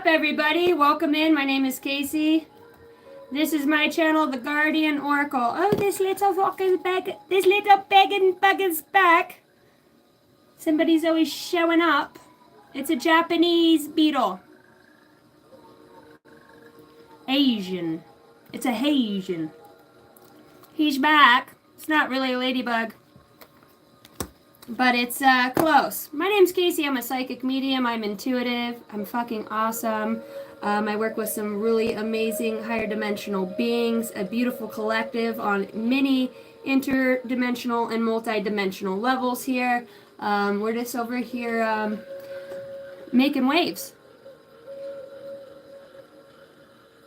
up, everybody? Welcome in. My name is Casey. This is my channel, The Guardian Oracle. Oh, this little fucking bag, this little begging bug is back. Somebody's always showing up. It's a Japanese beetle. Asian. It's a Haitian. He's back. It's not really a ladybug, but it's close. My name's Casey. I'm a psychic medium. I'm intuitive. I'm fucking awesome. I work with some really amazing higher dimensional beings, a beautiful collective on many interdimensional and multi-dimensional levels here. We're just over here making waves.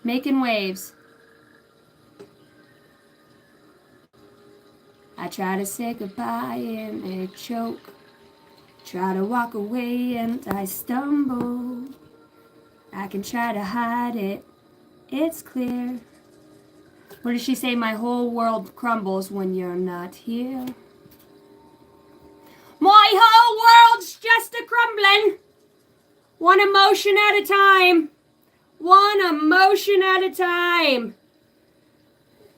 Making waves. I try to say goodbye and I choke. Try to walk away and I stumble. I can try to hide it, it's clear. What does she say? My whole world crumbles when you're not here. My whole world's just a crumbling. One emotion at a time. One emotion at a time.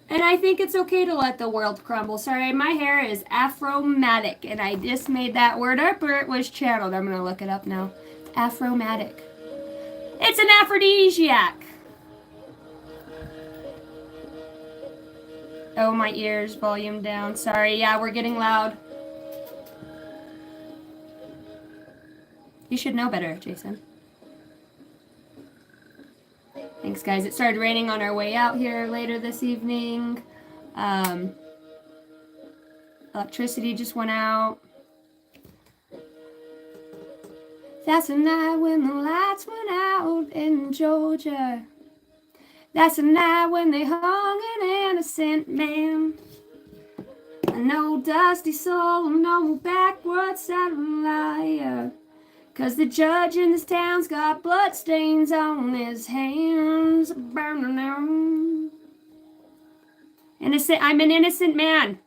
And I think it's okay to let the world crumble. Sorry, my hair is Afromatic, and I just made that word up, or it was channeled. I'm going to look it up now. Afromatic. It's an aphrodisiac. Oh, my ears, volume down. Sorry, yeah, we're getting loud. You should know better, Jason. Thanks, guys. It started raining on our way out here later this evening. Electricity just went out. That's the night when the lights went out in Georgia. That's the night when they hung an innocent man. No dusty soul, no backwards liar. 'Cause the judge in this town's got bloodstains on his hands. Burning them. Innocent, I'm an innocent man.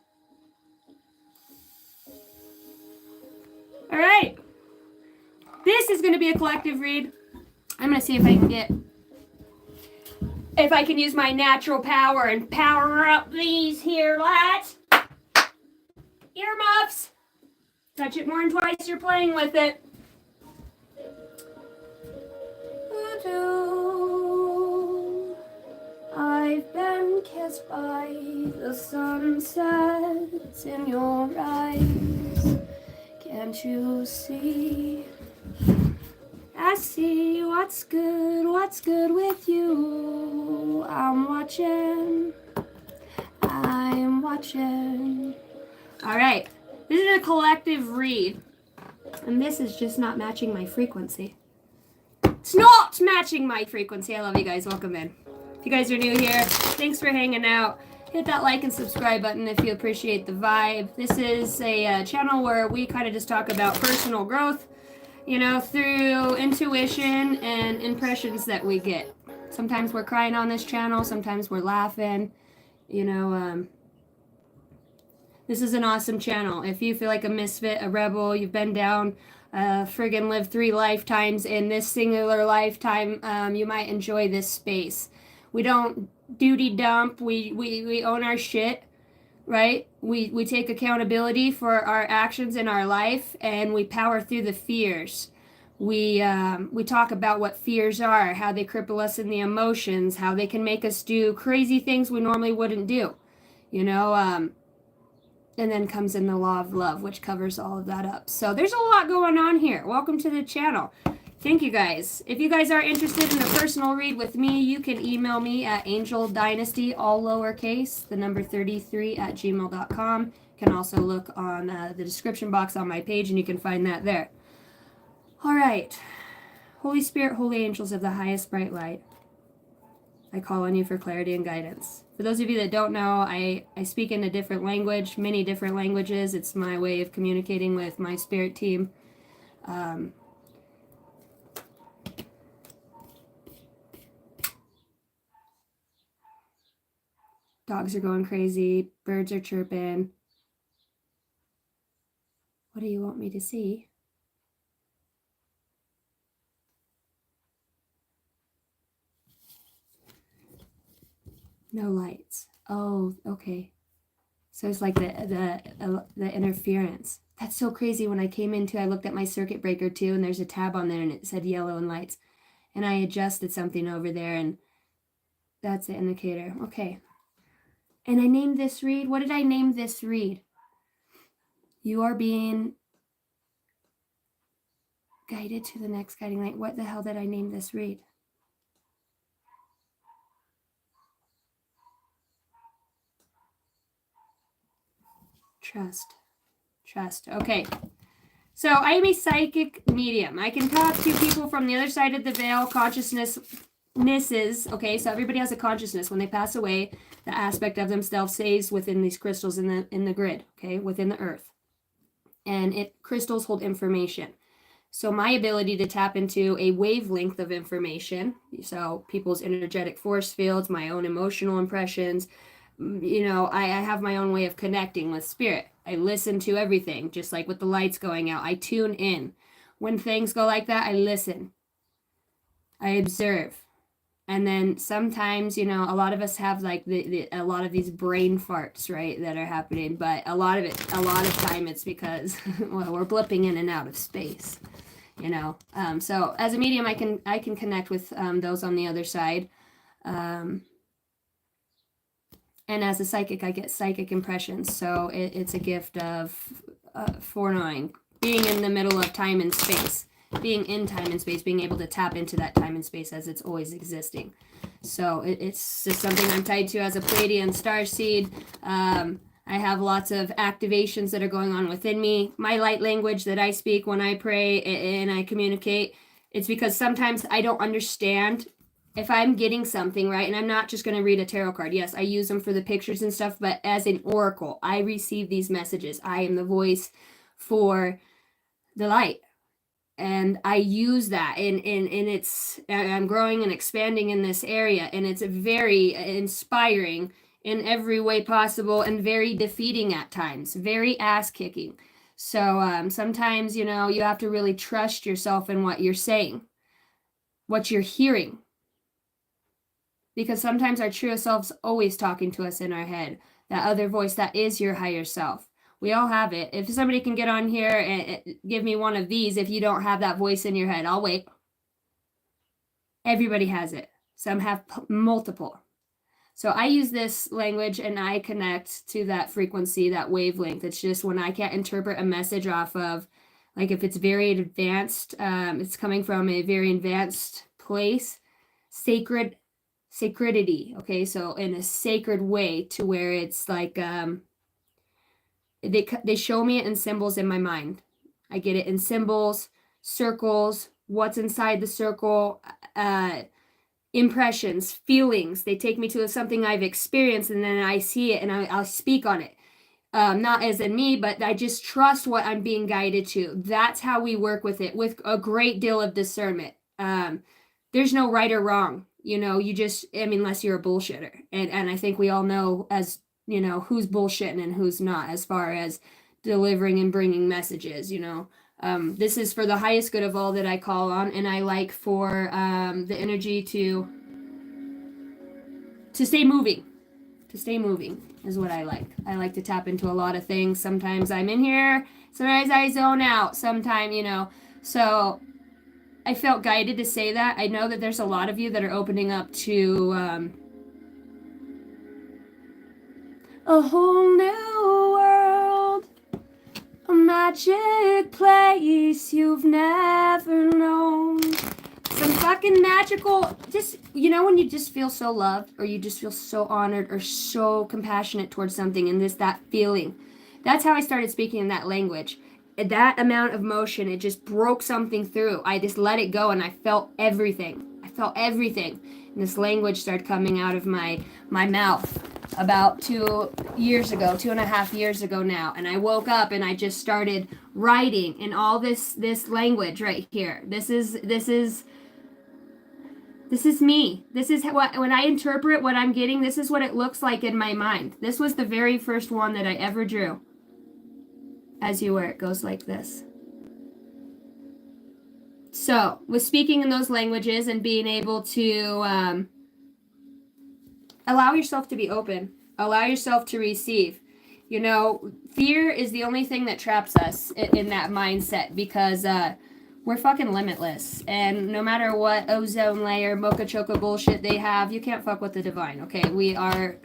All right. This is going to be a collective read. I'm going to see if I can use my natural power and power up these here lights. Earmuffs. Touch it more than twice, you're playing with it. I've been kissed by the sunsets in your eyes. Can't you see? I see what's good with you. I'm watching. All right, this is a collective read, and this is just not matching my frequency. It's not matching my frequency. I love you guys. Welcome in. If you guys are new here, thanks for hanging out. Hit that like and subscribe button if you appreciate the vibe. This is a channel where we kind of just talk about personal growth, you know, through intuition and impressions that we get. Sometimes we're crying on this channel. Sometimes we're laughing. You know, this is an awesome channel. If you feel like a misfit, a rebel, you've been down, friggin' lived 3 lifetimes in this singular lifetime, you might enjoy this space. We don't duty dump. We own our shit, right? We take accountability for our actions in our life, and we power through the fears. We talk about what fears are, how they cripple us in the emotions, how they can make us do crazy things we normally wouldn't do, you know. And then comes in the law of love, which covers all of that up. So there's a lot going on here. Welcome to the channel. Thank you, guys. If you guys are interested in a personal read with me, you can email me at angeldynasty, all lowercase, the number 33 at gmail.com. You can also look on the description box on my page, and you can find that there. All right. Holy Spirit, holy angels of the highest bright light, I call on you for clarity and guidance. For those of you that don't know, I speak in a different language, many different languages. It's my way of communicating with my spirit team. Dogs are going crazy. Birds are chirping. What do you want me to see? No lights. Oh, okay. So it's like the interference. That's so crazy. When I came into, I looked at my circuit breaker too, and there's a tab on there, and it said yellow and lights. And I adjusted something over there, and that's the indicator. Okay. And I named this read. What did I name this read? You are being guided to the next guiding light. What the hell did I name this read? Trust. Okay. So I am a psychic medium. I can talk to people from the other side of the veil, consciousnesses. Okay, so everybody has a consciousness. When they pass away, the aspect of themselves stays within these crystals in the grid, okay, within the earth. And crystals hold information. So my ability to tap into a wavelength of information, so people's energetic force fields, my own emotional impressions, I have my own way of connecting with spirit. I listen to everything, just like with the lights going out. I tune in. When things go like that, I listen. I observe. And then sometimes, a lot of us have like a lot of these brain farts, right, that are happening. But a lot of time it's because, well, we're blipping in and out of space, So as a medium, I can connect with those on the other side. And as a psychic, I get psychic impressions. So it's a gift of foreknowing, being in the middle of time and space, being in time and space, being able to tap into that time and space as it's always existing. So it's just something I'm tied to as a Pleiadian starseed. I have lots of activations that are going on within me. My light language that I speak when I pray and I communicate, it's because sometimes I don't understand if I'm getting something, right, and I'm not just going to read a tarot card. Yes, I use them for the pictures and stuff, but as an oracle, I receive these messages. I am the voice for the light. And I use that, and I'm growing and expanding in this area, and it's very inspiring in every way possible and very defeating at times, very ass-kicking. So sometimes, you have to really trust yourself in what you're saying, what you're hearing. Because sometimes our true self's always talking to us in our head. That other voice that is your higher self. We all have it. If somebody can get on here and give me one of these, if you don't have that voice in your head, I'll wait. Everybody has it. Some have multiple. So I use this language and I connect to that frequency, that wavelength. It's just when I can't interpret a message off of, like if it's very advanced, it's coming from a very advanced place, sacredity, okay, so in a sacred way to where it's like they show me it in symbols in my mind. I get it in symbols, circles, what's inside the circle, impressions, feelings. They take me to something I've experienced, and then I see it and I'll speak on it. Not as in me, but I just trust what I'm being guided to. That's how we work with it, with a great deal of discernment. There's no right or wrong. You just, unless you're a bullshitter. And I think we all know, as who's bullshitting and who's not, as far as delivering and bringing messages. This is for the highest good of all that I call on, and I like for the energy to stay moving. To stay moving is what I like. I like to tap into a lot of things. Sometimes I'm in here, sometimes I zone out, sometimes, so I felt guided to say that. I know that there's a lot of you that are opening up to a whole new world, a magic place you've never known. Some fucking magical, just, when you just feel so loved, or you just feel so honored or so compassionate towards something, and that feeling. That's how I started speaking in that language. That amount of motion, it just broke something through. I just let it go, and I felt everything. And this language started coming out of my mouth about 2.5 years ago now. And I woke up and I just started writing in all this language right here. This is me. This is what, when I interpret what I'm getting, this is what it looks like in my mind. This was the very first one that I ever drew. As you were, it goes like this. So, with speaking in those languages and being able to allow yourself to be open. Allow yourself to receive. You know, fear is the only thing that traps us in that mindset, because we're fucking limitless. And no matter what ozone layer, mocha choco bullshit they have, you can't fuck with the divine, okay? We are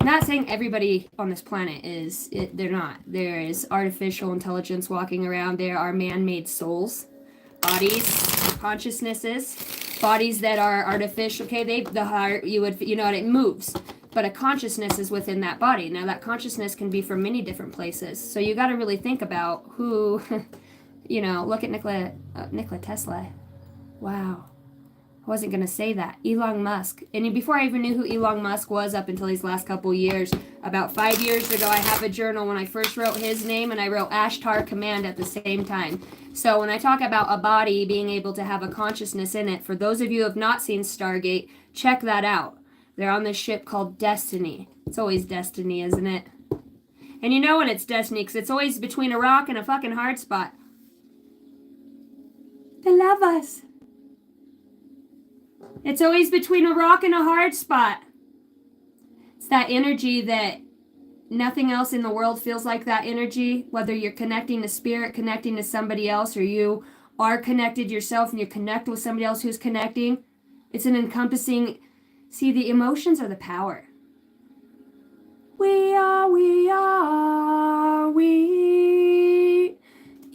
not saying everybody on this planet is. They're not. There is artificial intelligence walking around. There are man-made souls, bodies, consciousnesses, bodies that are artificial. Okay, the heart, you know what, it moves. But a consciousness is within that body. Now, that consciousness can be from many different places. So you got to really think about who, you know, look at Nikola Tesla. Wow. I wasn't going to say that. Elon Musk. And before I even knew who Elon Musk was up until these last couple years, about 5 years ago, I have a journal when I first wrote his name, and I wrote Ashtar Command at the same time. So when I talk about a body being able to have a consciousness in it, for those of you who have not seen Stargate, check that out. They're on this ship called Destiny. It's always destiny, isn't it? And you know when it's destiny, because it's always between a rock and a fucking hard spot. They love us. It's always between a rock and a hard spot. It's that energy that nothing else in the world feels like that energy, whether you're connecting to spirit, connecting to somebody else, or you are connected yourself and you connect with somebody else who's connecting. It's an encompassing... See, the emotions are the power. We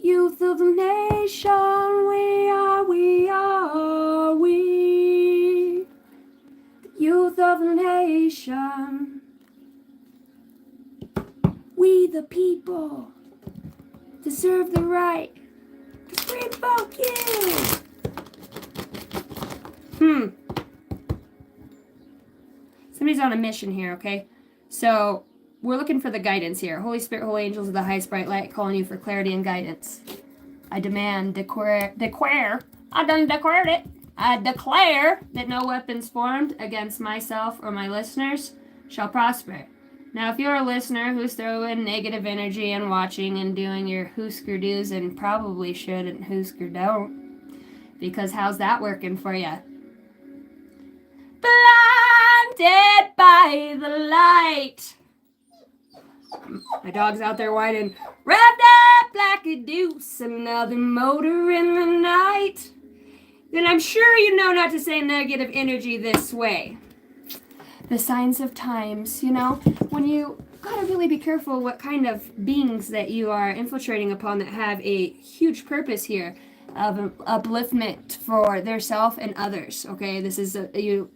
youth of the nation. We, youth of the nation. We the people deserve the right to revoke you. Somebody's on a mission here, okay? So, we're looking for the guidance here. Holy Spirit, holy angels of the highest bright light, calling you for clarity and guidance. I declare, I done declared it. I declare that no weapons formed against myself or my listeners shall prosper. Now, if you're a listener who's throwing negative energy and watching and doing your hoosker do's and probably shouldn't hoosker don't, because how's that working for you? Blinded by the light. My dog's out there whining, revved up like a deuce, another motor in the night. Then I'm sure you know not to say negative energy this way. The signs of times, you know, when you gotta really be careful what kind of beings that you are infiltrating upon that have a huge purpose here of upliftment for their self and others, okay? This is you.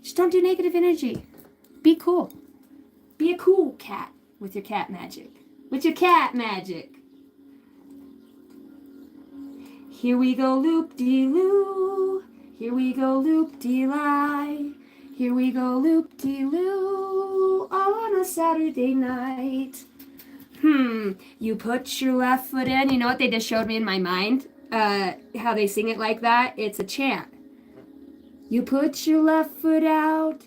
Just don't do negative energy. Be cool. Be a cool cat with your cat magic. With your cat magic. Here we go loop-de-loo. Here we go loop-de-lie. Here we go loop-de-loo. All on a Saturday night. You put your left foot in. You know what they just showed me in my mind? How they sing it like that? It's a chant. You put your left foot out.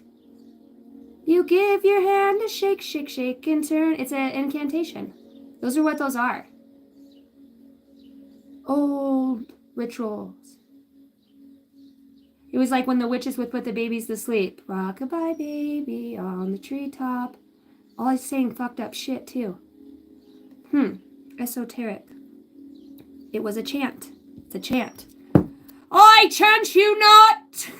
You give your hand a shake, shake, shake, and turn. It's an incantation. Those are what those are. Old rituals. It was like when the witches would put the babies to sleep. Rock-a-bye baby on the treetop. All he's saying fucked up shit too. Esoteric. It was a chant. It's a chant. I chant you not!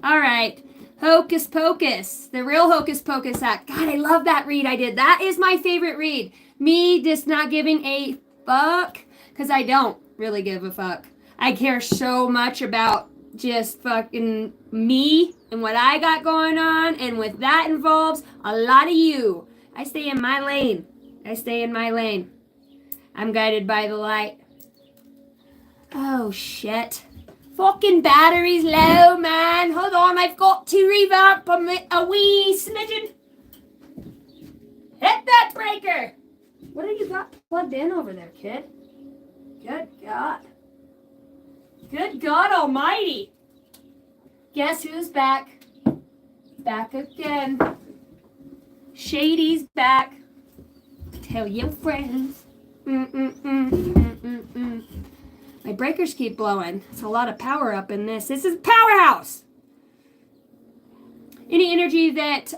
Alright. Hocus Pocus. The real Hocus Pocus act. God, I love that read I did. That is my favorite read. Me just not giving a fuck. Because I don't really give a fuck. I care so much about just fucking me and what I got going on. And with that involves a lot of you. I stay in my lane. I stay in my lane. I'm guided by the light. Oh, shit. Fucking battery's low, man. Hold on, I've got to revamp a wee smidgen. Hit that breaker. What have you got plugged in over there, kid? Good God. Good God almighty. Guess who's back? Back again. Shady's back. Tell your friends. My breakers keep blowing. It's a lot of power up in this. This is powerhouse. Any energy that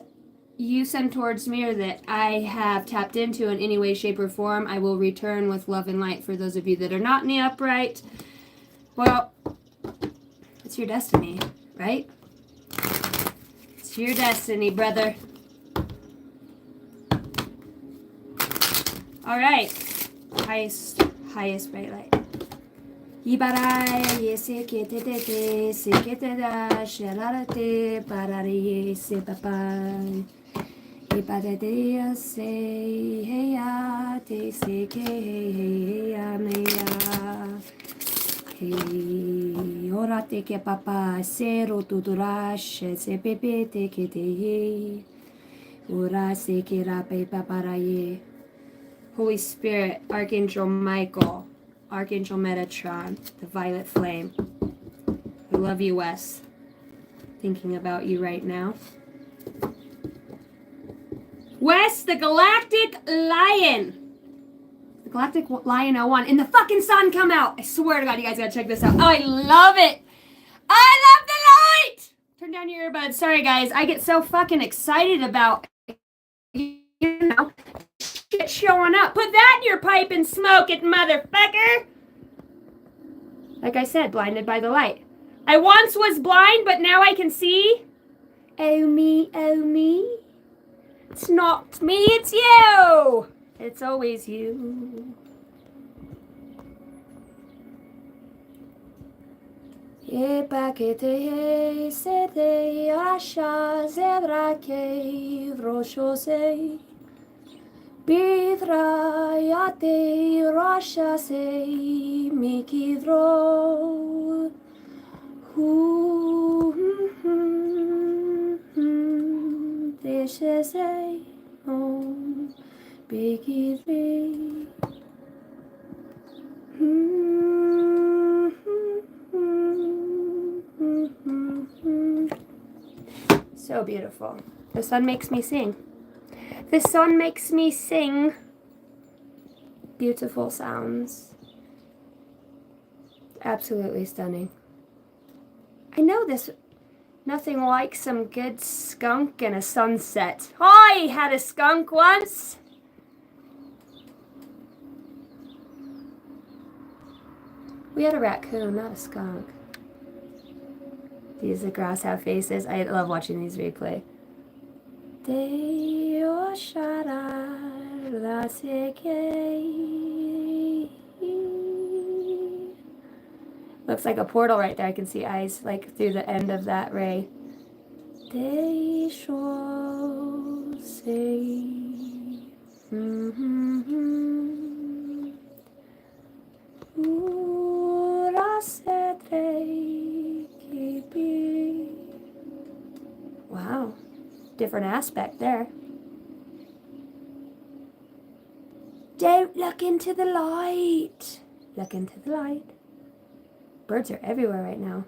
you send towards me or that I have tapped into in any way, shape, or form, I will return with love and light. For those of you that are not in the upright, well, it's your destiny, right? It's your destiny, brother. All right. Highest bright light. Ibarai se que te se que te da shelarte parari se papai. Ipadea se heya te se que heya meya. Hey, ora te que papa se rotudurash se pepe te que te ye. Ora se que rape paparaye. Holy Spirit, Archangel Michael, Archangel Metatron, the violet flame. We love you, Wes. Thinking about you right now. Wes, the Galactic Lion. The Galactic Lion 01. And the fucking sun come out. I swear to God, you guys gotta check this out. Oh, I love it. I love the light. Turn down your earbuds. Sorry, guys. I get so fucking excited about, you know, shit showing up. Put that in your pipe and smoke it, motherfucker. Like I said, blinded by the light. I once was blind, but now I can see. Oh me, oh me. It's not me, it's you. It's always you. E pakete se te asha zedrake vroshose. Bidra yate rasha se mikidro. Deshe se on bigidri. So beautiful. The sun makes me sing. The sun makes me sing beautiful sounds. Absolutely stunning. I know this. Nothing like some good skunk and a sunset. I had a skunk once. We had a raccoon, not a skunk. These the grass have faces. I love watching these replay. Looks like a portal right there. I can see eyes like through the end of that ray. Wow, different aspect there. Don't look into the light. Look into the light. Birds are everywhere right now.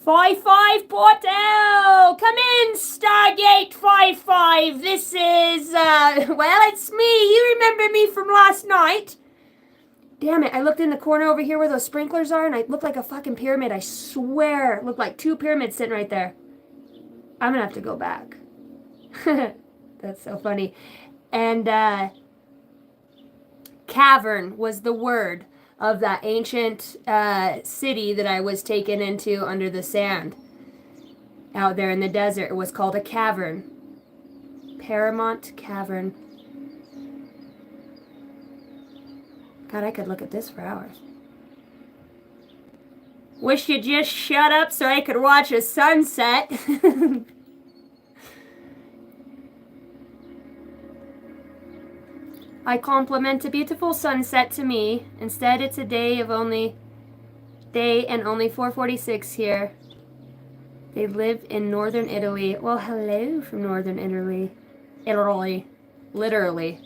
5-5 Portal! Come in, Stargate 5-5. This is, well, it's me. You remember me from last night. Damn it, I looked in the corner over here where those sprinklers are, and I looked like a fucking pyramid. I swear. It looked like 2 pyramids sitting right there. I'm gonna have to go back. That's so funny. And, cavern was the word of that ancient city that I was taken into under the sand. Out there in the desert. It was called a cavern. Paramount Cavern. God, I could look at this for hours. Wish you'd just shut up so I could watch a sunset. I compliment a beautiful sunset to me. Instead, it's a day and only 4:46 here. They live in northern Italy. Well, hello from northern Italy. Italy. Literally.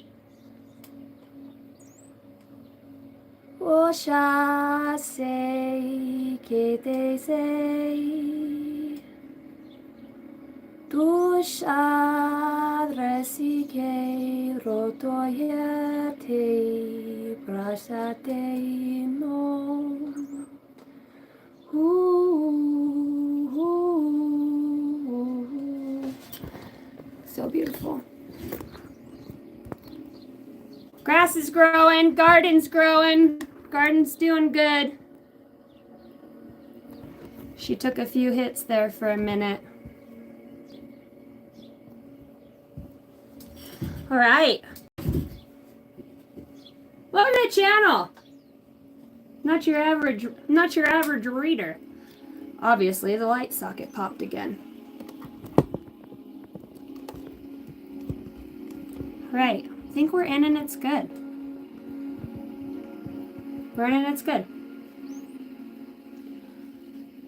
Osha sei que te sei. Tu shadresi que rotoyete brasate no. beautiful. Grass is growing, garden's growing, garden's doing good. She took a few hits there for a minute. All right. Welcome to the channel. Not your average reader. Obviously, the light socket popped again. All right. I think we're in and it's good. We're in and it's good.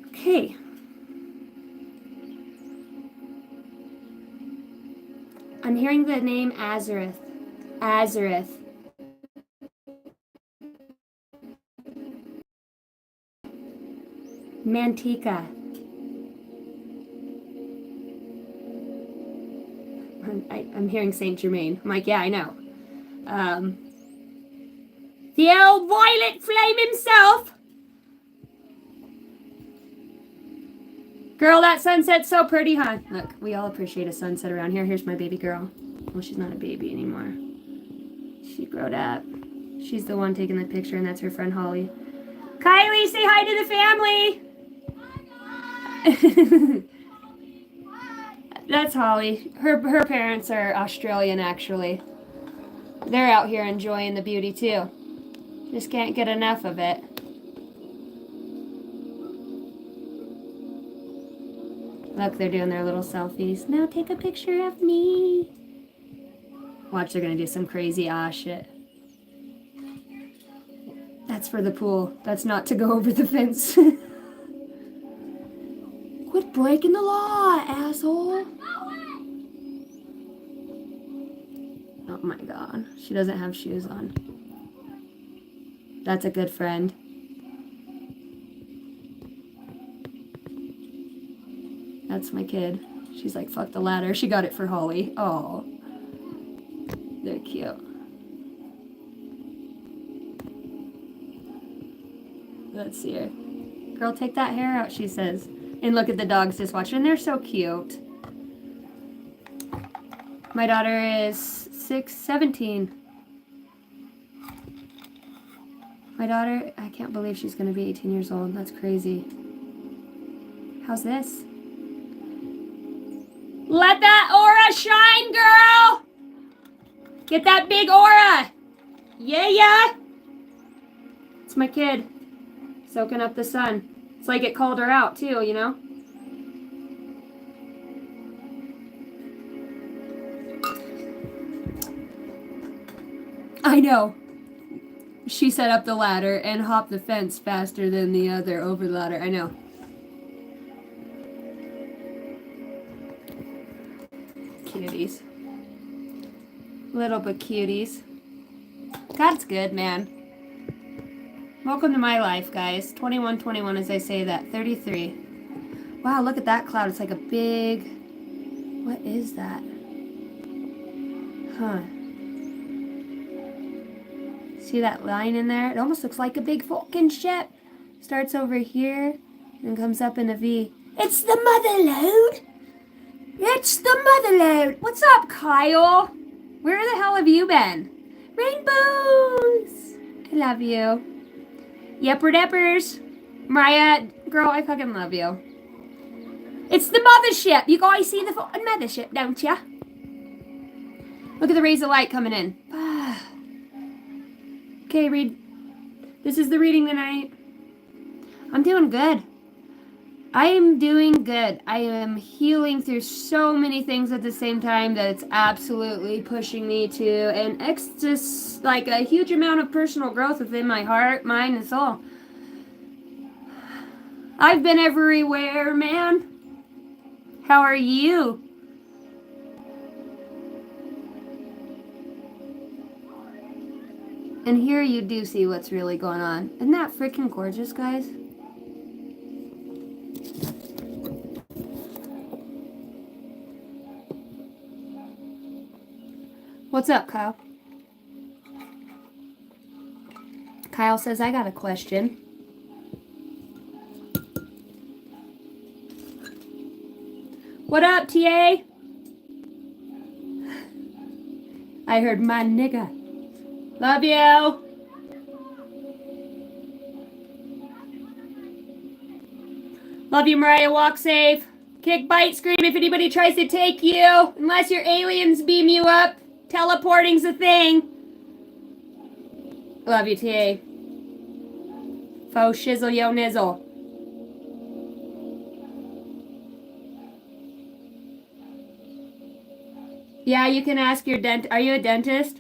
Okay. I'm hearing the name Azareth. Azareth. Mantika. I'm hearing Saint Germain. I'm like, yeah, I know. The old violet flame himself. Girl, that sunset's so pretty, huh? Look, we all appreciate a sunset around here. Here's my baby girl. Well, she's not a baby anymore. She growed up. She's the one taking the picture, and that's her friend Holly. Kylie, say hi to the family. That's Holly. Her parents are Australian, actually. They're out here enjoying the beauty, too. Just can't get enough of it. Look, they're doing their little selfies. Now take a picture of me. Watch, they're gonna do some crazy shit. That's for the pool. That's not to go over the fence. Quit breaking the law, asshole. Oh my god. She doesn't have shoes on. That's a good friend. That's my kid. She's like, fuck the ladder. She got it for Holly. Oh. They're cute. Let's see her. Girl, take that hair out, she says. And look at the dogs just watching. And they're so cute. My daughter is 17. My daughter, I can't believe she's going to be 18 years old. That's crazy. How's this? Let that aura shine, girl! Get that big aura! Yeah! It's my kid. Soaking up the sun. It's like it called her out, too, you know? I know. She set up the ladder and hopped the fence faster than the other over the ladder. I know. Cuties. Little but cuties. God's good, man. Welcome to my life, guys. 21 as I say that. 33. Wow, look at that cloud. It's like a big... What is that? Huh. See that line in there? It almost looks like a big fucking ship. Starts over here and comes up in a V. It's the mother load! It's the mother load! What's up, Kyle? Where the hell have you been? Rainbows! I love you. Yepper deppers. Mariah, girl, I fucking love you. It's the mothership. You guys see the fucking mothership, don't ya? Look at the rays of light coming in. Okay, read. This is the reading tonight. I'm doing good. I am doing good. I am healing through so many things at the same time that it's absolutely pushing me to an ecstasy, like a huge amount of personal growth within my heart, mind, and soul. I've been everywhere, man. How are you? And here you do see what's really going on. Isn't that freaking gorgeous, guys? What's up, Kyle? Kyle says, I got a question. What up, TA? I heard my nigga. Love you. Love you, Mariah. Walk safe. Kick, bite, scream if anybody tries to take you. Unless your aliens beam you up. Teleporting's a thing. Love you, TA. Faux shizzle yo nizzle. Yeah, you can ask your Are you a dentist?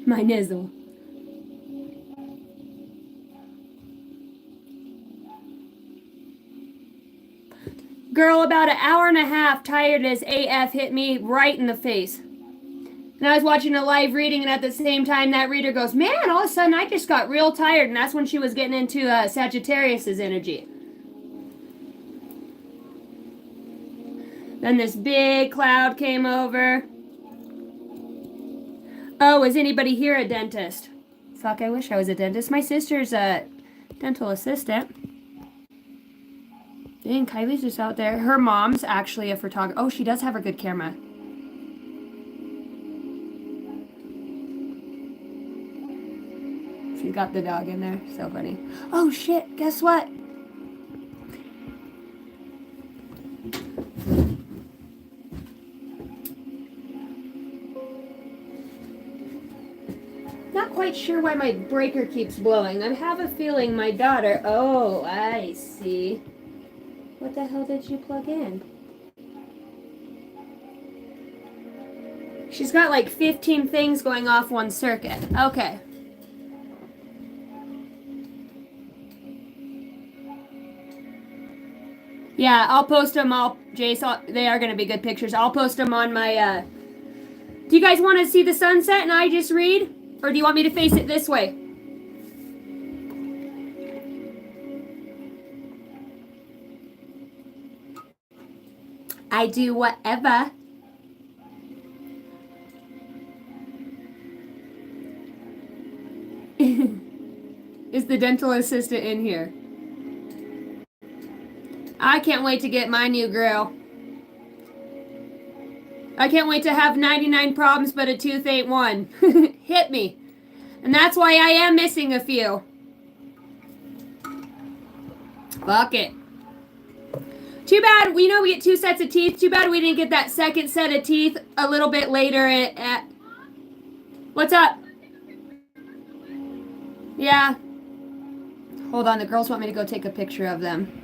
My nizzle. Girl, about an hour and a half, tired as AF, hit me right in the face. And I was watching a live reading, and at the same time, that reader goes, man, all of a sudden I just got real tired. And that's when she was getting into Sagittarius's energy. Then this big cloud came over. Oh, is anybody here a dentist? Fuck, I wish I was a dentist. My sister's a dental assistant. Dang, Kylie's just out there. Her mom's actually a photographer. Oh, she does have a good camera. She's got the dog in there. So funny. Oh, shit. Guess what? Not quite sure why my breaker keeps blowing. I have a feeling my daughter... Oh, I see. What the hell did you plug in? She's got like 15 things going off one circuit. Okay. Yeah, I'll post them all, Jace. They are going to be good pictures. I'll post them on my... Do you guys want to see the sunset and I just read? Or do you want me to face it this way? I do whatever. Is the dental assistant in here? I can't wait to get my new grill. I can't wait to have 99 problems, but a tooth ain't one. Hit me. And that's why I am missing a few. Fuck it. Too bad, we get 2 sets of teeth. Too bad we didn't get that second set of teeth a little bit later at... What's up? Yeah. Hold on, the girls want me to go take a picture of them.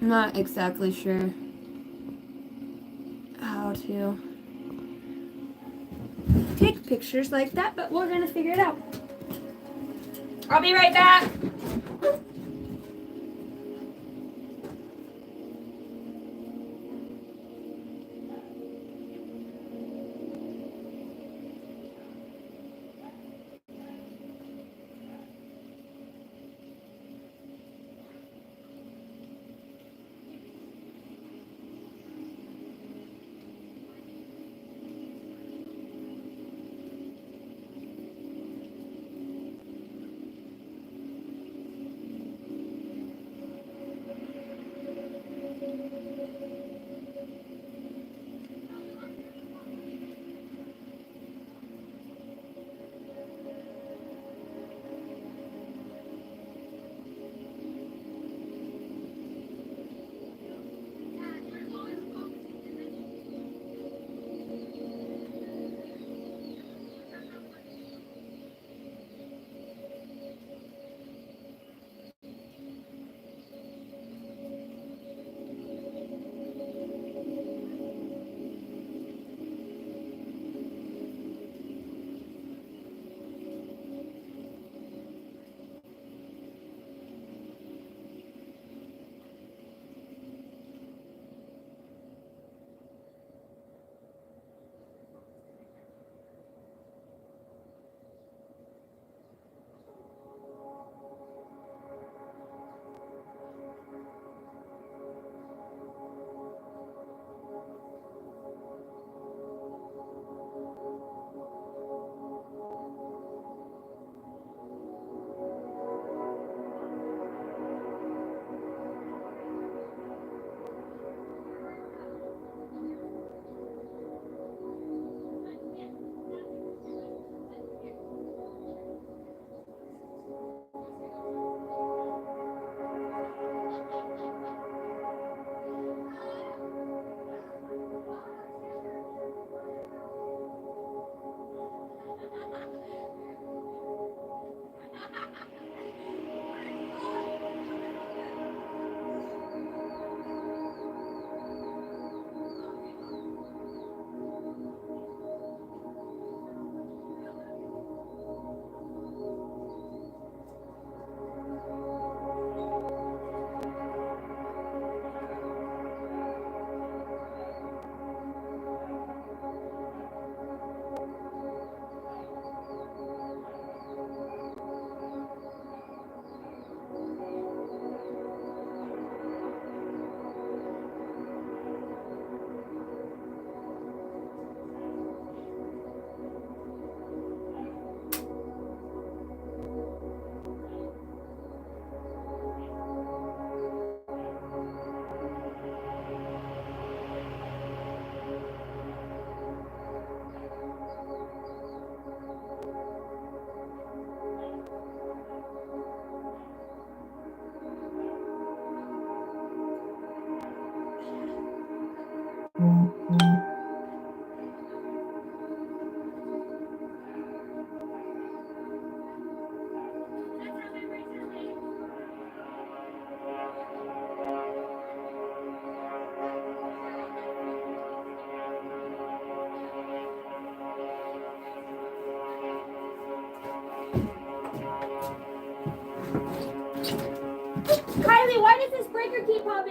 I'm not exactly sure how to take pictures like that, but we're gonna figure it out. I'll be right back.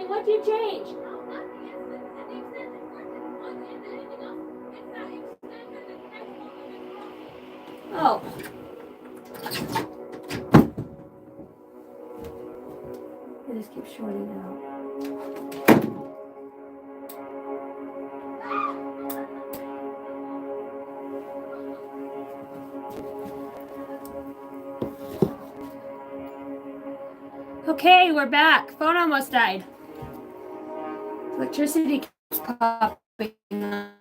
what'd you change? Oh. It just keeps shorting out. Okay, we're back. Phone almost died. Electricity keeps popping up.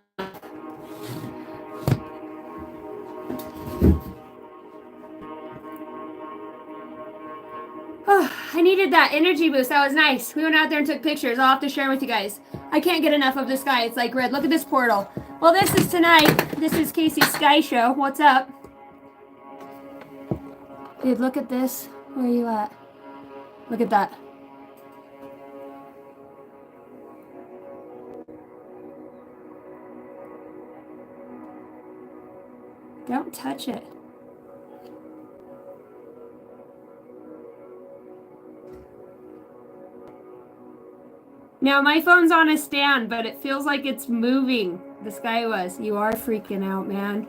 Oh, I needed that energy boost. That was nice. We went out there and took pictures. I'll have to share with you guys. I can't get enough of the sky. It's like red. Look at this portal. Well, this is tonight. This is Casey's Sky Show. What's up? Dude, look at this. Where are you at? Look at that. Don't touch it. Now, my phone's on a stand, but it feels like it's moving. The sky was. You are freaking out, man.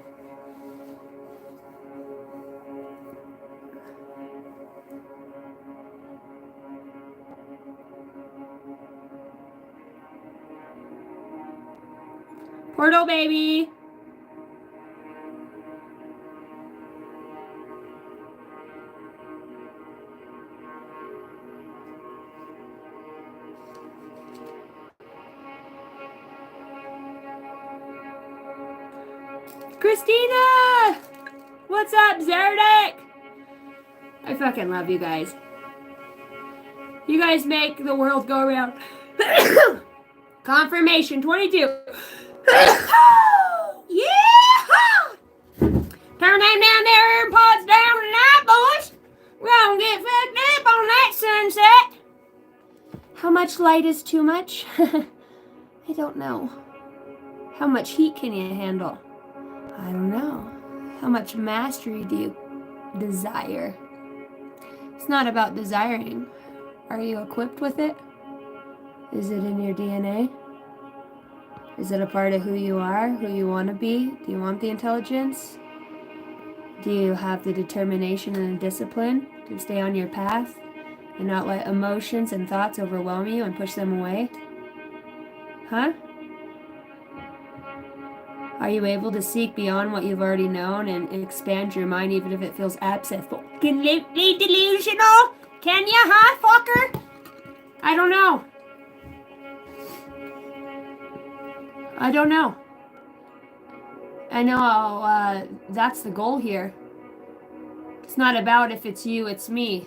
Portal, baby. Christina! What's up, Zerdek? I fucking love you guys. You guys make the world go around. Confirmation 22. Yeah! Turn them down there AirPods down tonight, boys. We're gonna get fucked up on that sunset. How much light is too much? I don't know. How much heat can you handle? I don't know. How much mastery do you desire? It's not about desiring. Are you equipped with it? Is it in your DNA? Is it a part of who you are, who you want to be? Do you want the intelligence? Do you have the determination and the discipline to stay on your path and not let emotions and thoughts overwhelm you and push them away? Huh? Are you able to seek beyond what you've already known and expand your mind even if it feels absolutely delusional? Can you, huh, fucker? I don't know. I don't know. I know that's the goal here. It's not about if it's you, it's me.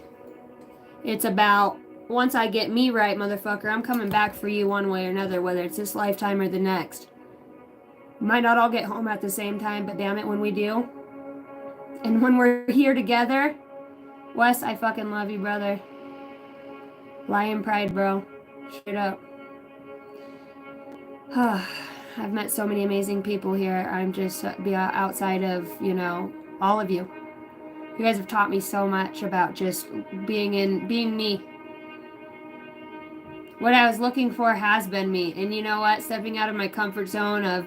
It's about once I get me right, motherfucker, I'm coming back for you one way or another, whether it's this lifetime or the next. Might not all get home at the same time, but damn it, when we do. And when we're here together, Wes, I fucking love you, brother. Lion pride, bro. Straight up. I've met so many amazing people here. I'm just outside of, all of you. You guys have taught me so much about just being me. What I was looking for has been me. And you know what? Stepping out of my comfort zone of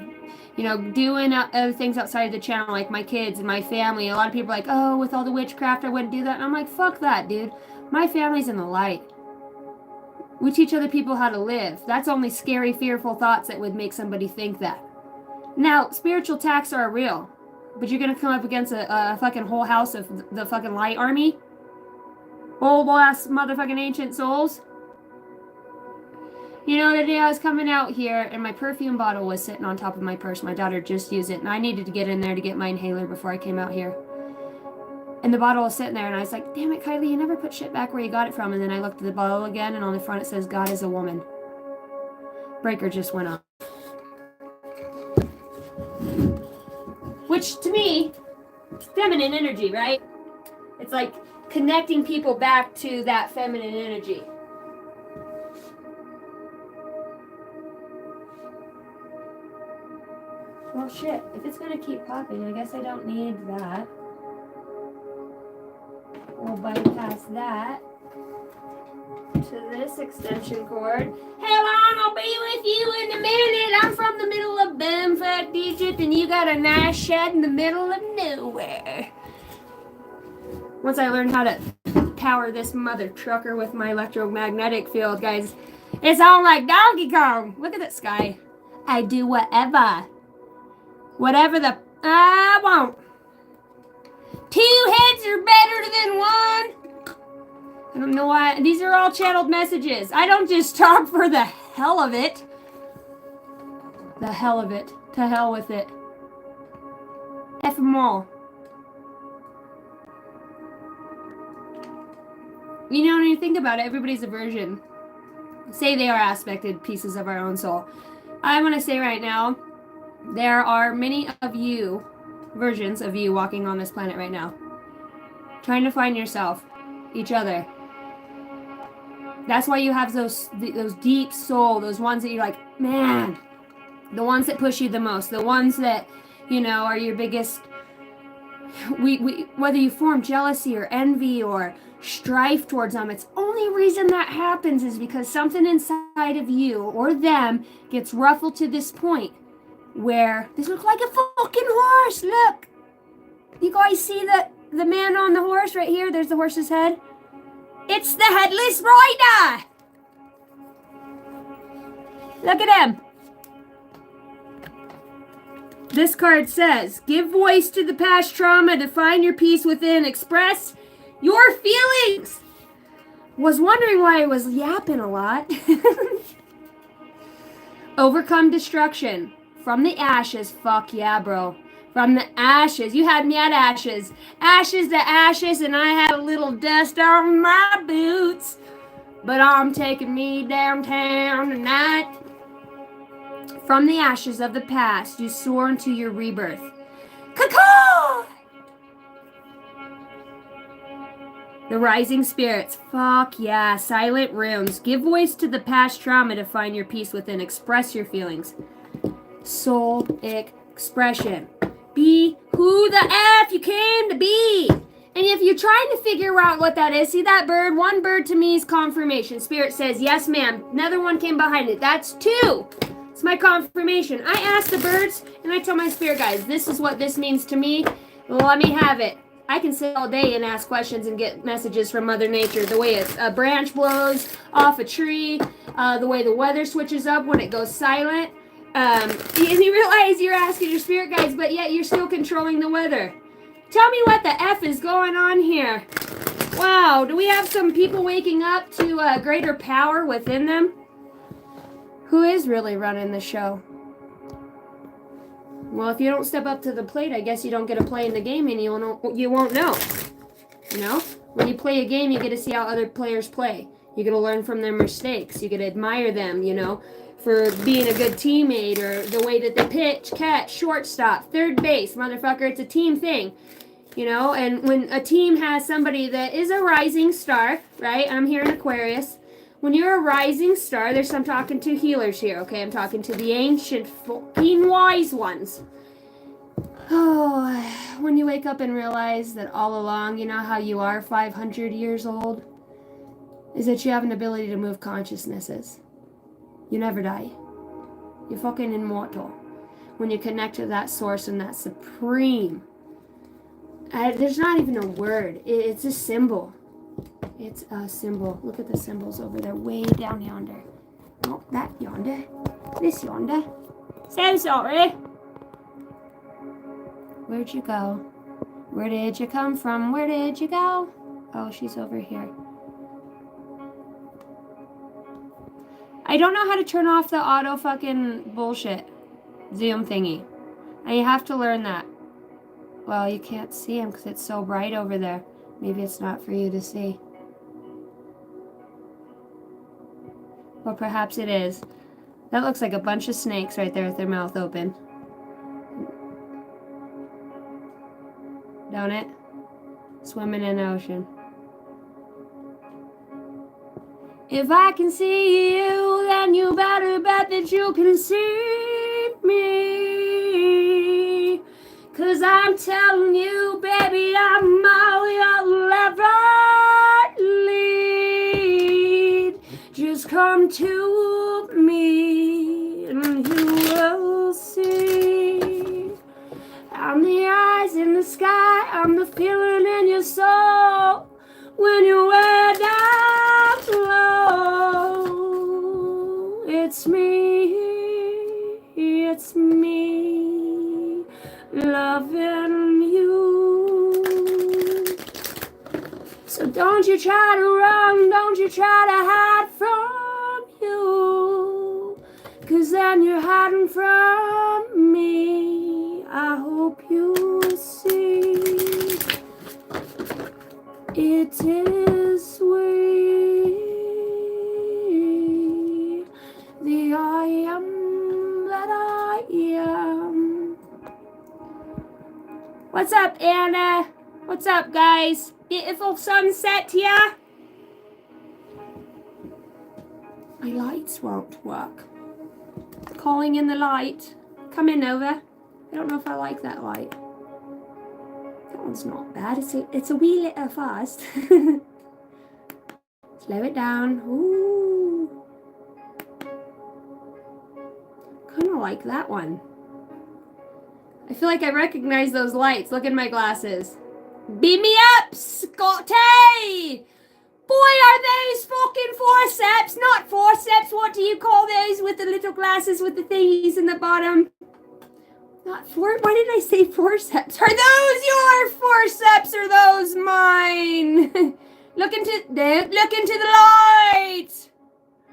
doing other things outside of the channel, like my kids and my family. A lot of people are like, oh, with all the witchcraft, I wouldn't do that. And I'm like, fuck that, dude. My family's in the light. We teach other people how to live. That's only scary, fearful thoughts that would make somebody think that. Now, spiritual attacks are real, but you're going to come up against a fucking whole house of the fucking light army? Old ass motherfucking ancient souls? The day I was coming out here and my perfume bottle was sitting on top of my purse. My daughter just used it and I needed to get in there to get my inhaler before I came out here. And the bottle was sitting there and I was like, damn it, Kylie, you never put shit back where you got it from. And then I looked at the bottle again and on the front it says, God is a woman. Breaker just went off. Which to me, is feminine energy, right? It's like connecting people back to that feminine energy. Well, shit. If it's going to keep popping, I guess I don't need that. We'll bypass that. to this extension cord. Hell on, I'll be with you in a minute. I'm from the middle of Bumfuck, Egypt, and you got a nice shed in the middle of nowhere. Once I learn how to power this mother trucker with my electromagnetic field, guys, it's all like Donkey Kong. Look at that sky. I do whatever. Whatever I want. 2 heads are better than one. I don't know why. These are all channeled messages. I don't just talk for the hell of it. The hell of it. To hell with it. F them all. You know, when you think about it, everybody's a version. Say they are aspected pieces of our own soul. I want to say right now, there are many of you, versions of you walking on this planet right now. Trying to find yourself, each other. That's why you have those deep soul, those ones that you're like, man, the ones that push you the most, the ones that, you know, are your biggest, whether you form jealousy or envy or strife towards them, it's only reason that happens is because something inside of you or them gets ruffled to this point where this looks like a fucking horse. Look, you guys see the man on the horse right here? There's the horse's head. It's the headless rider. Look at him. This card says, give voice to the past trauma, define your peace within, express your feelings. Was wondering why I was yapping a lot. Overcome destruction. From the ashes. Fuck yeah, bro. From the ashes. You had me at ashes. Ashes to ashes, and I had a little dust on my boots. But I'm taking me downtown tonight. From the ashes of the past, you soar into your rebirth. Caw-caw! The rising spirits. Fuck yeah. Silent runes. Give voice to the past trauma to find your peace within. Express your feelings. Soul expression. Be who the F you came to be. And if you're trying to figure out what that is, see that bird? One bird to me is confirmation. Spirit says, yes, ma'am. Another one came behind it. That's 2. It's my confirmation. I ask the birds, and I tell my spirit guides, this is what this means to me. Let me have it. I can sit all day and ask questions and get messages from Mother Nature. The way a branch blows off a tree, the way the weather switches up when it goes silent. And you realize you're asking your spirit guides, but yet you're still controlling the weather. Tell me what the F is going on here. Wow, do we have some people waking up to greater power within them? Who is really running the show? Well, if you don't step up to the plate, I guess you don't get to play in the game and you won't know. You know? When you play a game, you get to see how other players play. You get to learn from their mistakes. You get to admire them, you know, for being a good teammate or the way that they pitch, catch, shortstop, third base. Motherfucker, it's a team thing. You know, and when a team has somebody that is a rising star, right? I'm here in Aquarius. When you're a rising star, I'm talking to healers here, okay? I'm talking to the ancient fucking wise ones. Oh, when you wake up and realize that all along, you know how you are 500 years old? Is that you have an ability to move consciousnesses. You never die. You're fucking immortal. When you connect to that source and that supreme. There's not even a word. It's a symbol. It's a symbol. Look at the symbols over there, way down yonder. Oh, that yonder. This yonder. So sorry. Where'd you go? Where did you come from? Where did you go? Oh, she's over here. I don't know how to turn off the auto fucking bullshit Zoom thingy. And you have to learn that. Well, you can't see him because it's so bright over there. Maybe it's not for you to see. Or perhaps it is. That looks like a bunch of snakes right there with their mouth open. Don't it? Swimming in the ocean. If I can see you, then you better bet that you can see me. 'Cause I'm telling you, baby, I'm all you'll ever need. come to me, and you will see. I'm the eyes in the sky, I'm the feeling in your soul when you're way down low. It's me, loving you. So don't you try to run, don't you try to hide from you, 'cause then you're hiding from me. I hope you see it is we, the I am that I am. What's up, Anna? What's up, guys? Beautiful sunset here. My lights won't work. Calling in the light. Come in, Nova. I don't know if I like that light. That one's not bad. It's a wee little fast. Slow it down. Ooh. Kind of like that one. I feel like I recognize those lights. Look at my glasses. Beam me up, Scotty! Boy, are those fucking forceps, not forceps. What do you call those with the little glasses with the thingies in the bottom? Not why did I say forceps? Are those your forceps or those mine? Look into the light.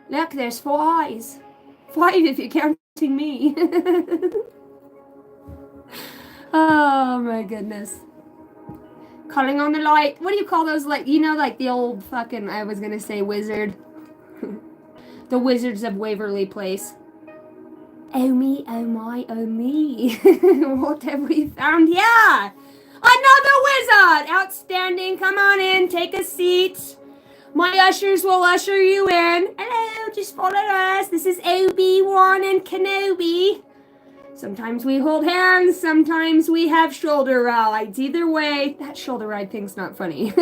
Look, there's 4 eyes. 5 if you're counting me. Oh my goodness. Calling on the light. What do you call those, like, you know, like the old fucking, I was gonna say wizard. The Wizards of Waverly Place. Oh me, oh my, oh me. What have we found? Yeah! Another wizard! Outstanding. Come on in, take a seat. My ushers will usher you in. Hello, just follow us. This is Obi-Wan and Kenobi. Sometimes we hold hands, sometimes we have shoulder rides. Either way, that shoulder ride thing's not funny.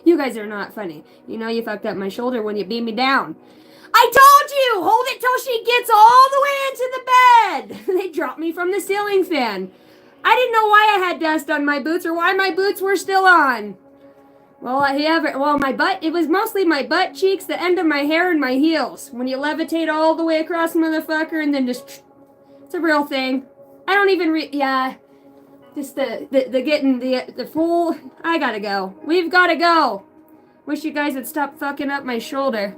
You guys are not funny. You know you fucked up my shoulder when you beat me down. I told you! Hold it till she gets all the way into the bed! They dropped me from the ceiling fan. I didn't know why I had dust on my boots or why my boots were still on. My butt, it was mostly my butt cheeks, the end of my hair, and my heels. When you levitate all the way across, motherfucker, and then just... It's a real thing. I don't even just the getting the full, I gotta go. We've gotta go. Wish you guys would stop fucking up my shoulder.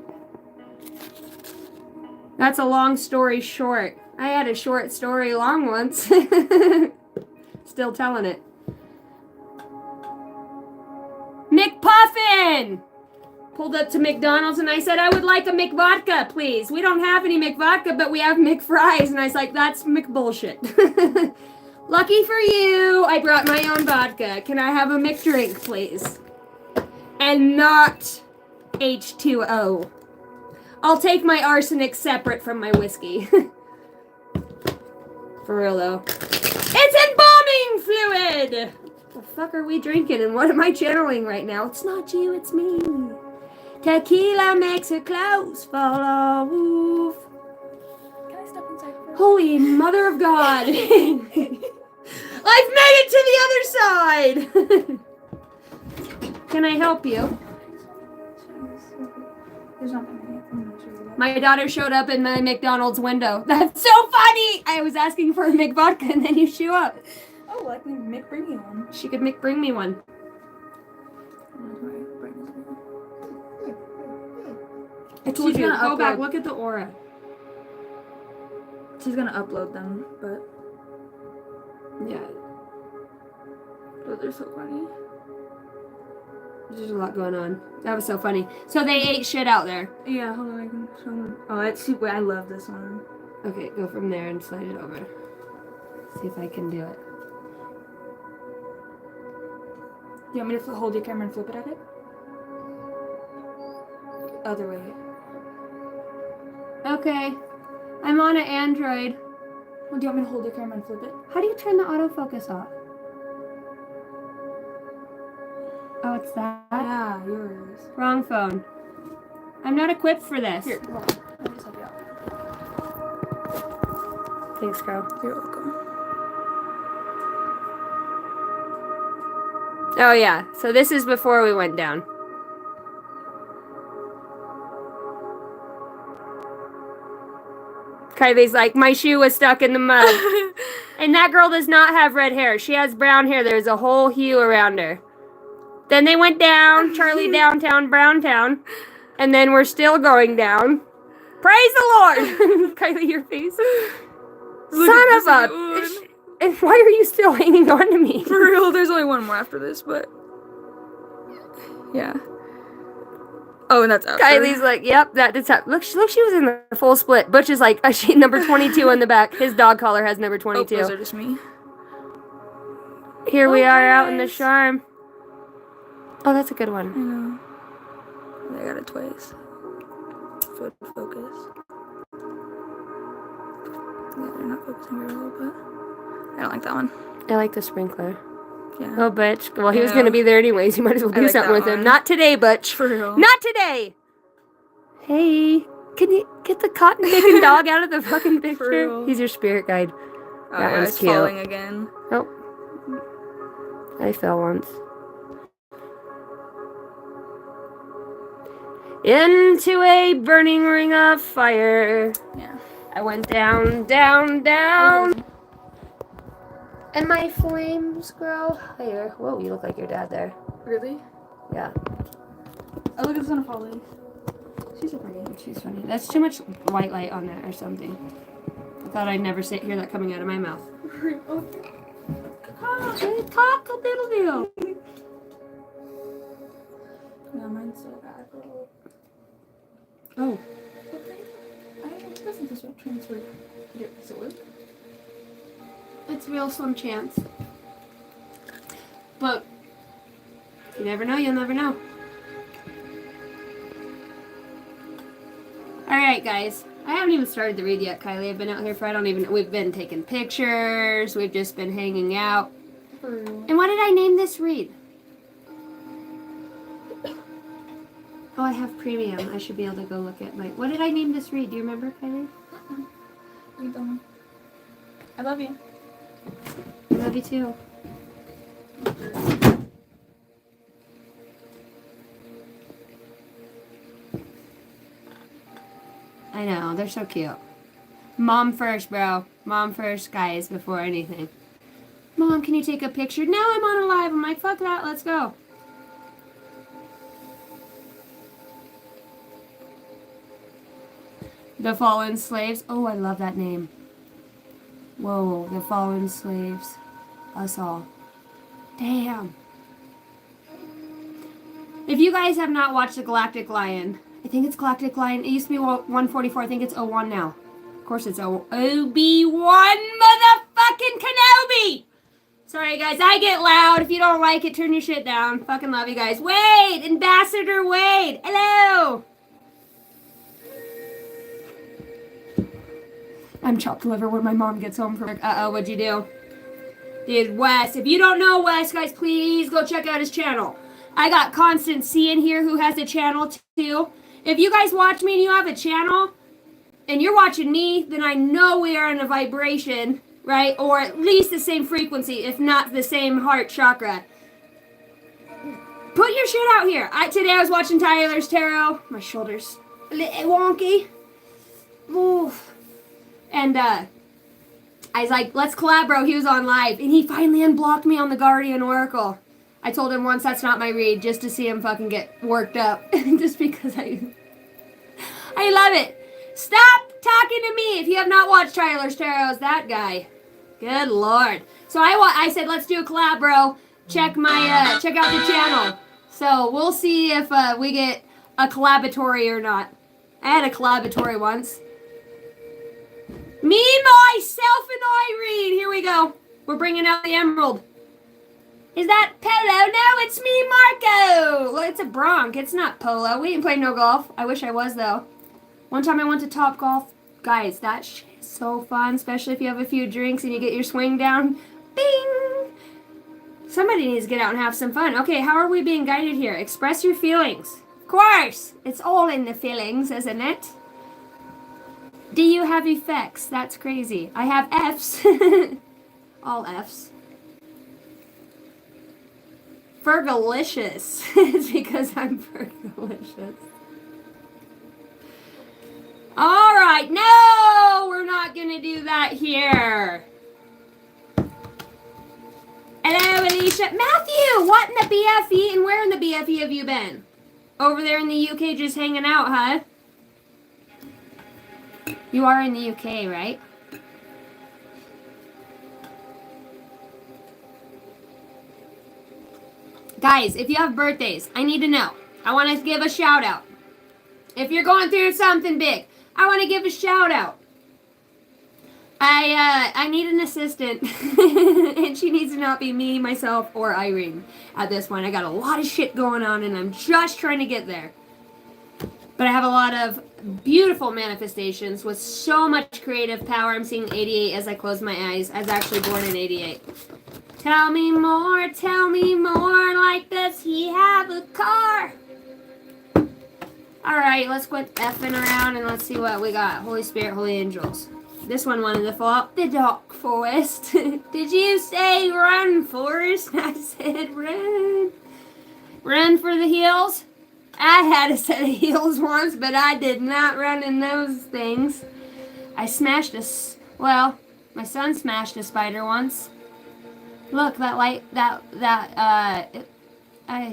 That's a long story short. I had a short story long once. Still telling it. McPuffin! Pulled up to McDonald's and I said, I would like a McVodka, please. We don't have any McVodka, but we have McFries. And I was like, that's McBullshit. Lucky for you, I brought my own vodka. Can I have a McDrink, please? And not H2O. I'll take my arsenic separate from my whiskey. For real, though. It's embalming fluid! What the fuck are we drinking and what am I channeling right now? It's not you, it's me. Tequila makes her clothes fall off. Can I step inside first? Holy mother of God. I've made it to the other side. Can I help you? There's not many. I'm not sure. My daughter showed up in my McDonald's window. That's so funny. I was asking for a McVodka and then you show up. Oh, I can make bring you one. She could bring me one. I told She's you, gonna go back, upload. look at the aura. She's gonna upload them, but Yeah, oh, they're so funny. there's a lot going on. That was so funny. So they ate shit out there. Yeah, hold on, I can show them. Oh, it's super. I love this one. Okay, go from there and slide it over. See if I can do it. Do you want me to hold your camera and flip it at it? Other way. Okay, I'm on an Android. Well, do you want me to hold your camera and flip it? How do you turn the autofocus off? Oh, it's that? Yeah, yours. Wrong phone. I'm not equipped for this. Here, hold on. Let me just help you out. Thanks, girl. You're welcome. Oh, yeah. So this is before we went down. Kylie's like, my shoe was stuck in the mud. And that girl does not have red hair. She has brown hair. There's a whole hue around her. Then they went down. Charlie downtown, Browntown. And then we're still going down. Praise the Lord! Kylie, your face. Son of a... And why are you still hanging on to me? For real, there's only one more after this, but... Yeah. Oh, and that's after. Kylie's like, yep, that did happen. Look, she was in the full split. Butch is like, she number 22 on the back. His dog collar has number 22. Oh, those are just me. Here we are guys. out in the Charm. Oh, that's a good I one. know. I got it twice. Focus. Yeah, they're not focusing very well, but I don't like that one. I like the sprinkler. Yeah. Oh, Butch. Well, he was Yeah. going to be there anyways. You might as well I do like something that with him. one. Not today, Butch. For real. Not today! Hey, can you get the cotton-picking dog out of the fucking picture? real. He's your spirit guide. Oh, That yeah, one's it's cute. falling again. Oh. I fell once. Into a burning ring of fire. Yeah. I went down, down, down. And my flames grow higher. Whoa, you look like your dad there. Really? Yeah. Oh, look, it's gonna fall in. She's so pretty. She's funny. That's too much white light on that or something. I thought I'd never hear that coming out of my mouth. Cock-a-doodle-doo. No, mine's so bad. Oh. It doesn't just transfer. Does it work? It's real slim chance. But you never know, you'll never know. Alright guys, I haven't even started the read yet, Kylie. I've been out here for we've been taking pictures, we've just been hanging out. And what did I name this read? Oh, I have premium. I should be able to go look at my... What did I name this read? Do you remember, Kylie? Read them. I love you. I love you too. I know, they're so cute. Mom first, bro. Mom first, guys, before anything. Mom, can you take a picture? Now I'm on a live. I'm like, fuck that, let's go. The Fallen Slaves. Oh, I love that name. Whoa, the Fallen Slaves. Us all. Damn. If you guys have not watched The Galactic Lion, I think it's Galactic Lion. It used to be 144. I think it's 01 now. Of course it's Obi-Wan motherfucking Kenobi! Sorry, guys. I get loud. If you don't like it, turn your shit down. Fucking love you guys. Wade! Ambassador Wade! Hello! I'm chopped liver when my mom gets home from work. Uh-oh, what'd you do? Dude, Wes. If you don't know Wes, guys, please go check out his channel. I got Constant C in here who has a channel too. If you guys watch me and you have a channel, and you're watching me, then I know we are in a vibration, right? Or at least the same frequency, if not the same heart chakra. Put your shit out here. Today I was watching Tyler's Tarot. My shoulders a little wonky. Oof. And I was like, let's collab, bro. He was on live. And he finally unblocked me on the Guardian Oracle. I told him once that's not my read, just to see him fucking get worked up. Just because I love it. Stop talking to me if you have not watched Tyler's Tarot. That guy. Good Lord. So I said, let's do a collab, bro. Check out the channel. So we'll see if we get a collabatory or not. I had a collabatory once. Me, myself, and Irene. Here we go. We're bringing out the emerald. Is that Polo? No, it's me, Marco. Well, it's a Bronc. It's not Polo. We didn't play no golf. I wish I was, though. One time I went to Top Golf. Guys, that shit is so fun, especially if you have a few drinks and you get your swing down. Bing! Somebody needs to get out and have some fun. Okay, how are we being guided here? Express your feelings. Of course! It's all in the feelings, isn't it? Do you have effects? That's crazy. I have Fs. All Fs. Fergalicious. It's because I'm Fergalicious. Alright, no! We're not gonna do that here. Hello, Alicia. Matthew! What in the BFE? And where in the BFE have you been? Over there in the UK just hanging out, huh? You are in the UK, right? Guys, if you have birthdays, I need to know. I want to give a shout out. If you're going through something big, I want to give a shout out. I need an assistant. And she needs to not be me, myself, or Irene at this point. I got a lot of shit going on and I'm just trying to get there. But I have a lot of beautiful manifestations with so much creative power. I'm seeing 88 as I close my eyes. I was actually born in 88. Tell me more, like does he have a car? Alright, let's quit effing around and let's see what we got. Holy Spirit, Holy Angels. This one wanted to fall out the dark forest. Did you say run, Forest? I said run. Run for the hills? I had a set of heels once, but I did not run in those things. I smashed well, my son smashed a spider once. Look, that light, I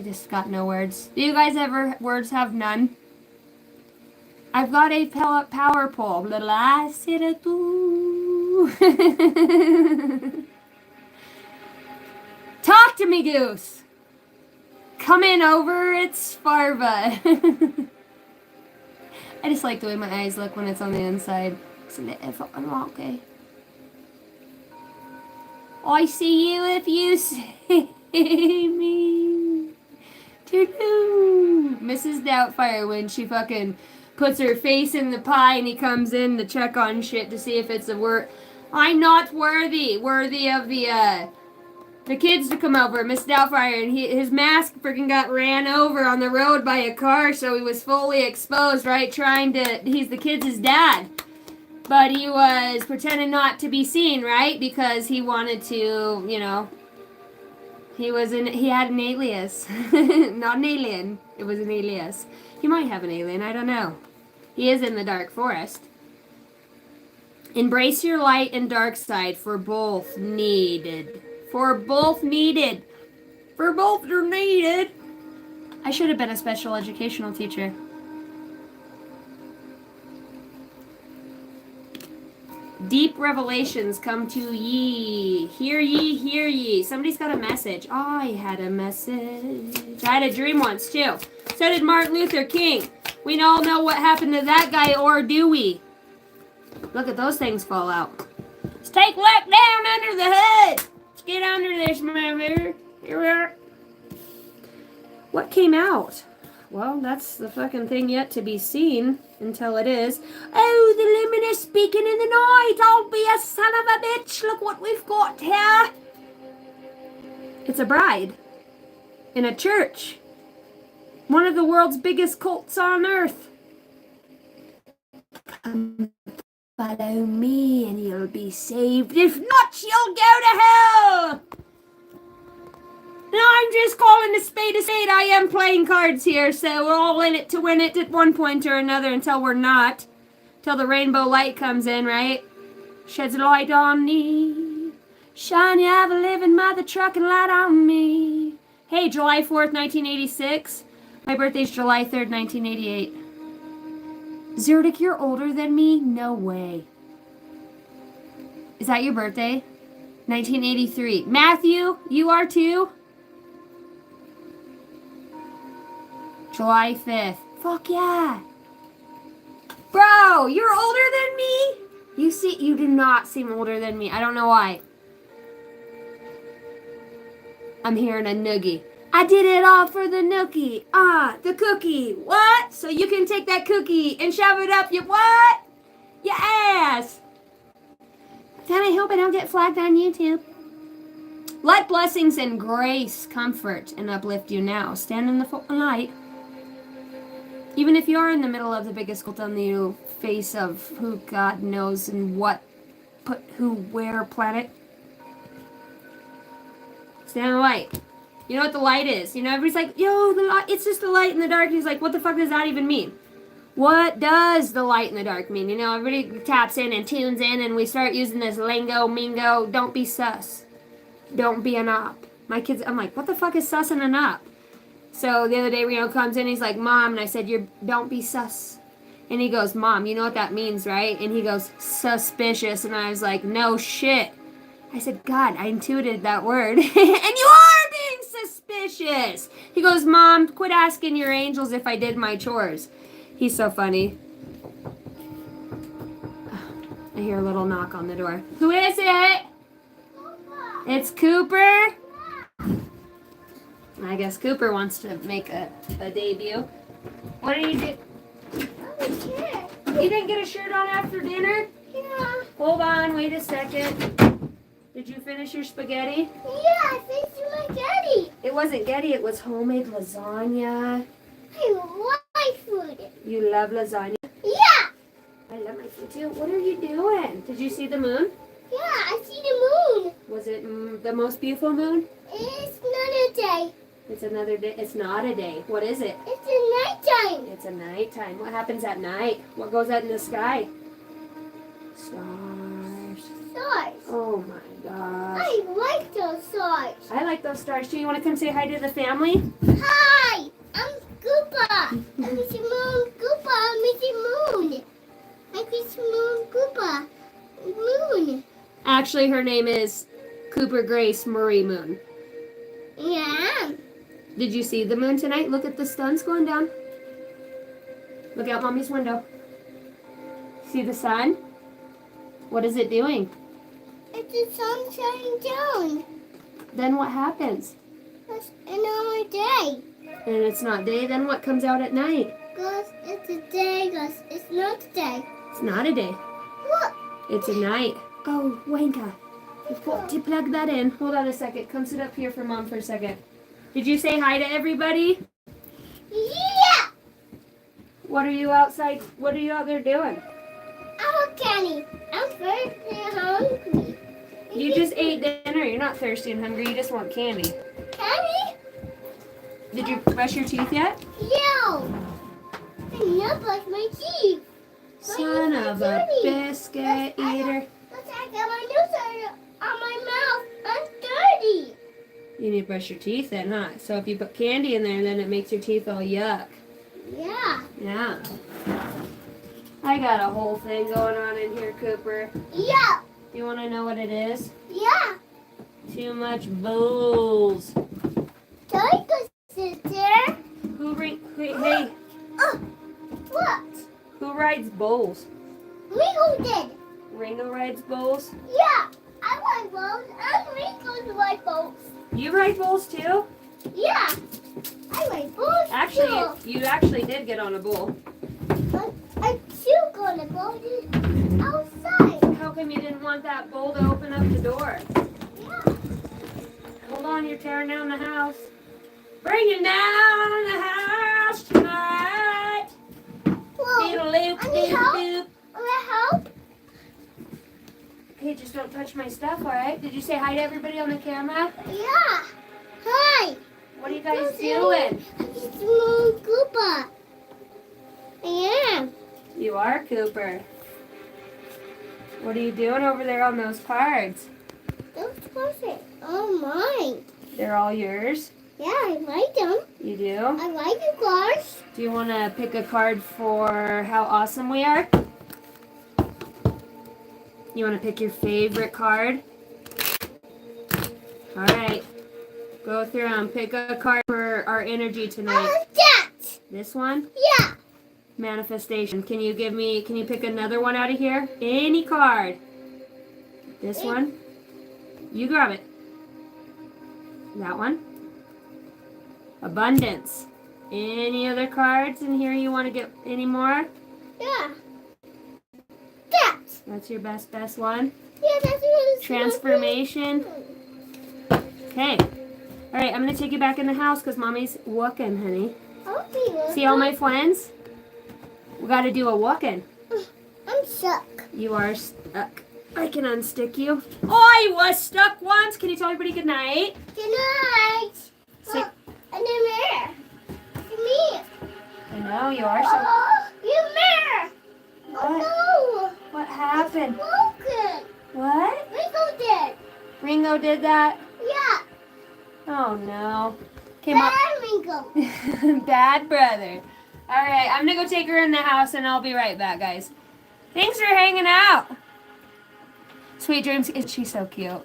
just got no words. Do you guys ever words have none? I've got a power pole. Little I sit a Talk to me, Goose. Come in over, it's Farva. I just like the way my eyes look when it's on the inside. I'm okay. I see you if you see me. Doo-doo. Mrs. Doubtfire when she fucking puts her face in the pie and he comes in to check on shit to see if it's a word. I'm not worthy of the kids to come over. Miss Doubtfire, and his mask freaking got ran over on the road by a car, so he was fully exposed, right? He's the kids' dad. But he was pretending not to be seen, right? Because he wanted to, you know, he had an alias. Not an alien. It was an alias. He might have an alien, I don't know. He is in the dark forest. Embrace your light and dark side, for both needed. For both needed. For both are needed. I should have been a special educational teacher. Deep revelations come to ye. Hear ye, hear ye. Somebody's got a message. I had a message. I had a dream once, too. So did Martin Luther King. We all know what happened to that guy, or do we? Look at those things fall out. Let's take luck down under the hood. Let's get under this, mother. Here we are. What came out? Well, that's the fucking thing yet to be seen until it is. Oh, the luminous speaking in the night. I'll be a son of a bitch. Look what we've got here. It's a bride in a church. One of the world's biggest cults on earth. Come follow me and you'll be saved. If not, you'll go to hell. No, I'm just calling a spade a spade. I am playing cards here, so we're all in it to win it at one point or another until we're not. Till the rainbow light comes in, right? Sheds a light on me. Shine your ever living mother truck and light on me. Hey, July 4th, 1986. My birthday's July 3rd, 1988. Zerdic, you're older than me? No way. Is that your birthday? 1983. Matthew, you are too? July 5th. Fuck yeah. Bro, you're older than me? You do not seem older than me. I don't know why. I'm hearing a noogie. I did it all for the nookie. The cookie. What? So you can take that cookie and shove it up your what? Your ass. Then I hope I don't get flagged on YouTube. Let blessings and grace comfort and uplift you now. Stand in the light. Even if you're in the middle of the biggest cult on the face of who God knows and where planet. Stand in the light. You know what the light is? You know, everybody's like, yo, the light, it's just the light in the dark. And he's like, what the fuck does that even mean? What does the light in the dark mean? You know, everybody taps in and tunes in and we start using this lingo, mingo. Don't be sus. Don't be an op. My kids, I'm like, what the fuck is sus and an op? So the other day, Reno comes in, he's like, Mom, and I said, don't be sus. And he goes, Mom, you know what that means, right? And he goes, suspicious. And I was like, no shit. I said, God, I intuited that word. And you are being suspicious. He goes, Mom, quit asking your angels if I did my chores. He's so funny. I hear a little knock on the door. Who is it? It's Cooper. I guess Cooper wants to make a debut. What did you do? You didn't get a shirt on after dinner? Yeah. Hold on, wait a second. Did you finish your spaghetti? Yeah, I finished my Getty. It wasn't Getty, it was homemade lasagna. I like food. You love lasagna? Yeah. I love my food too. What are you doing? Did you see the moon? Yeah, I see the moon. Was it the most beautiful moon? It's not a day. It's another day. It's not a day. What is it? It's a nighttime. It's a nighttime. What happens at night? What goes out in the sky? Stars. Stars. Oh my gosh. I like those stars. I like those stars too. You want to come say hi to the family? Hi, I'm Koopa. I'm Missy Moon Koopa. I'm Missy Moon. I'm Missy Moon Koopa. Moon. Actually, her name is Cooper Grace Marie Moon. Yeah. Did you see the moon tonight? Look at the sun's going down. Look out Mommy's window. See the sun? What is it doing? It's the sun shining down. Then what happens? It's another day. And it's not day, then what comes out at night? Because it's a day, because it's not a day. It's not a day. What? It's a night. Oh, Wanka. You plug that in. Hold on a second. Come sit up here for Mom for a second. Did you say hi to everybody? Yeah! What are you out there doing? I'm a candy. I'm thirsty and hungry. You just ate dinner. You're not thirsty and hungry. You just want candy. Candy? Did you brush your teeth yet? Yeah. I never brush my teeth. Son of a biscuit eater. But I got my nose on my mouth. I'm dirty. You need to brush your teeth then, huh? So if you put candy in there, then it makes your teeth all yuck. Yeah. Yeah. I got a whole thing going on in here, Cooper. Yeah. You want to know what it is? Yeah. Too much bowls. Can I sit there? Hey, What? who rides bowls? Rico did. Ringo rides bowls? Yeah. I like boats. And Rico's like boats. You ride bowls too? Yeah. I like boats Actually, too. you actually did get on a bowl. I too gonna go outside. How come you didn't want that bowl to open up the door? Yeah. Hold on, you're tearing down the house. Bringing down the house tonight. Whoa. Doodle-loop, I need help. doodle-loop. Want to help? Hey, just don't touch my stuff, all right? Did you say hi to everybody on the camera? Yeah. Hi. What are you guys doing? It's Moon Koopa. I am. You are, Cooper. What are you doing over there on those cards? Those cards are all mine. They're all yours? Yeah, I like them. You do? I like the cards. Do you want to pick a card for how awesome we are? You want to pick your favorite card? All right. Go through and pick a card for our energy tonight. That. This one? Yeah. Manifestation. Can you pick another one out of here? Any card. This one? You grab it. That one? Abundance. Any other cards in here you want to get any more? Yeah. That. That's your best one? Yeah, that's what it's Transformation. Okay. All right, I'm going to take you back in the house because Mommy's walking, honey. Okay. See all my friends? We gotta do a walk-in. I'm stuck. You are stuck. I can unstick you. Oh, I was stuck once. Can you tell everybody good night? Good night. Say, And the mirror. The mirror. I know you are so. Oh, your mirror. Oh What no. happened? Broken. What? Ringo did. Ringo did that? Yeah. Oh no. Okay, Mom. Bad Ringo. Bad brother. All right, I'm gonna go take her in the house and I'll be right back, guys. Thanks for hanging out. Sweet dreams. She's so cute.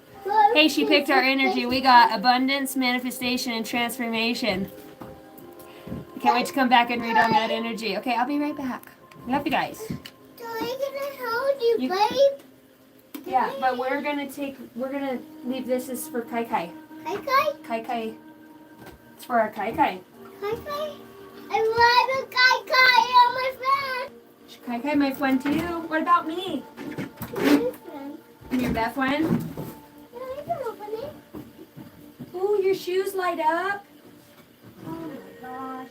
Hey, she picked our energy. We got abundance, manifestation, and transformation. I can't wait to come back and read on that energy. Okay, I'll be right back. Love you guys. So I'm gonna hold you, You- babe. Yeah, but we're gonna leave this as for Kai Kai. Kai Kai? Kai Kai. It's for our Kai Kai. Kai Kai? I love a Kai Kai on my friend. Kai Kai, my friend too. What about me? My friend. And your best friend? Yeah, I can open it. Ooh, your shoes light up. Oh my gosh.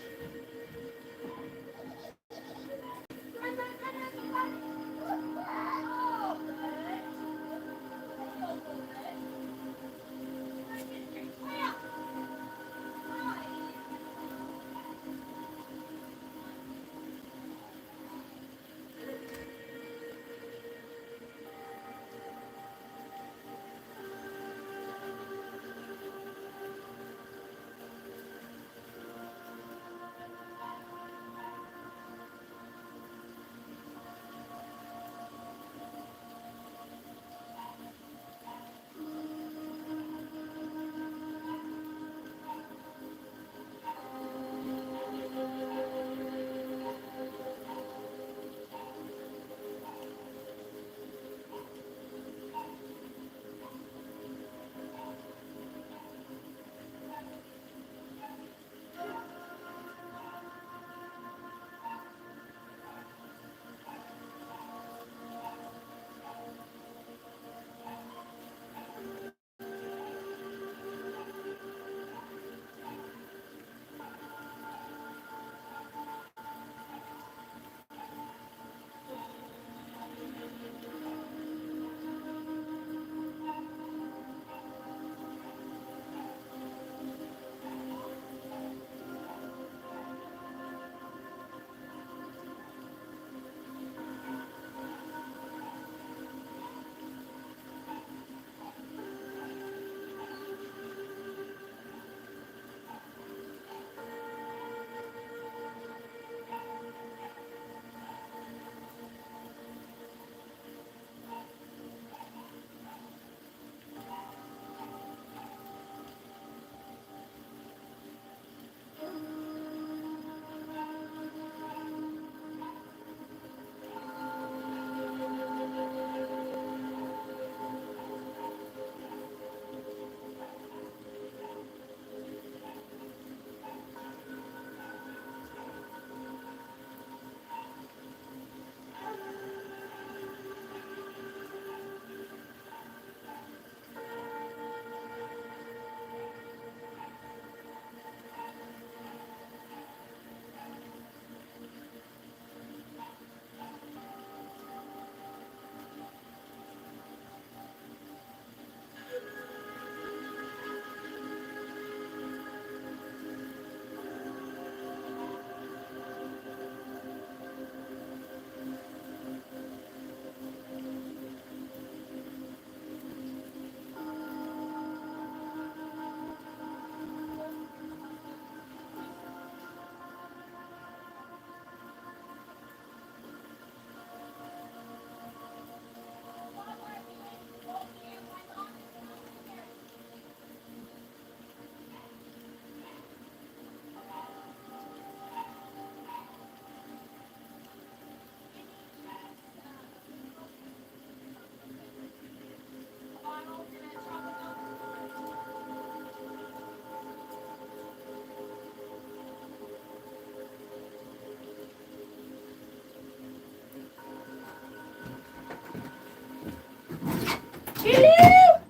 Hello!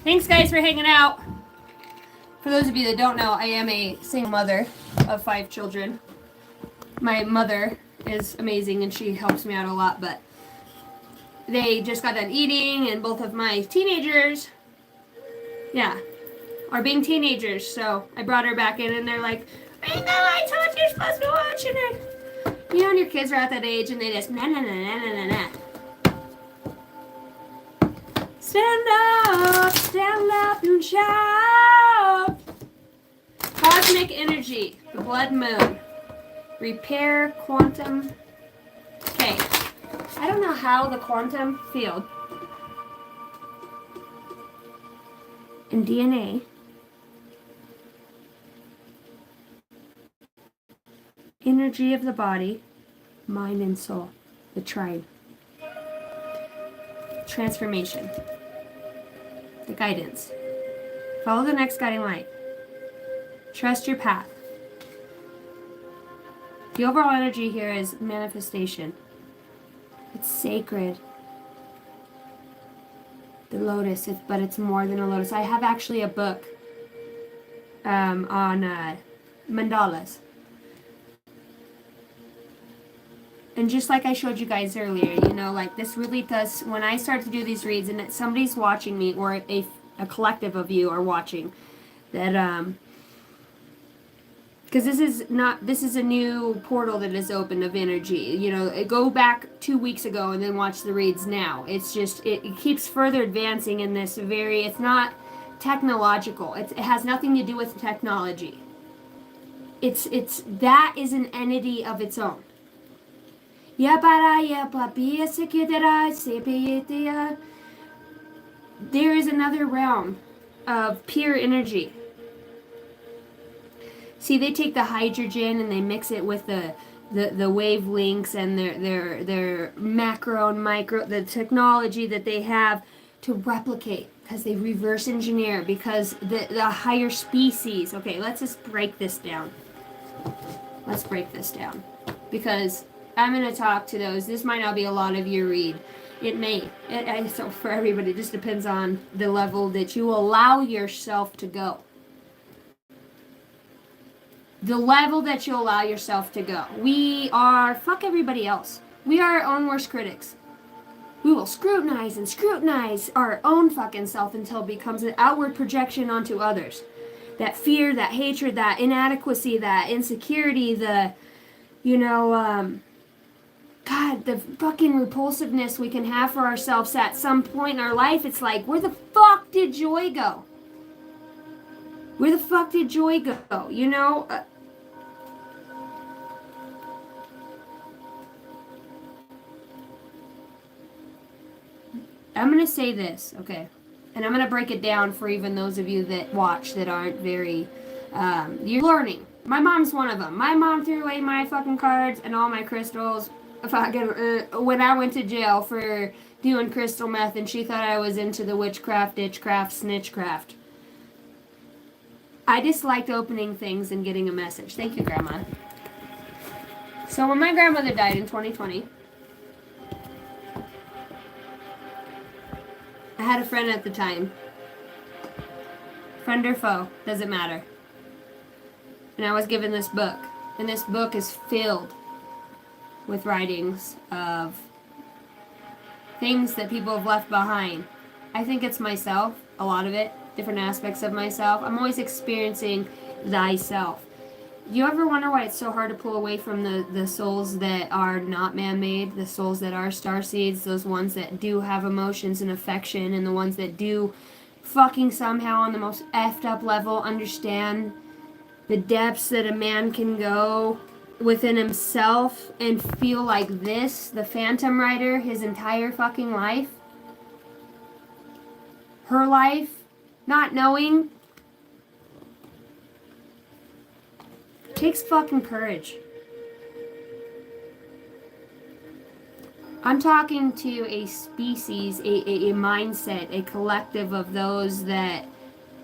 Thanks, guys, for hanging out. For those of you that don't know, I am a single mother of 5 children. My mother is amazing and she helps me out a lot, but they just got done eating and both of my teenagers, are being teenagers. So I brought her back in and they're like, "Ring the lights, what you're supposed to watch." And you know, when your kids are at that age and they just na na na na na na na. Stand up and shout. Cosmic energy, the blood moon. Repair quantum. Okay, I don't know how the quantum field and DNA energy of the body, mind and soul, the tribe. Transformation. The guidance. Follow the next guiding light. Trust your path. The overall energy here is manifestation. It's sacred. The lotus, but it's more than a lotus. I have actually a book on mandalas. And just like I showed you guys earlier, you know, like this really does, when I start to do these reads and somebody's watching me or a collective of you are watching, that, because this is a new portal that is open of energy. You know, go back 2 weeks ago and then watch the reads now. It's just, it keeps further advancing in this it's not technological. It has nothing to do with technology. That is an entity of its own. There is another realm of pure energy. See, they take the hydrogen and they mix it with the wavelengths and their macro and micro, the technology that they have to replicate, because they reverse engineer, because the higher species. Okay, let's just break this down. Let's break this down, because I'm going to talk to those. This might not be a lot of your read. It may. So for everybody, it just depends on the level that you allow yourself to go. The level that you allow yourself to go. We are, fuck everybody else. We are our own worst critics. We will scrutinize and scrutinize our own fucking self until it becomes an outward projection onto others. That fear, that hatred, that inadequacy, that insecurity, God, the fucking repulsiveness we can have for ourselves at some point in our life. It's like, where the fuck did joy go? Where the fuck did joy go? You know? I'm going to say this, okay? And I'm going to break it down for even those of you that watch that aren't very... you're learning. My mom's one of them. My mom threw away my fucking cards and all my crystals when I went to jail for doing crystal meth, and she thought I was into the witchcraft, ditchcraft, snitchcraft. I just liked opening things and getting a message. Thank you, Grandma. So when my grandmother died in 2020, I had a friend at the time. Friend or foe, doesn't matter. And I was given this book. And this book is filled with writings of things that people have left behind. I think it's myself, a lot of it, different aspects of myself. I'm always experiencing thyself. Do you ever wonder why it's so hard to pull away from the souls that are not man-made, the souls that are starseeds, those ones that do have emotions and affection, and the ones that do fucking somehow on the most effed up level understand the depths that a man can go within himself and feel like this, the Phantom Rider, his entire fucking life? Her life? Not knowing? Takes fucking courage. I'm talking to a species, a mindset, a collective of those that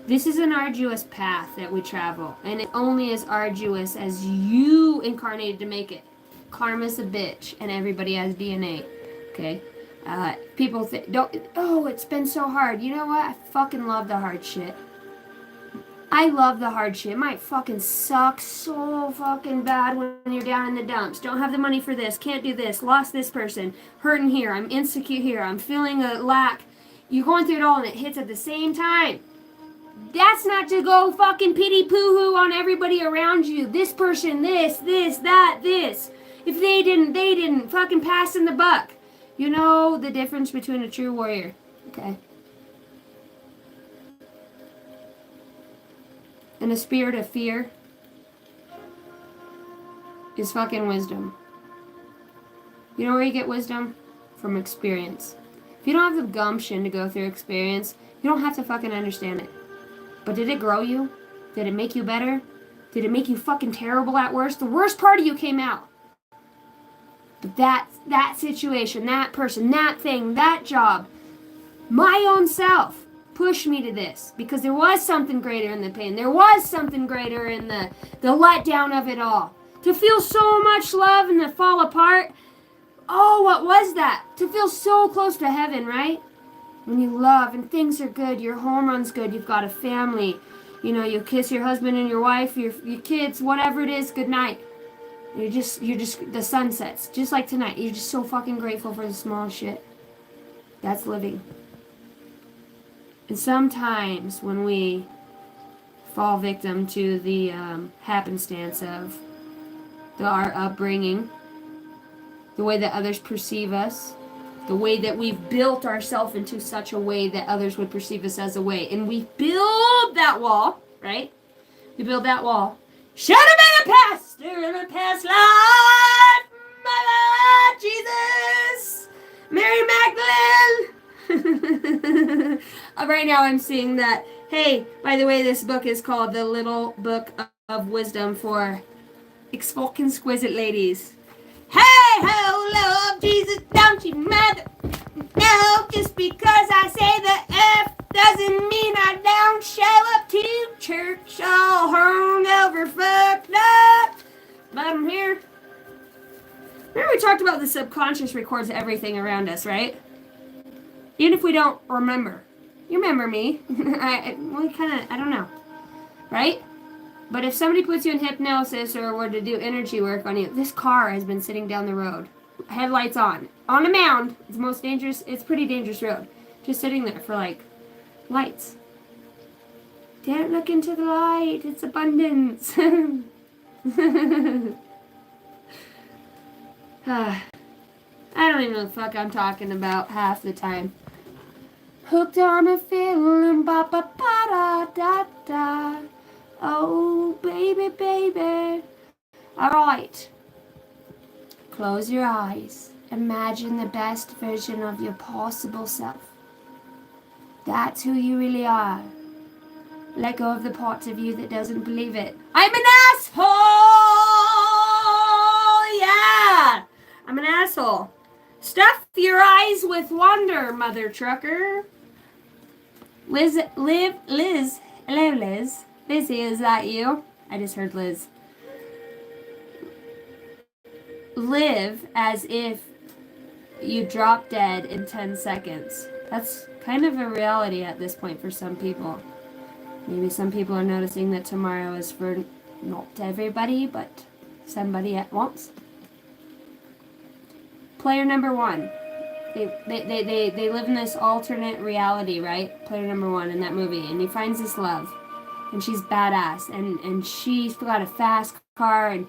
this is an arduous path that we travel, and it only as arduous as you incarnated to make it. Karma's a bitch, and everybody has DNA. Okay? People think, it's been so hard. You know what? I fucking love the hard shit. I love the hardship. It might fucking suck so fucking bad when you're down in the dumps. Don't have the money for this. Can't do this. Lost this person. Hurting here. I'm insecure here. I'm feeling a lack. You're going through it all and it hits at the same time. That's not to go fucking pity poo-hoo on everybody around you. This person, this, that, this. If they didn't. Fucking passing the buck. You know the difference between a true warrior. Okay. And a spirit of fear is fucking wisdom. You know where you get wisdom? From experience. If you don't have the gumption to go through experience, you don't have to fucking understand it. But did it grow you? Did it make you better? Did it make you fucking terrible at worst? The worst part of you came out. But that situation, that person, that thing, that job, my own self pushed me to this because there was something greater in the pain. There was something greater in the letdown of it all. To feel so much love and to fall apart. Oh, what was that? To feel so close to heaven, right? When you love and things are good, your home runs good, you've got a family. You know, you kiss your husband and your wife, your kids, whatever it is, good night. You're just, the sun sets. Just like tonight. You're just so fucking grateful for the small shit. That's living. And sometimes when we fall victim to the happenstance of our upbringing, the way that others perceive us, the way that we've built ourselves into such a way that others would perceive us as a way, and we build that wall, right? We build that wall. Should have been a pastor in a past life, my Lord Jesus, Mary Magdalene. Right now I'm seeing that, hey, by the way, this book is called The Little Book of Wisdom for Exquisite Ladies. Hey, ho, love Jesus, don't you matter? No, just because I say the F doesn't mean I don't show up to church all hungover, fucked up. But I'm here. Remember we talked about the subconscious records everything around us, right? Even if we don't remember. You remember me. I don't know. Right? But if somebody puts you in hypnosis or were to do energy work on you, this car has been sitting down the road. Headlights on a mound. It's the most dangerous, it's a pretty dangerous road. Just sitting there for like lights. Don't look into the light, it's abundance. I don't even know what the fuck I'm talking about half the time. Hooked on a feeling, ba ba ba da da da. Oh, baby, baby. Alright. Close your eyes. Imagine the best version of your possible self. That's who you really are. Let go of the part of you that doesn't believe it. I'm an asshole! Yeah! I'm an asshole. Stuff your eyes with wonder, mother trucker. Hello, Liz. Lizzie, is that you? I just heard Liz. Live as if you drop dead in 10 seconds. That's kind of a reality at this point for some people. Maybe some people are noticing that tomorrow is for not everybody, but somebody at once. Player number one. They live in this alternate reality, right? Player number one in that movie. And he finds this love. And she's badass. And she's got a fast car. And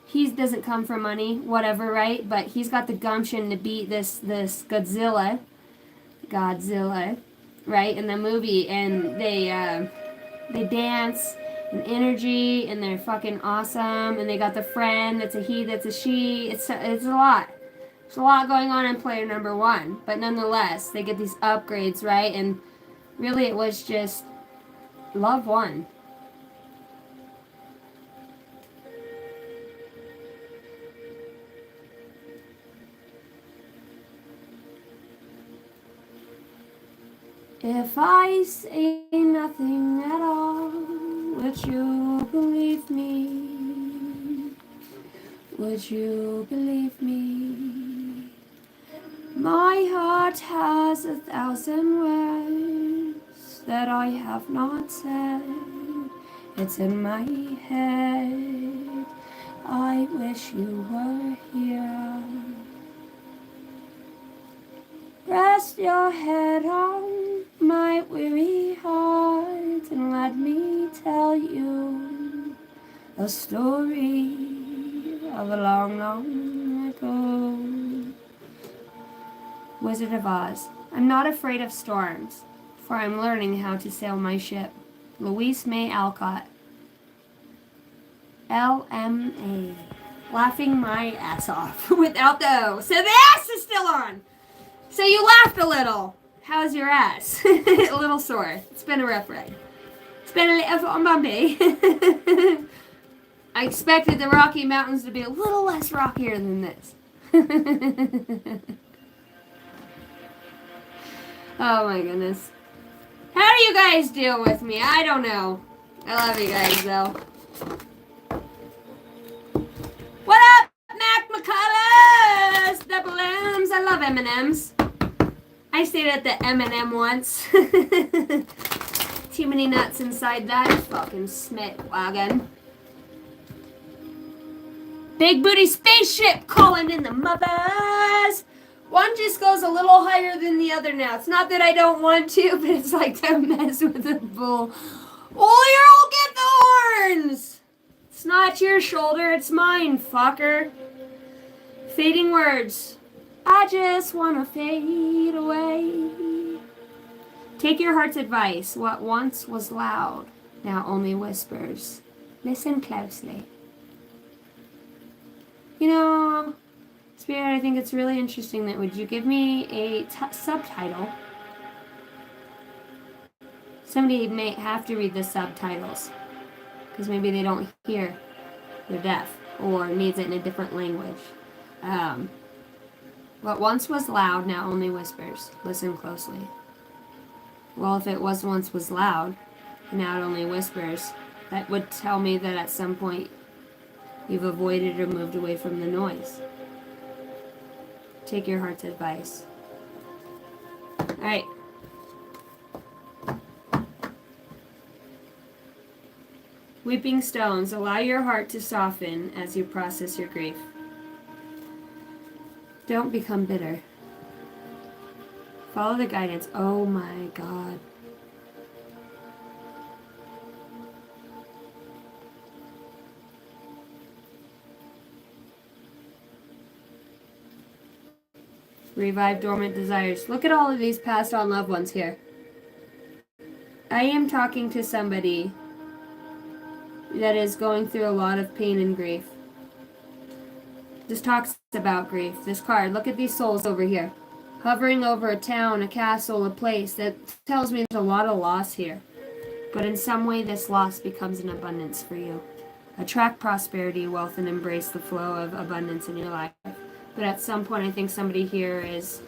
he doesn't come from money, whatever, right? But he's got the gumption to beat this Godzilla, right, in the movie. And they dance and energy. And they're fucking awesome. And they got the friend that's a he, that's a she. It's a lot. There's a lot going on in player number one, but nonetheless, they get these upgrades, right? And really it was just love won. If I say nothing at all, would you believe me? Would you believe me? My heart has 1,000 words that I have not said. It's in my head. I wish you were here. Rest your head on my weary heart and let me tell you a story of a long, long ago. Wizard of Oz. I'm not afraid of storms, for I'm learning how to sail my ship. Louise May Alcott. LMA. Laughing my ass off without the O. So the ass is still on. So you laughed a little. How's your ass? A little sore. It's been a rough ride. It's been a little bumpy. I expected the Rocky Mountains to be a little less rockier than this. Oh my goodness. How do you guys deal with me? I don't know. I love you guys though. What up, Mac McCullough? Double M's. I love M&M's. I stayed at the M&M once. Too many nuts inside that fucking Smith wagon. Big booty spaceship calling in the mothers. One just goes a little higher than the other now. It's not that I don't want to, but it's like to mess with the bull. Oh, you'll get the horns! It's not your shoulder, it's mine, fucker. Fading words. I just wanna fade away. Take your heart's advice. What once was loud, now only whispers. Listen closely. You know, Spirit, I think it's really interesting that would you give me a subtitle? Somebody may have to read the subtitles because maybe they don't hear, they're deaf, or needs it in a different language. What once was loud now only whispers. Listen closely. Well, if it once was loud and now it only whispers, that would tell me that at some point you've avoided or moved away from the noise. Take your heart's advice. Alright. Weeping stones, allow your heart to soften as you process your grief. Don't become bitter. Follow the guidance. Oh my God. Revive dormant desires. Look at all of these passed on loved ones here. I am talking to somebody that is going through a lot of pain and grief. This talks about grief. This card, look at these souls over here. Hovering over a town, a castle, a place. That tells me there's a lot of loss here. But in some way this loss becomes an abundance for you. Attract prosperity, wealth, and embrace the flow of abundance in your life. But at some point I think somebody here is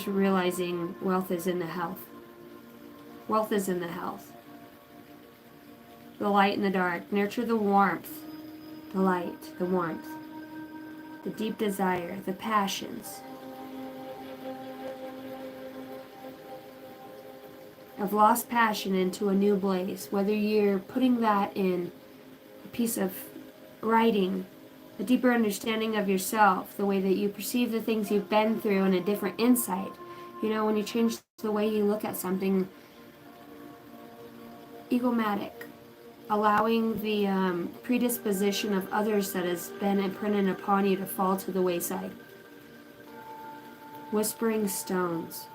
realizing wealth is in the health. Wealth is in the health. The light and the dark. Nurture the warmth. The light, the warmth. The deep desire, the passions. Of lost passion into a new blaze. Whether you're putting that in a piece of writing, a deeper understanding of yourself, the way that you perceive the things you've been through, and a different insight. You know, when you change the way you look at something, egomatic, allowing the predisposition of others that has been imprinted upon you to fall to the wayside. Whispering stones.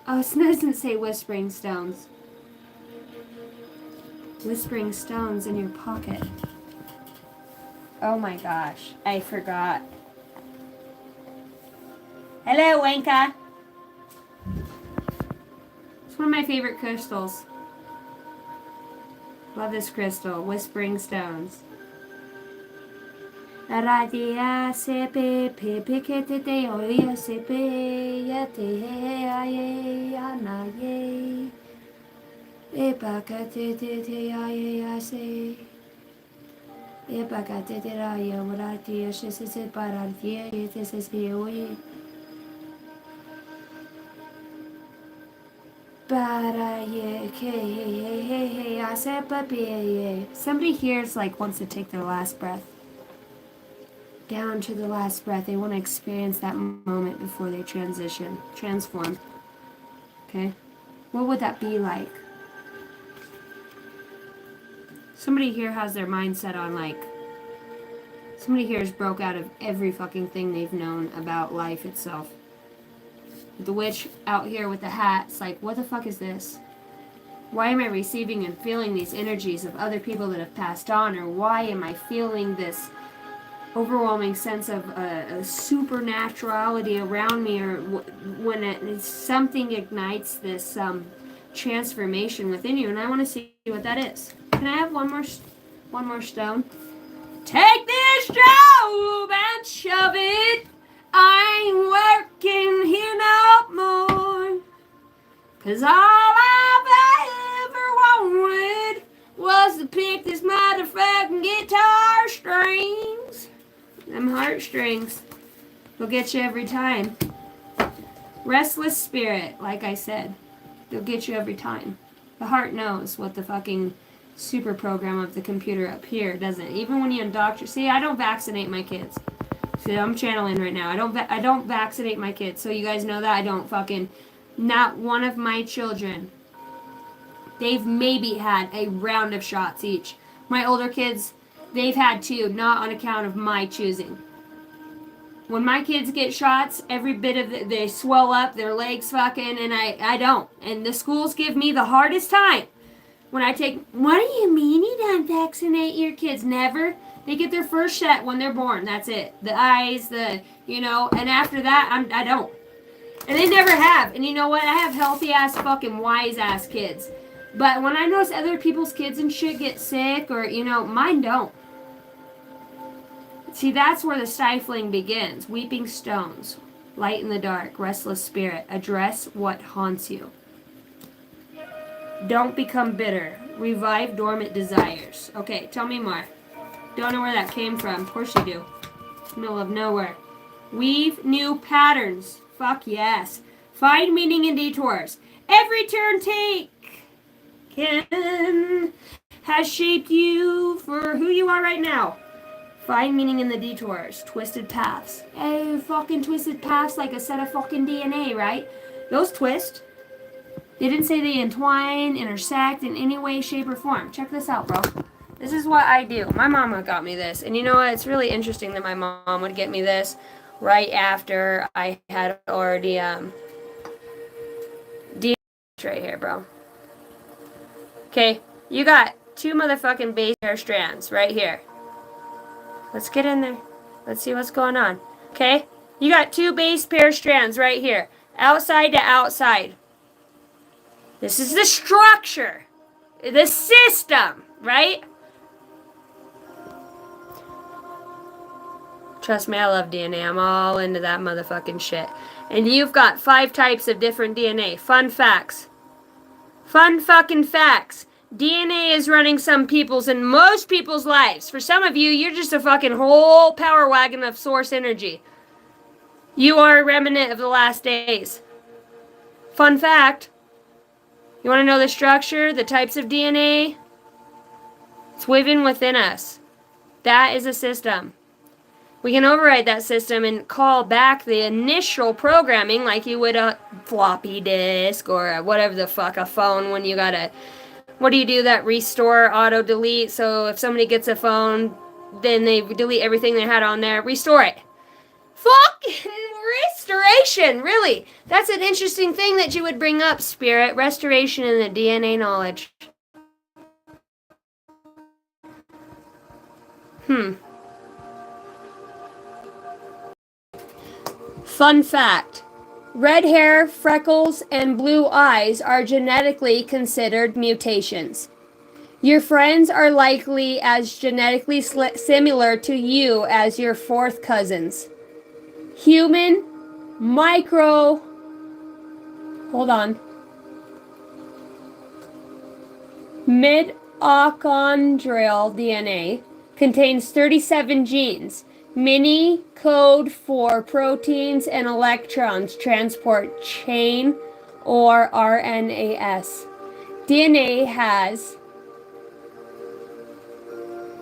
Oh, it doesn't say whispering stones. Whispering stones in your pocket. Oh my gosh, I forgot. Hello, Wanka. It's one of my favorite crystals. Love this crystal, Whispering Stones. Radia sepe pepe kete oya sepe yate aye anaye epakate te aye ase epakate te aye orati shese paratie yete se oye. Somebody here is like wants to take their last breath. Down to the last breath. They want to experience that moment before they transform. Okay? What would that be like? Somebody here has their mindset on like, somebody here is broke out of every fucking thing they've known about life itself. The witch out here with the hat, it's like, what the fuck is this? Why am I receiving and feeling these energies of other people that have passed on? Or why am I feeling this overwhelming sense of a supernaturality around me? Or when something ignites this transformation within you, and I want to see what that is. Can I have one more stone? Take this job and shove it. I ain't working here no more. 'Cause all I've ever wanted was to pick this motherfucking guitar strings. Them heartstrings will get you every time. Restless spirit, like I said, they'll get you every time. The heart knows what the fucking super program of the computer up here doesn't. Even when you indoctrinate. See, I don't vaccinate my kids. See, I'm channeling right now. I don't vaccinate my kids. So you guys know that I don't fucking. Not one of my children. They've maybe had a round of shots each. My older kids, they've had 2, not on account of my choosing. When my kids get shots, every bit of it, they swell up, their legs fucking, and I don't. And the schools give me the hardest time. When I take, what do you mean you don't vaccinate your kids? Never. They get their first shot when they're born. That's it. The eyes, and after that, I don't. And they never have. And you know what? I have healthy ass fucking wise ass kids. But when I notice other people's kids and shit get sick or, mine don't. See, that's where the stifling begins. Weeping stones, light in the dark, restless spirit. Address what haunts you. Don't become bitter. Revive dormant desires. Okay, tell me more. Don't know where that came from. Of course you do. Middle of nowhere. Weave new patterns. Fuck yes. Find meaning in detours. Every turn taken has shaped you for who you are right now. Find meaning in the detours. Twisted paths. Hey, fucking twisted paths like a set of fucking DNA, right? Those twist. They didn't say they entwine, intersect in any way, shape, or form. Check this out, bro. This is what I do. My mama got me this. And you know what? It's really interesting that my mom would get me this right after I had already DNA right here, bro. Okay, you got 2 motherfucking base pair strands right here. Let's get in there. Let's see what's going on. Okay, you got 2 base pair strands right here, outside to outside. This is the structure, the system, right? Trust me, I love DNA. I'm all into that motherfucking shit. And you've got 5 types of different DNA. Fun facts. Fun fucking facts. DNA is running some people's and most people's lives. For some of you, you're just a fucking whole power wagon of source energy. You are a remnant of the last days. Fun fact. You want to know the structure, the types of DNA? It's woven within us. That is a system. We can override that system and call back the initial programming like you would a floppy disk or whatever the fuck, a phone when you gotta, what do you do, that restore, auto delete, so if somebody gets a phone, then they delete everything they had on there, restore it. Fucking restoration, really. That's an interesting thing that you would bring up, Spirit. Restoration in the DNA knowledge. Fun fact. Red hair, freckles, and blue eyes are genetically considered mutations. Your friends are likely as genetically similar to you as your 4th cousins. Human, mitochondrial DNA contains 37 genes. Many code for proteins and electrons transport chain or RNAs. DNA has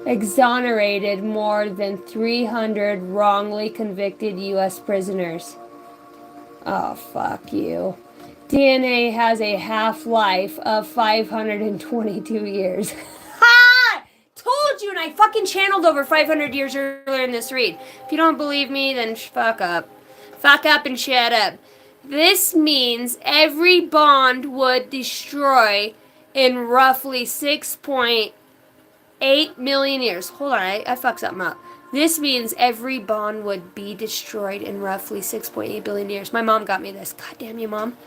exonerated more than 300 wrongly convicted U.S. prisoners. Oh, fuck you. DNA has a half-life of 522 years. Ha! Told you, and I fucking channeled over 500 years earlier in this read. If you don't believe me, then fuck up. Fuck up and shut up. This means every bond would destroy in roughly 6.8 million years. Hold on, I fucked something up. This means every bond would be destroyed in roughly 6.8 billion years. My mom got me this. God damn you, Mom.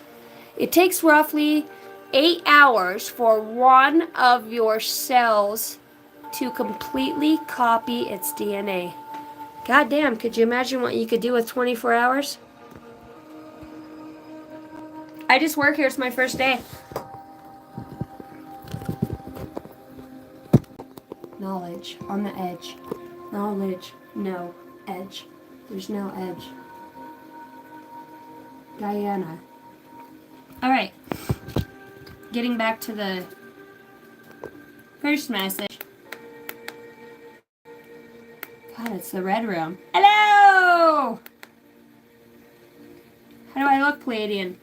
It takes roughly 8 hours for one of your cells to completely copy its DNA. God damn, could you imagine what you could do with 24 hours? I just work here. It's my first day. Knowledge on the edge. Knowledge, no edge. There's no edge. Diana. Alright. Getting back to the first message. God, it's the red room. Hello! How do I look, Palladian?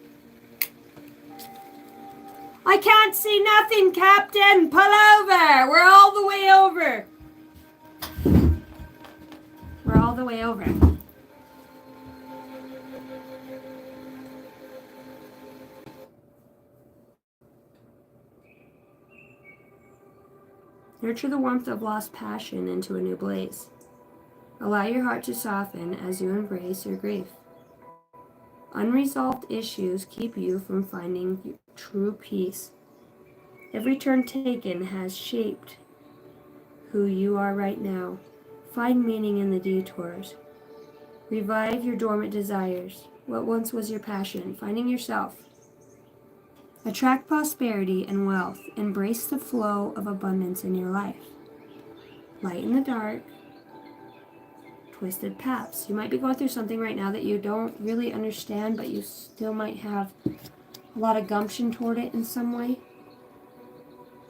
I can't see nothing, Captain! Pull over! We're all the way over! We're all the way over. Nurture the warmth of lost passion into a new blaze. Allow your heart to soften as you embrace your grief. Unresolved issues keep you from finding true peace. Every turn taken has shaped who you are right now. Find meaning in the detours. Revive your dormant desires. What once was your passion? Finding yourself. Attract prosperity and wealth. Embrace the flow of abundance in your life. Light in the dark. Twisted paths. You might be going through something right now that you don't really understand, but you still might have a lot of gumption toward it in some way.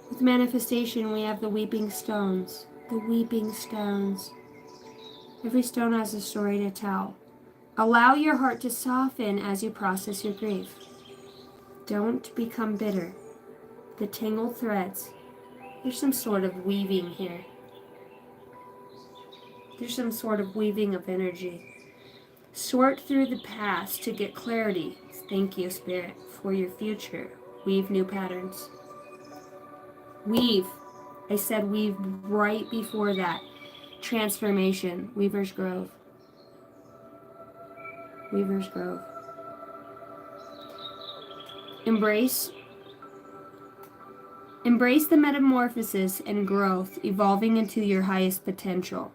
With manifestation, we have the weeping stones. The weeping stones. Every stone has a story to tell. Allow your heart to soften as you process your grief. Don't become bitter. The tangled threads. There's some sort of weaving here. There's some sort of weaving of energy. Sort through the past to get clarity. Thank you, Spirit, for your future. Weave new patterns. Weave. I said weave right before that. Transformation. Weaver's Grove. Weaver's Grove. Embrace the metamorphosis and growth, evolving into your highest potential.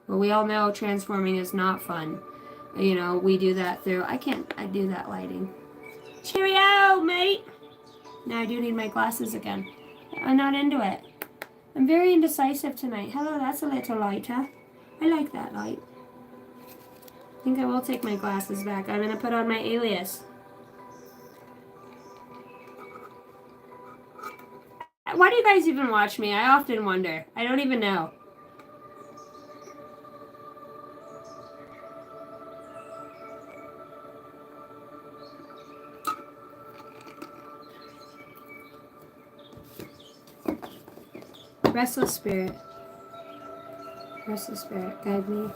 Well, we all know transforming is not fun. You know, we do that through, I do that lighting. Cheerio, mate! Now I do need my glasses again. I'm not into it. I'm very indecisive tonight. Hello, that's a little lighter. I like that light. I think I will take my glasses back. I'm going to put on my alias. Why do you guys even watch me? I often wonder. I don't even know. Restless Spirit. Restless Spirit, guide me.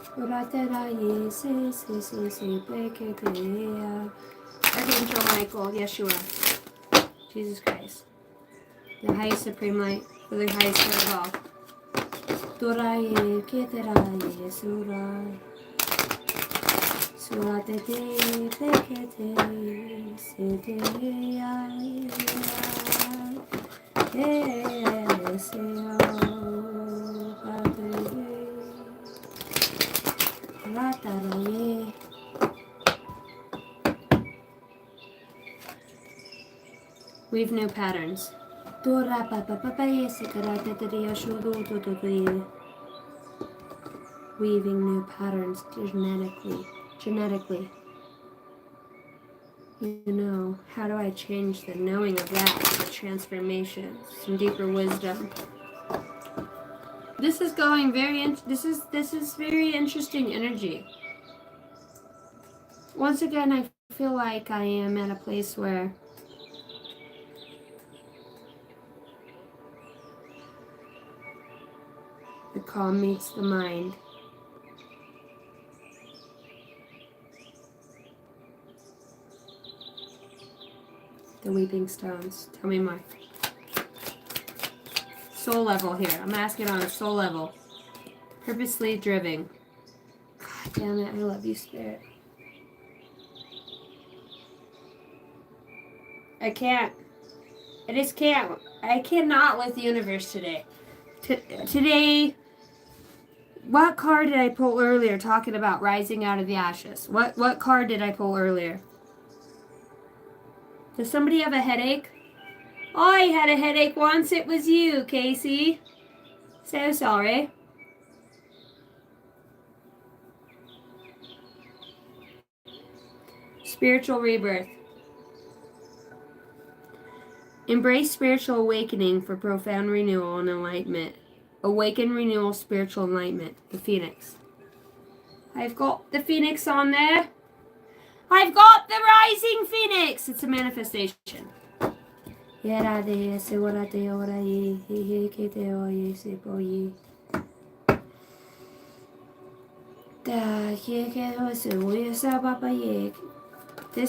Archangel Michael, Yeshua, Jesus Christ, the highest supreme light, for the highest good of all. Doraye keteraye surai. Suratete tekete seteya. Weave new patterns. Weaving new patterns genetically. You know, how do I change the knowing of that to transformation, some deeper wisdom? This is going this is very interesting energy. Once again, I feel like I am at a place where the calm meets the mind. The weeping stones. Tell me more. Soul level here. I'm asking on a soul level. Purposely driven. God damn it, I love you, Spirit. I can't. I just can't. I cannot with the universe today. Today, what card did I pull earlier talking about rising out of the ashes? What card did I pull earlier? Does somebody have a headache? I had a headache once. It was you, Casey. So sorry. Spiritual rebirth. Embrace spiritual awakening for profound renewal and enlightenment. Awaken, renewal, spiritual enlightenment. The Phoenix. I've got the Phoenix on there. I've got the rising Phoenix. It's a manifestation. This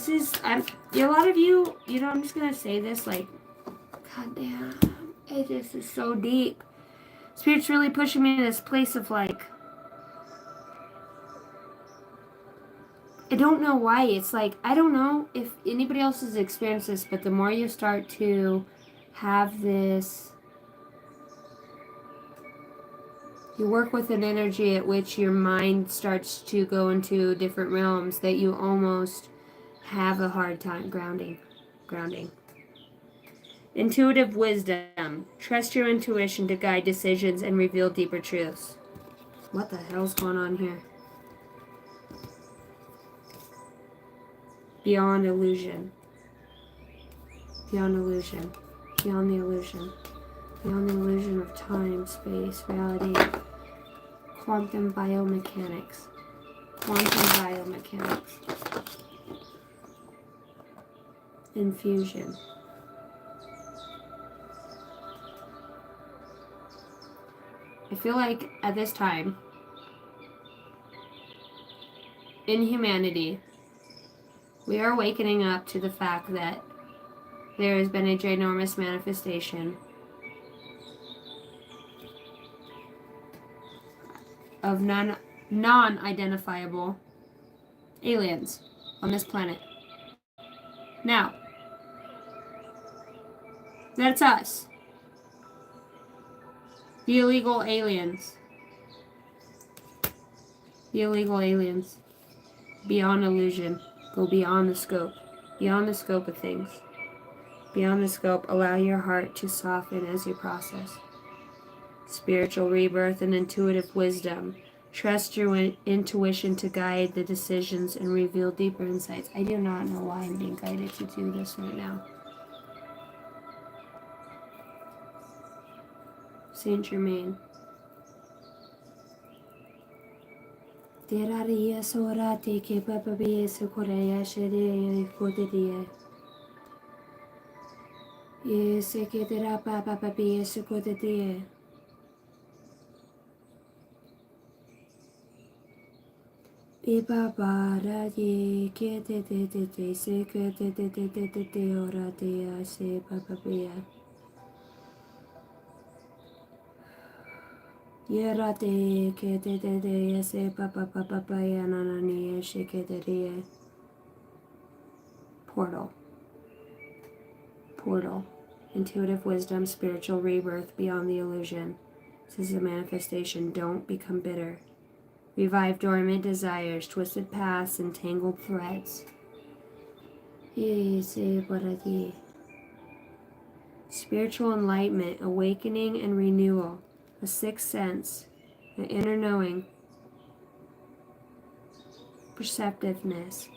is, a lot of you, I'm just going to say this, like, God damn, this is so deep. Spirit's really pushing me to this place of, like, I don't know why. It's like, I don't know if anybody else has experienced this, but the more you start to have this, you work with an energy at which your mind starts to go into different realms that you almost have a hard time grounding. Intuitive wisdom. Trust your intuition to guide decisions and reveal deeper truths. What the hell's going on here? Beyond illusion. Beyond illusion. Beyond the illusion. Beyond the illusion of time, space, reality. Quantum biomechanics. Quantum biomechanics. Infusion. I feel like at this time, in humanity, we are wakening up to the fact that there has been a ginormous manifestation of non-identifiable aliens on this planet. Now, that's us. The illegal aliens. The illegal aliens. Beyond illusion. Go beyond the scope. Beyond the scope of things. Beyond the scope, allow your heart to soften as you process. Spiritual rebirth and intuitive wisdom. Trust your intuition to guide the decisions and reveal deeper insights. I do not know why I'm being guided to do this right now. Saint Germain. Teraria sorate ke papabie sokoraya shede kotedia. Yes, ke tera papabie sokotedia. Iba bara ye ke te se ke te ora te se papabie. Yerate ke te yese papa yananani shiketerie. Portal. Intuitive wisdom, spiritual rebirth beyond the illusion. This is a manifestation. Don't become bitter. Revive dormant desires, twisted paths, and tangled threads. Spiritual enlightenment, awakening and renewal. A sixth sense, an inner knowing, perceptiveness.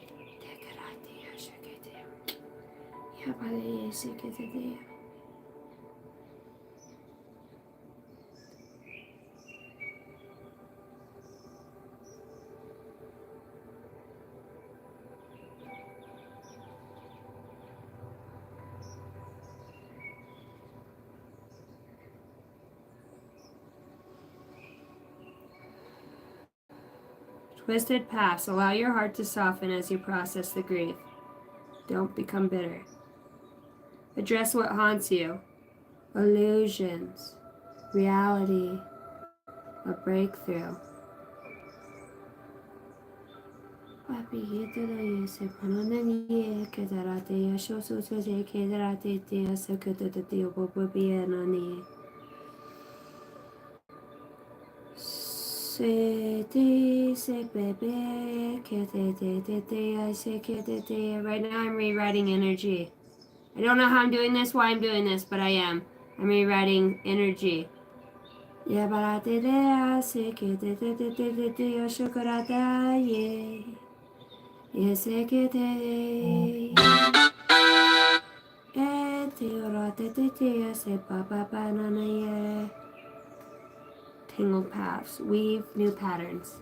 Twisted paths. Allow your heart to soften as you process the grief. Don't become bitter. Address what haunts you. Illusions. Reality. A breakthrough. Right now I'm rewriting energy. I don't know how I'm doing this, why I'm doing this, but I am. I'm rewriting energy. Tangled paths. Weave new patterns.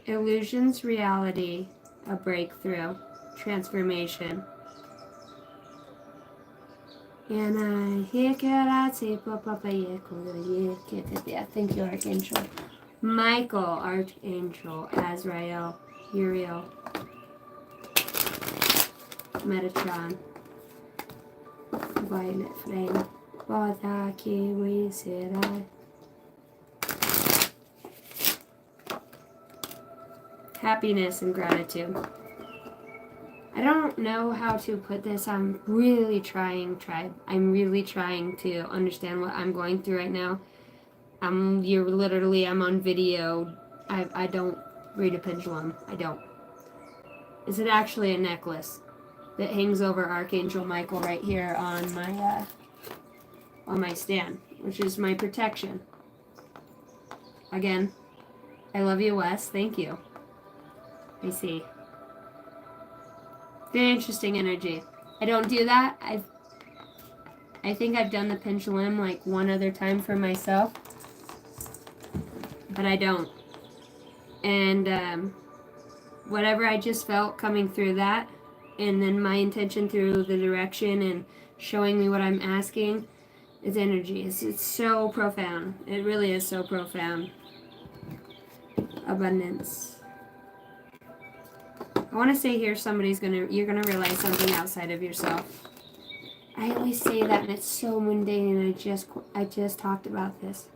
Illusions, reality, a breakthrough, transformation. And thank you, Archangel. Michael, Archangel, Azrael, Uriel, Metatron, Violet Flame, Wadaki, Wizera. Happiness and gratitude. I don't know how to put this. I'm really trying, tribe. I'm really trying to understand what I'm going through right now. I'm on video. I don't read a pendulum. I don't. Is it actually a necklace that hangs over Archangel Michael right here on my stand, which is my protection. Again, I love you, Wes. Thank you. I see. Very interesting energy. I don't do that. I think I've done the pendulum like one other time for myself, but I don't. And whatever I just felt coming through that, and then my intention through the direction and showing me what I'm asking is energy. It's so profound. It really is so profound. Abundance. I want to say here you're gonna realize something outside of yourself. I always say that, and it's so mundane, and I just talked about this.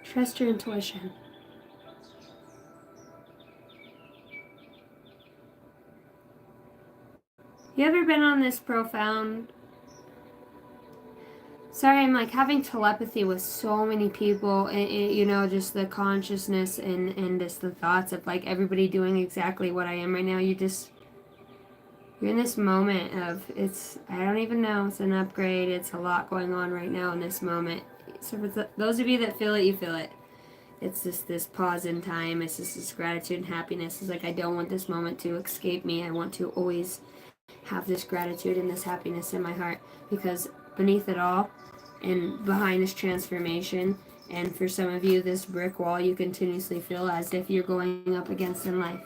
Trust your intuition. You ever been on this profound... Sorry, I'm like having telepathy with so many people, and just the consciousness and just the thoughts of like everybody doing exactly what I am right now. You're in this moment of, I don't even know, it's an upgrade, it's a lot going on right now in this moment. So for those of you that feel it, you feel it. It's just this pause in time, it's just this gratitude and happiness. It's like I don't want this moment to escape me. I want to always have this gratitude and this happiness in my heart, because beneath it all and behind this transformation, and for some of you this brick wall you continuously feel as if you're going up against in life,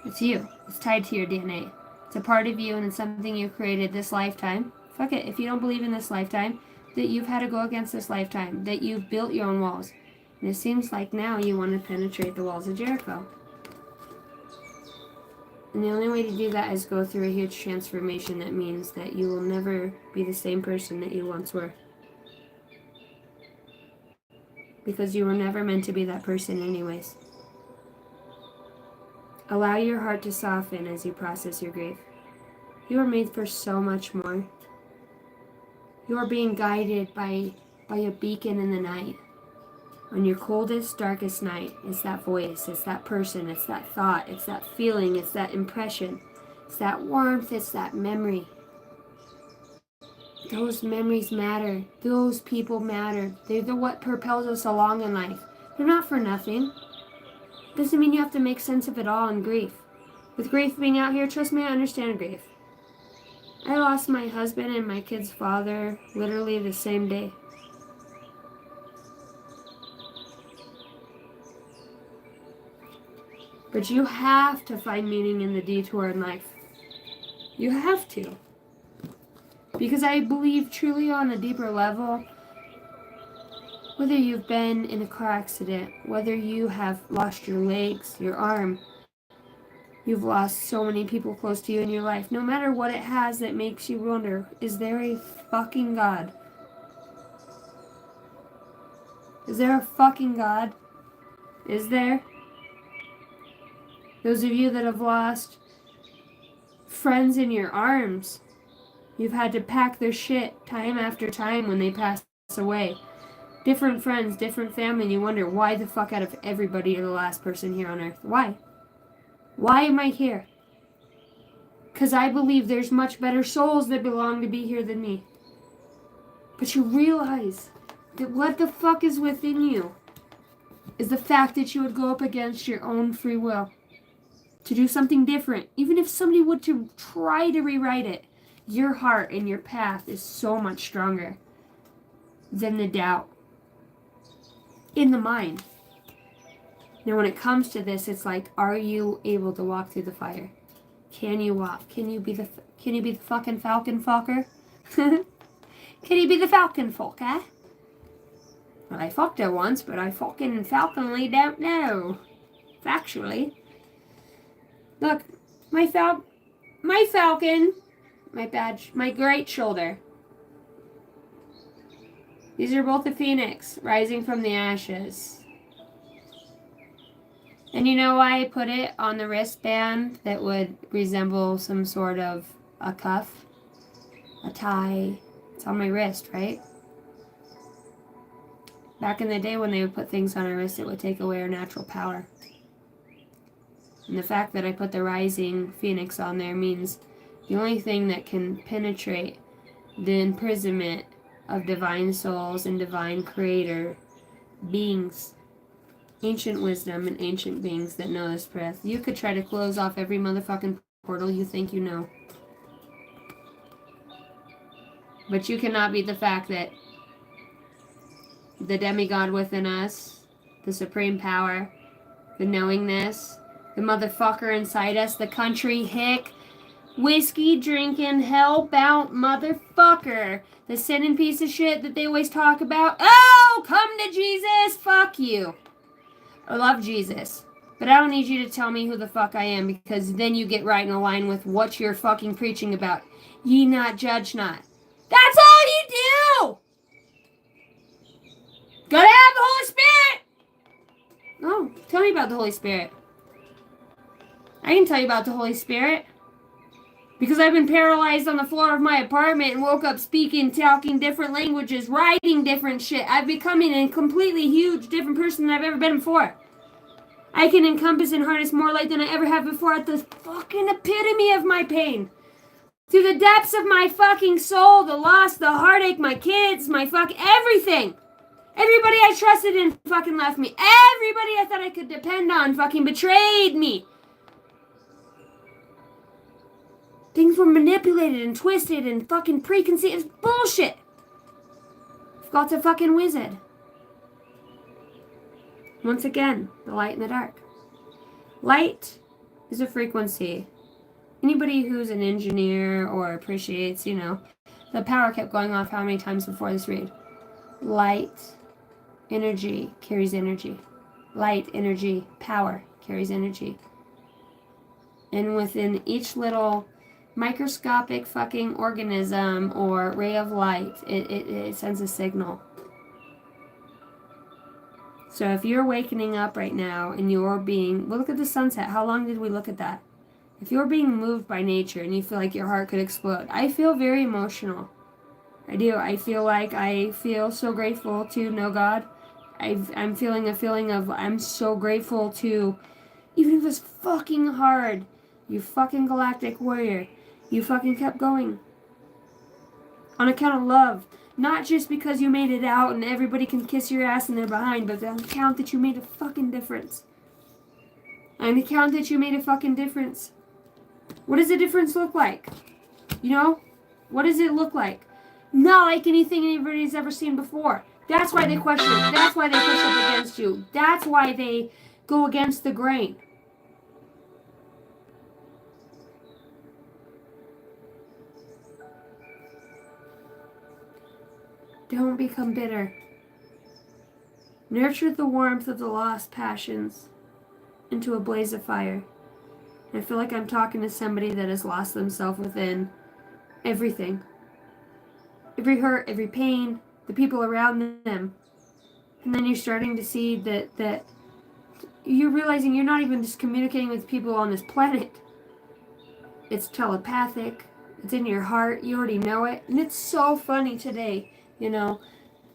it's you. It's tied to your DNA. It's a part of you, and it's something you created this lifetime. Fuck it, if you don't believe in this lifetime, that you've had to go against this lifetime, that you've built your own walls, and it seems like now you want to penetrate the walls of Jericho. And the only way to do that is go through a huge transformation that means that you will never be the same person that you once were. Because you were never meant to be that person anyways. Allow your heart to soften as you process your grief. You are made for so much more. You are being guided by a beacon in the night. On your coldest, darkest night, it's that voice, it's that person, it's that thought, it's that feeling, it's that impression, it's that warmth, it's that memory. Those memories matter. Those people matter. They're what propels us along in life. They're not for nothing. Doesn't mean you have to make sense of it all in grief. With grief being out here, trust me, I understand grief. I lost my husband and my kid's father literally the same day. But you have to find meaning in the detour in life. You have to. Because I believe truly on a deeper level, whether you've been in a car accident, whether you have lost your legs, your arm, you've lost so many people close to you in your life, no matter what it has that makes you wonder, is there a fucking God? Is there a fucking God? Is there? Those of you that have lost friends in your arms, you've had to pack their shit time after time when they pass away. Different friends, different family, and you wonder why the fuck out of everybody you're the last person here on earth. Why? Why am I here? Because I believe there's much better souls that belong to be here than me. But you realize that what the fuck is within you is the fact that you would go up against your own free will to do something different. Even if somebody would to try to rewrite it, your heart and your path is so much stronger than the doubt in the mind. Now when it comes to this, it's like, are you able to walk through the fire? Can you walk? Can you be the fucking falcon fucker? Can you be the falcon folk, eh? Well, I fucked her once, but I fucking falconly don't know. Factually. Look, my falcon, my badge, my great shoulder. These are both a phoenix rising from the ashes. And you know why I put it on the wristband that would resemble some sort of a cuff, a tie? It's on my wrist, right? Back in the day when they would put things on our wrist, it would take away our natural power. And the fact that I put the rising phoenix on there means the only thing that can penetrate the imprisonment of divine souls and divine creator beings, ancient wisdom and ancient beings that know this breath. You could try to close off every motherfucking portal you think you know. But you cannot beat the fact that the demigod within us, the supreme power, the knowingness, the motherfucker inside us, the country hick, whiskey drinking, hellbound motherfucker, the sinning piece of shit that they always talk about. Oh, come to Jesus, fuck you. I love Jesus, but I don't need you to tell me who the fuck I am, because then you get right in line with what you're fucking preaching about. Ye not, judge not. That's all you do! Gotta have the Holy Spirit! Oh, tell me about the Holy Spirit. I can tell you about the Holy Spirit. Because I've been paralyzed on the floor of my apartment and woke up speaking, talking different languages, writing different shit. I've becoming a completely huge different person than I've ever been before. I can encompass and harness more light than I ever have before at the fucking epitome of my pain. To the depths of my fucking soul, the loss, the heartache, my kids, my everything. Everybody I trusted in fucking left me. Everybody I thought I could depend on fucking betrayed me. Things were manipulated and twisted and fucking preconceived. It's bullshit. I've got a fucking wizard. Once again, the light and the dark. Light is a frequency. Anybody who's an engineer or appreciates, the power kept going off how many times before this read? Light, energy carries energy. Light, energy, power carries energy. And within each little microscopic fucking organism or ray of light, it sends a signal. So if you're wakening up right now and you're being, well, look at the sunset. How long did we look at that? If you're being moved by nature and you feel like your heart could explode, I feel very emotional. I do. I feel so grateful to know God. I'm feeling a feeling of I'm so grateful to, even if it's fucking hard, you fucking galactic warrior, you fucking kept going. On account of love. Not just because you made it out and everybody can kiss your ass and they're behind, but on account that you made a fucking difference. On account that you made a fucking difference. What does a difference look like? You know? What does it look like? Not like anything anybody's ever seen before. That's why they question it. That's why they push up against you. That's why they go against the grain. Don't become bitter. Nurture the warmth of the lost passions into a blaze of fire. And I feel like I'm talking to somebody that has lost themselves within everything. Every hurt, every pain, the people around them. And then you're starting to see that you're realizing you're not even just communicating with people on this planet. It's telepathic. It's in your heart. You already know it. And it's so funny today. You know,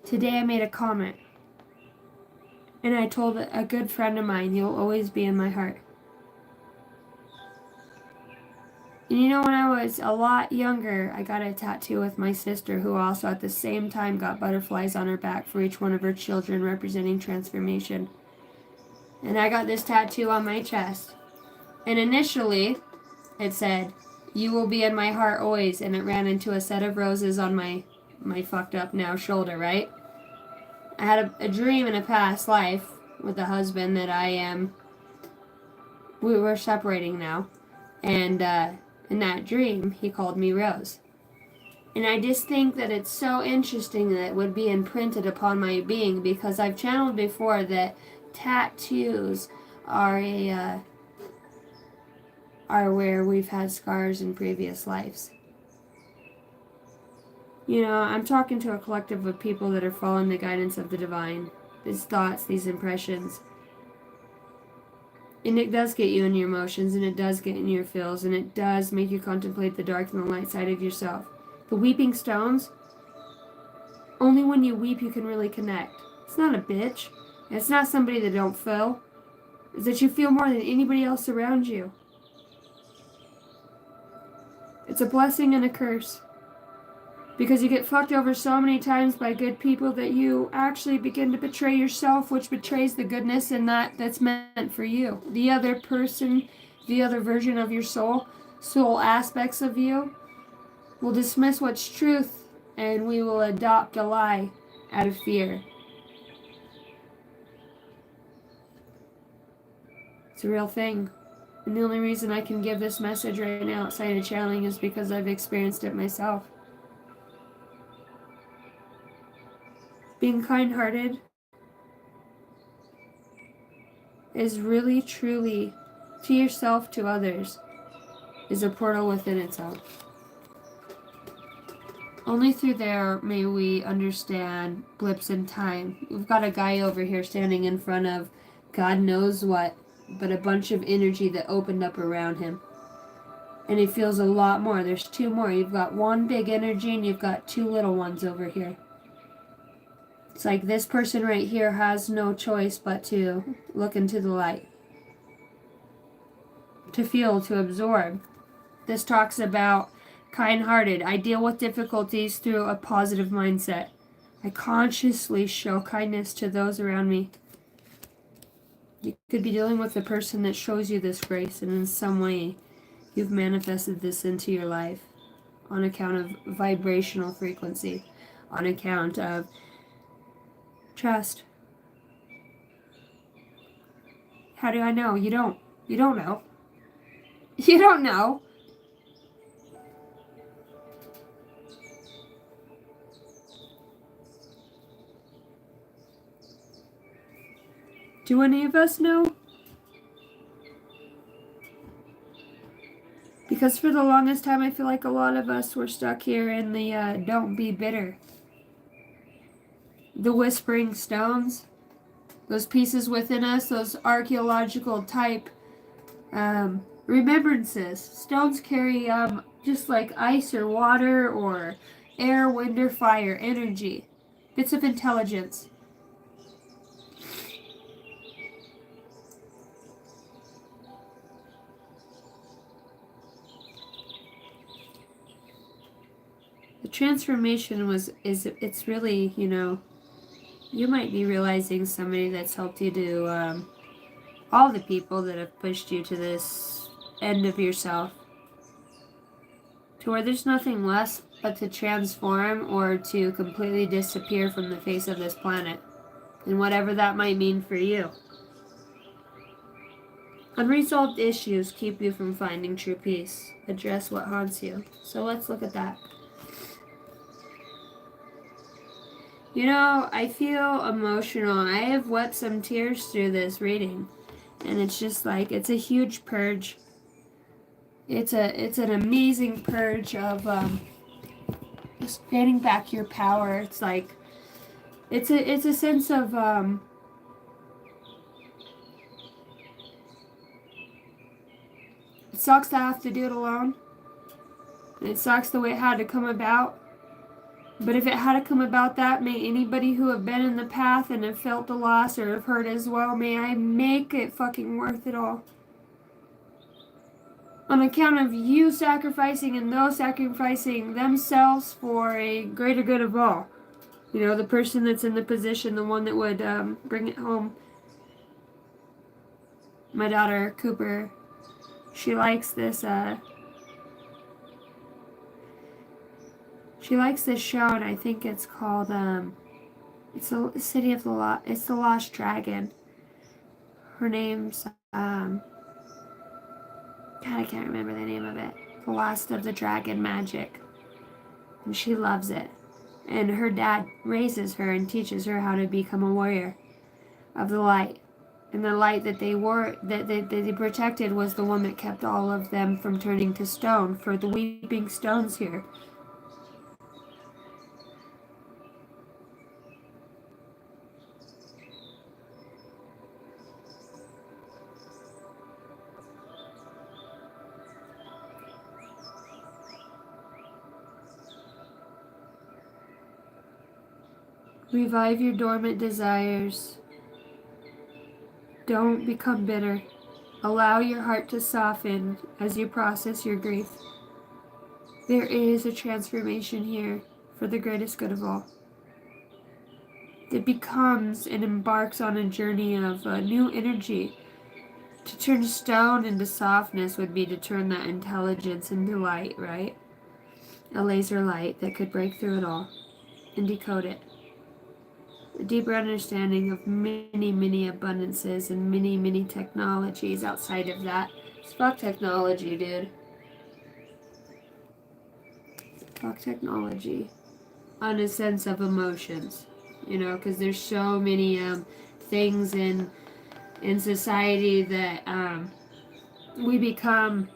today I made a comment. And I told a good friend of mine, you'll always be in my heart. And you know, when I was a lot younger, I got a tattoo with my sister, who also at the same time got butterflies on her back for each one of her children, representing transformation. And I got this tattoo on my chest. And initially, it said, "You will be in my heart always," and it ran into a set of roses on my fucked up now shoulder, right? I had a dream in a past life with a husband that we were separating now. And in that dream, he called me Rose. And I just think that it's so interesting that it would be imprinted upon my being, because I've channeled before that tattoos are where we've had scars in previous lives. You know, I'm talking to a collective of people that are following the guidance of the divine. These thoughts, these impressions. And it does get you in your emotions, and it does get in your feels, and it does make you contemplate the dark and the light side of yourself. The weeping stones, only when you weep you can really connect. It's not a bitch. It's not somebody that don't feel. It's that you feel more than anybody else around you. It's a blessing and a curse. Because you get fucked over so many times by good people that you actually begin to betray yourself, which betrays the goodness and that's meant for you. The other person, the other version of your soul aspects of you, will dismiss what's truth, and we will adopt a lie out of fear. It's a real thing. And the only reason I can give this message right now outside of channeling is because I've experienced it myself. Being kind-hearted is really, truly, to yourself, to others, is a portal within itself. Only through there may we understand blips in time. We've got a guy over here standing in front of God knows what, but a bunch of energy that opened up around him. And he feels a lot more. There's two more. You've got one big energy and you've got two little ones over here. It's like this person right here has no choice but to look into the light. To feel, to absorb. This talks about kind-hearted. I deal with difficulties through a positive mindset. I consciously show kindness to those around me. You could be dealing with a person that shows you this grace, and in some way you've manifested this into your life on account of vibrational frequency, on account of trust. How do I know? You don't. You don't know. You don't know. Do any of us know? Because for the longest time I feel like a lot of us were stuck here in the don't be bitter. The whispering stones, those pieces within us, those archaeological type remembrances. Stones carry just like ice or water or air, wind or fire, energy, bits of intelligence. transformation it's really, you know, you might be realizing somebody that's helped you to, all the people that have pushed you to this end of yourself, to where there's nothing less but to transform or to completely disappear from the face of this planet, and whatever that might mean for you. Unresolved issues keep you from finding true peace. Address what haunts you. So let's look at that. You know, I feel emotional. I have wept some tears through this reading. And it's just like, it's a huge purge. It's an amazing purge of just getting back your power. It's like, it's a sense of it sucks to have to do it alone. And it sucks the way it had to come about. But if it had to come about that, may anybody who have been in the path and have felt the loss or have hurt as well, may I make it fucking worth it all. On account of you sacrificing and those sacrificing themselves for a greater good of all. You know, the person that's in the position, the one that would bring it home. My daughter, Cooper, she likes this, she likes this show, and I think it's called, it's the City of the it's the Lost Dragon. Her name's, God, I can't remember the name of it. The Lost of the Dragon Magic. And she loves it. And her dad raises her and teaches her how to become a warrior of the light. And the light that they protected was the one that kept all of them from turning to stone, for the weeping stones here. Revive your dormant desires. Don't become bitter. Allow your heart to soften as you process your grief. There is a transformation here for the greatest good of all. It becomes and embarks on a journey of a new energy. To turn stone into softness would be to turn that intelligence into light, right? A laser light that could break through it all and decode it. A deeper understanding of many, many abundances and many, many technologies outside of that. Fuck technology, dude. Fuck technology. On a sense of emotions. You know, because there's so many things in society that we become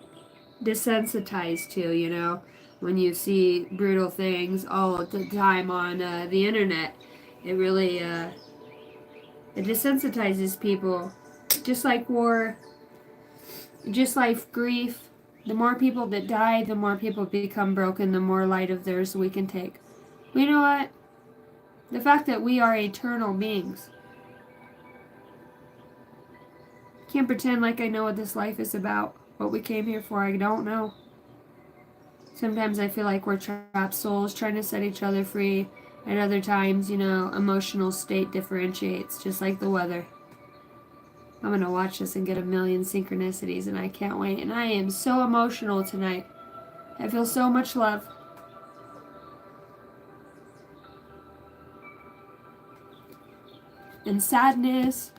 desensitized to, you know. When you see brutal things all the time on the internet. It really, it desensitizes people. Just like war, just like grief. The more people that die, the more people become broken, the more light of theirs we can take. Well, you know what? The fact that we are eternal beings. Can't pretend like I know what this life is about. What we came here for, I don't know. Sometimes I feel like we're trapped souls trying to set each other free. At other times, you know, emotional state differentiates, just like the weather. I'm going to watch this and get a million synchronicities, and I can't wait. And I am so emotional tonight. I feel so much love. And sadness.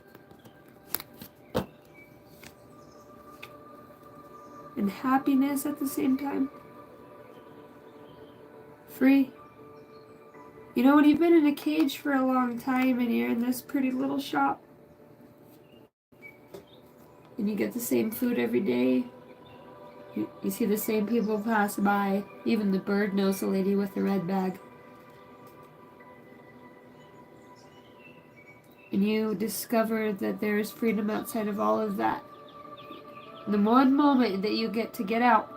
And happiness at the same time. Free. You know, when you've been in a cage for a long time and you're in this pretty little shop and you get the same food every day, you see the same people pass by, even the bird knows the lady with the red bag. And you discover that there is freedom outside of all of that. The one moment that you get to get out,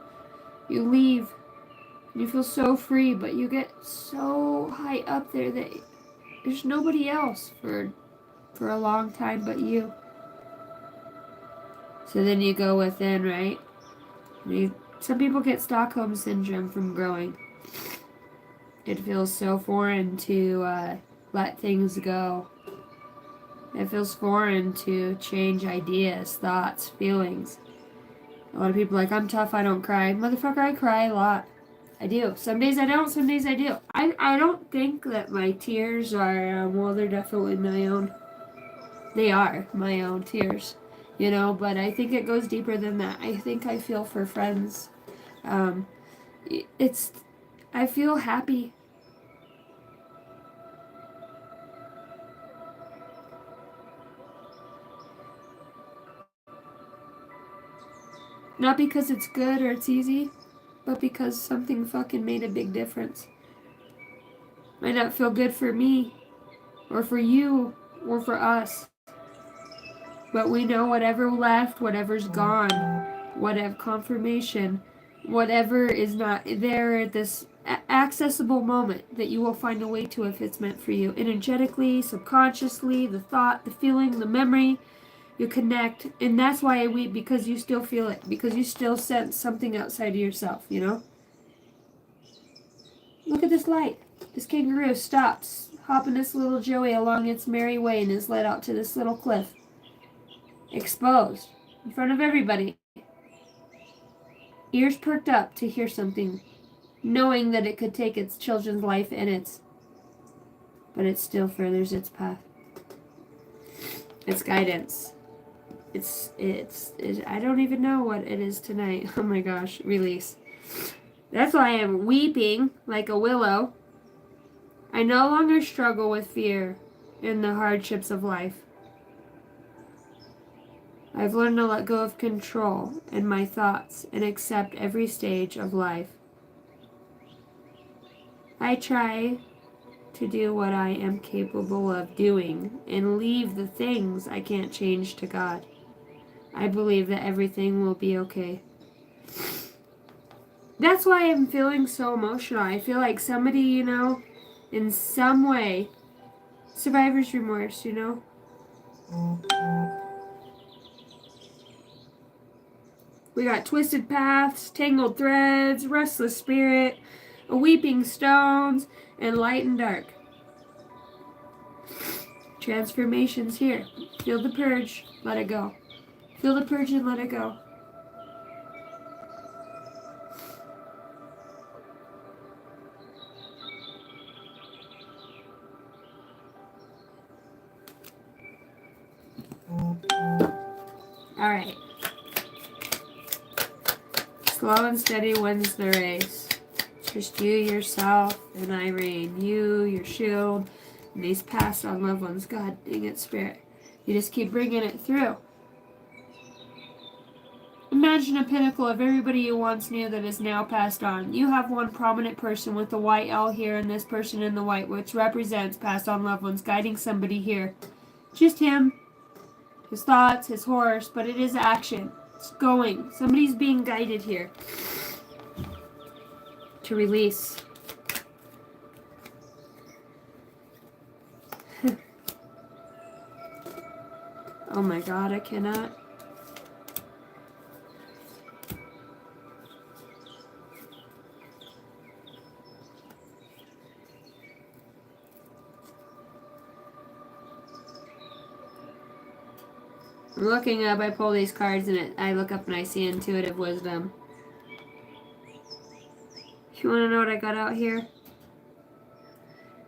you leave. You feel so free, but you get so high up there that there's nobody else for a long time but you. So then you go within, right? Some people get Stockholm Syndrome from growing. It feels so foreign to let things go. It feels foreign to change ideas, thoughts, feelings. A lot of people are like, I'm tough, I don't cry. Motherfucker, I cry a lot. I do. Some days I don't, some days I do. I don't think that my tears are, well, they're definitely my own. They are my own tears, you know, but I think it goes deeper than that. I think I feel for friends. Um, I feel happy. Not because it's good or it's easy, but because something fucking made a big difference. Might not feel good for me, or for you, or for us. But we know whatever left, whatever's gone, whatever confirmation, whatever is not there at this accessible moment, that you will find a way to if it's meant for you. Energetically, subconsciously, the thought, the feeling, the memory, you connect. And that's why I weep, because you still feel it, because you still sense something outside of yourself, you know? Look at this light. This kangaroo stops, hopping this little Joey along its merry way, and is led out to this little cliff. Exposed. In front of everybody. Ears perked up to hear something. Knowing that it could take its children's life but it still furthers its path. Its guidance. It's I don't even know what it is tonight. Oh my gosh. Release. That's why I am weeping like a willow. I no longer struggle with fear and the hardships of life. I've learned to let go of control in my thoughts and accept every stage of life. I try to do what I am capable of doing and leave the things I can't change to God. I believe that everything will be okay. That's why I'm feeling so emotional. I feel like somebody, you know, in some way, survivor's remorse, you know? We got twisted paths, tangled threads, restless spirit, a weeping stones, and light and dark. Transformation's here. Feel the purge, let it go. Feel the purge and let it go. Alright. Slow and steady wins the race. Just you, yourself, and Irene. You, your shield, and these passed on loved ones. God dang it, Spirit. You just keep bringing it through. Imagine a pinnacle of everybody you once knew that is now passed on. You have one prominent person with the white L here and this person in the white, which represents passed on loved ones, guiding somebody here. Just him, his thoughts, his horse, but it is action. It's going. Somebody's being guided here to release. Oh my God, I cannot. I'm looking up, I pull these cards and I look up and I see intuitive wisdom. You want to know what I got out here?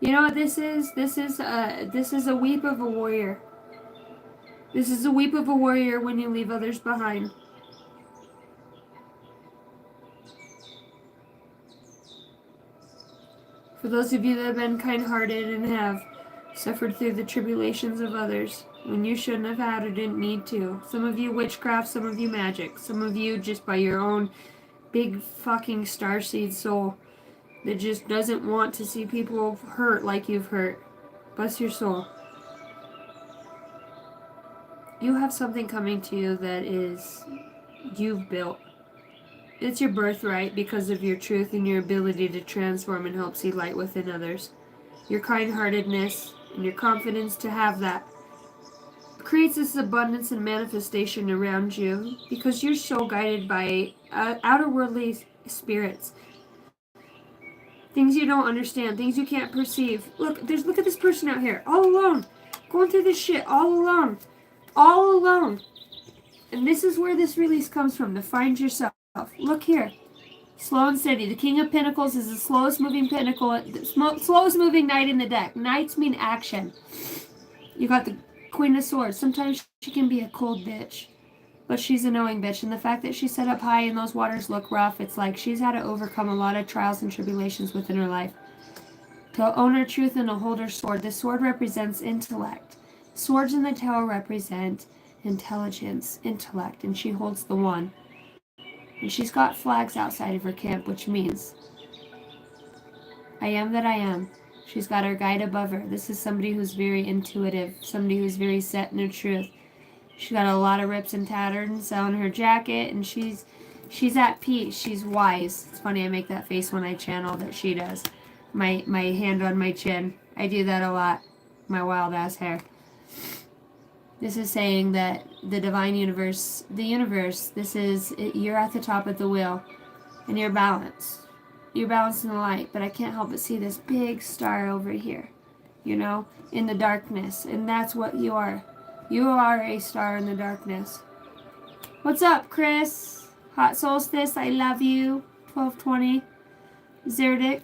You know what this is? This is a weep of a warrior. This is a weep of a warrior when you leave others behind. For those of you that have been kind-hearted and have suffered through the tribulations of others, when you shouldn't have had or didn't need to. Some of you witchcraft, some of you magic, some of you just by your own big fucking starseed soul that just doesn't want to see people hurt like you've hurt. Bless your soul. You have something coming to you that is you've built. It's your birthright because of your truth and your ability to transform and help see light within others. Your kind-heartedness and your confidence to have that creates this abundance and manifestation around you because you're so guided by outer worldly spirits Things you don't understand, things you can't perceive. Look at this person out here, all alone, going through this shit, all alone, all alone. And this is where this release comes from, to find yourself. Look here, slow and steady. The King of Pentacles is the slowest moving pinnacle, the slowest moving knight in the deck. Knights mean action. You got the Queen of Swords. Sometimes she can be a cold bitch, but she's a knowing bitch. And the fact that she's set up high and those waters look rough, it's like she's had to overcome a lot of trials and tribulations within her life to own her truth and to hold her sword. The sword represents intellect. Swords in the tower represent intelligence, intellect, and she holds the one. And she's got flags outside of her camp, which means I am that I am. She's got her guide above her. This is somebody who's very intuitive, somebody who's very set in her truth. She's got a lot of rips and tatters on her jacket, and she's at peace. She's wise. It's funny, I make that face when I channel that she does. My hand on my chin. I do that a lot. My wild ass hair. This is saying that the divine universe, this is, you're at the top of the wheel, and you're balanced. You're balanced in the light, but I can't help but see this big star over here, you know, in the darkness, and that's what you are. You are a star in the darkness. What's up, Chris? Hot Solstice, I love you. 1220. Zerdic,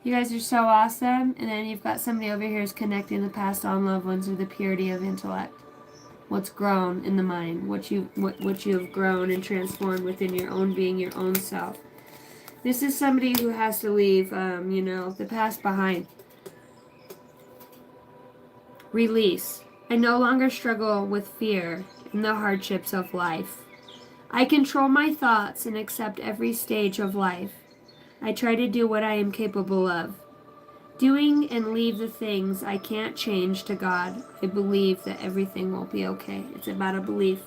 you guys are so awesome. And then you've got somebody over here who's connecting the past on loved ones with the purity of intellect. What's grown in the mind, what you have grown and transformed within your own being, your own self. This is somebody who has to leave, you know, the past behind. Release. I no longer struggle with fear and the hardships of life. I control my thoughts and accept every stage of life. I try to do what I am capable of. Doing and leave the things I can't change to God. I believe that everything will be okay. It's about a belief.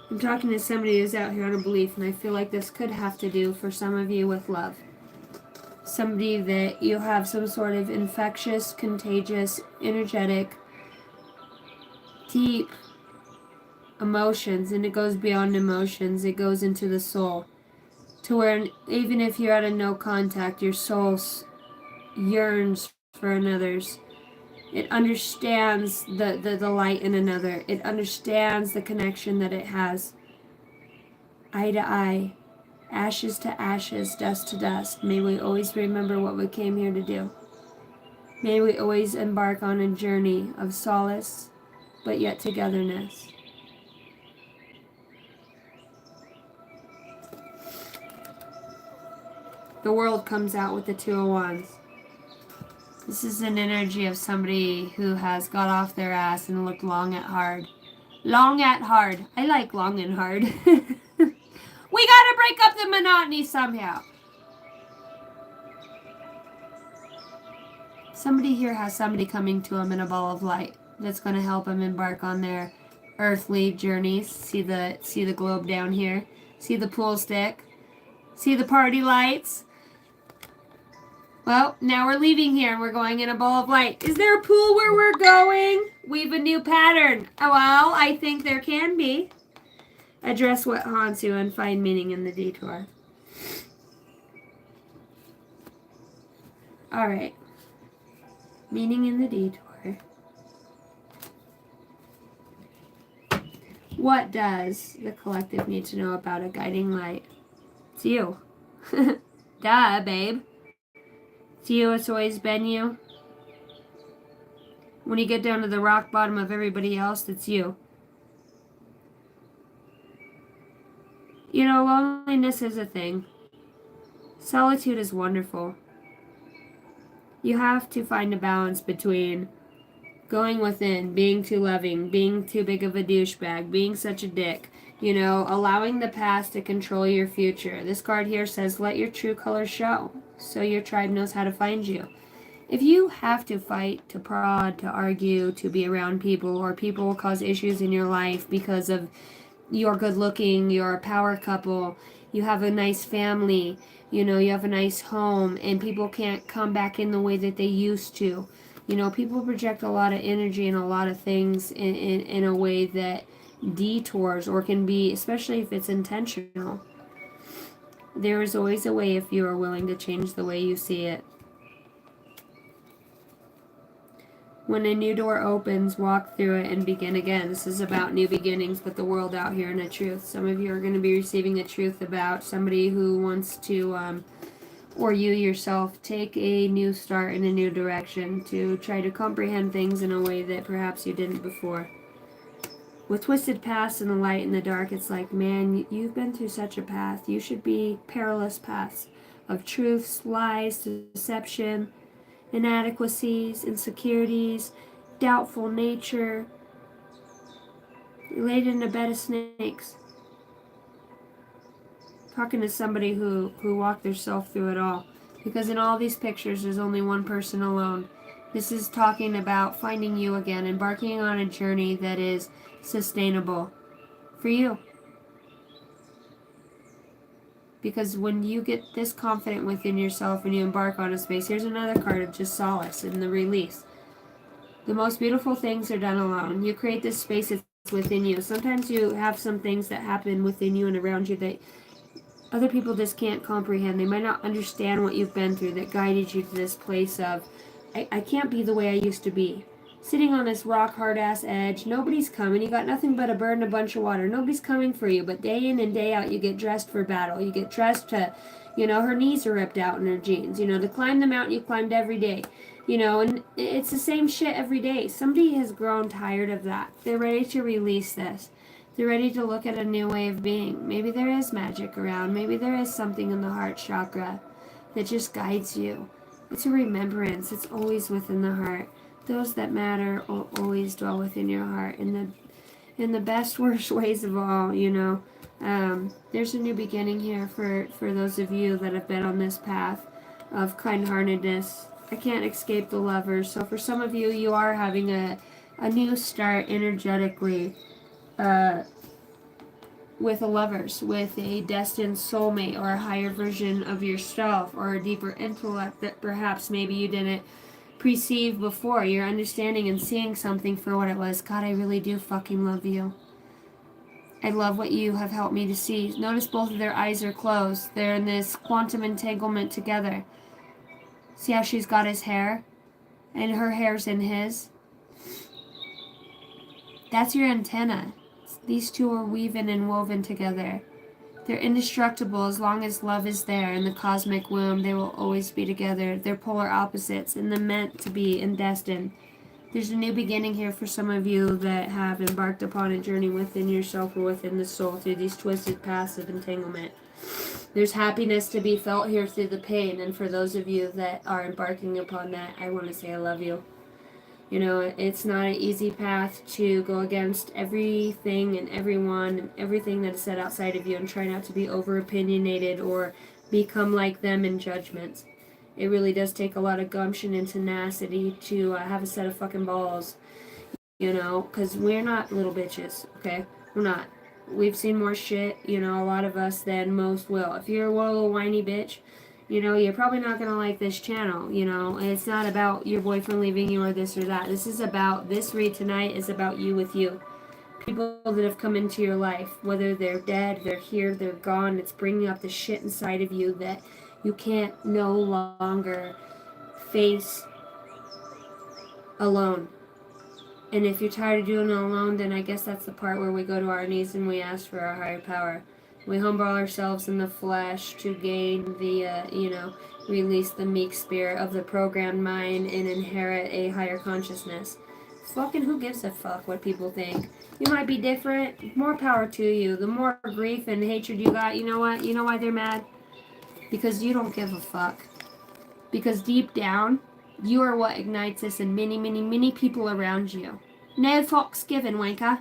I'm talking to somebody who's out here on a belief, and I feel like this could have to do for some of you with love. Somebody that you have some sort of infectious, contagious, energetic, deep emotions, and it goes beyond emotions. It goes into the soul, to where even if you're at a no contact, your soul yearns for another's. It understands the light in another. It understands the connection that it has. Eye to eye, ashes to ashes, dust to dust. May we always remember what we came here to do. May we always embark on a journey of solace, but yet togetherness. The world comes out with the Two of Wands. This is an energy of somebody who has got off their ass and looked long at hard. Long at hard. I like long and hard. We gotta break up the monotony somehow. Somebody here has somebody coming to them in a ball of light that's going to help them embark on their earthly journeys. See the globe down here. See the pool stick. See the party lights. Well, now we're leaving here and we're going in a ball of light. Is there a pool where we're going? Weave a new pattern. Well, I think there can be. Address what haunts you and find meaning in the detour. All right. Meaning in the detour. What does the collective need to know about a guiding light? It's you. Duh, babe. It's you. It's always been you. When you get down to the rock bottom of everybody else, it's you. You know, loneliness is a thing. Solitude is wonderful. You have to find a balance between going within, being too loving, being too big of a douchebag, being such a dick, you know, allowing the past to control your future. This card here says, let your true colors show, so your tribe knows how to find you. If you have to fight, to prod, to argue, to be around people, or people will cause issues in your life because of you're good looking, you're a power couple, you have a nice family, you know, you have a nice home, and people can't come back in the way that they used to. You know, people project a lot of energy and a lot of things in a way that detours or can be, especially if it's intentional. There is always a way if you are willing to change the way you see it. When a new door opens, walk through it and begin again. This is about new beginnings, but the world out here and a truth. Some of you are going to be receiving a truth about somebody who wants to, or you yourself, take a new start in a new direction to try to comprehend things in a way that perhaps you didn't before. With twisted paths and the light and the dark, it's like, man, you've been through such a path. You should be perilous paths of truths, lies, deception, inadequacies, insecurities, doubtful nature. You're laid in a bed of snakes. Talking to somebody who walked themselves through it all. Because in all these pictures, there's only one person alone. This is talking about finding you again, embarking on a journey that is sustainable for you. Because when you get this confident within yourself and you embark on a space, here's another card of just solace and the release. The most beautiful things are done alone. You create this space that's within you. Sometimes you have some things that happen within you and around you that other people just can't comprehend. They might not understand what you've been through that guided you to this place of, I can't be the way I used to be. Sitting on this rock hard ass edge, nobody's coming. You got nothing but a bird and a bunch of water. Nobody's coming for you, but day in and day out, you get dressed for battle. You get dressed to, her knees are ripped out in her jeans. To climb the mountain you climbed every day. And it's the same shit every day. Somebody has grown tired of that. They're ready to release this. They're ready to look at a new way of being. Maybe there is magic around. Maybe there is something in the heart chakra that just guides you. It's a remembrance. It's always within the heart. Those that matter always dwell within your heart. In the best, worst ways of all, there's a new beginning here for those of you that have been on this path of kind-heartedness. I can't escape the lovers. So for some of you, you are having a new start energetically. With a lovers, with a destined soulmate or a higher version of yourself or a deeper intellect that perhaps maybe you didn't perceive before. You're understanding and seeing something for what it was. God, I really do fucking love you. I love what you have helped me to see. Notice both of their eyes are closed. They're in this quantum entanglement together. See how she's got his hair? And her hair's in his? That's your antenna. These two are weaving and woven together. They're indestructible as long as love is there in the cosmic womb. They will always be together. They're polar opposites and they're meant to be and destined. There's a new beginning here for some of you that have embarked upon a journey within yourself or within the soul through these twisted paths of entanglement. There's happiness to be felt here through the pain, and for those of you that are embarking upon that, I want to say I love you. It's not an easy path to go against everything and everyone and everything that is said outside of you and try not to be over-opinionated or become like them in judgments. It really does take a lot of gumption and tenacity to have a set of fucking balls, because we're not little bitches, okay? We're not. We've seen more shit, a lot of us than most will. If you're a little whiny bitch, you're probably not going to like this channel, and it's not about your boyfriend leaving you or this or that. This read tonight is about you with you. People that have come into your life, whether they're dead, they're here, they're gone, it's bringing up the shit inside of you that you can't no longer face alone. And if you're tired of doing it alone, then I guess that's the part where we go to our knees and we ask for our higher power. We humble ourselves in the flesh to gain the, release the meek spirit of the programmed mind and inherit a higher consciousness. Fucking who gives a fuck what people think? You might be different. More power to you. The more grief and hatred you got, you know what? You know why they're mad? Because you don't give a fuck. Because deep down, you are what ignites this in many, many, many people around you. No fucks given, wanker.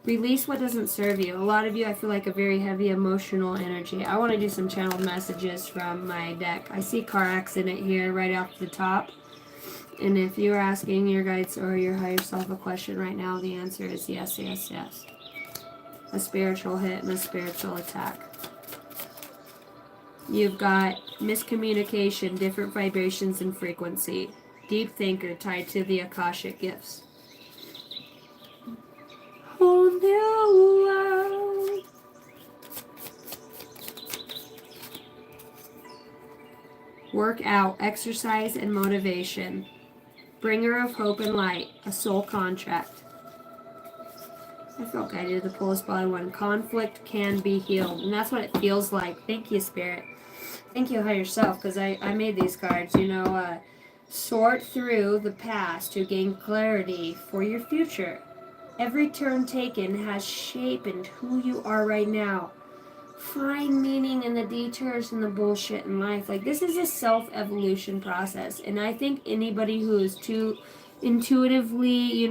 Release what doesn't serve you. A lot of you, I feel like a very heavy emotional energy. I want to do some channeled messages from my deck. I see car accident here right off the top. And if you're asking your guides or your higher self a question right now, the answer is yes, yes, yes. A spiritual hit and a spiritual attack. You've got miscommunication, different vibrations and frequency. Deep thinker tied to the Akashic gifts. Whole new world. work out, exercise, and motivation. Bringer of hope and light, a soul contract. I felt guided to the pull spot one. Conflict can be healed. And that's what it feels like. Thank you, Spirit. Thank you, higher self, because I made these cards. Sort through the past to gain clarity for your future. Every turn taken has shaped who you are right now. Find meaning in the detours and the bullshit in life. Like, this is a self-evolution process. And I think anybody who is too intuitively,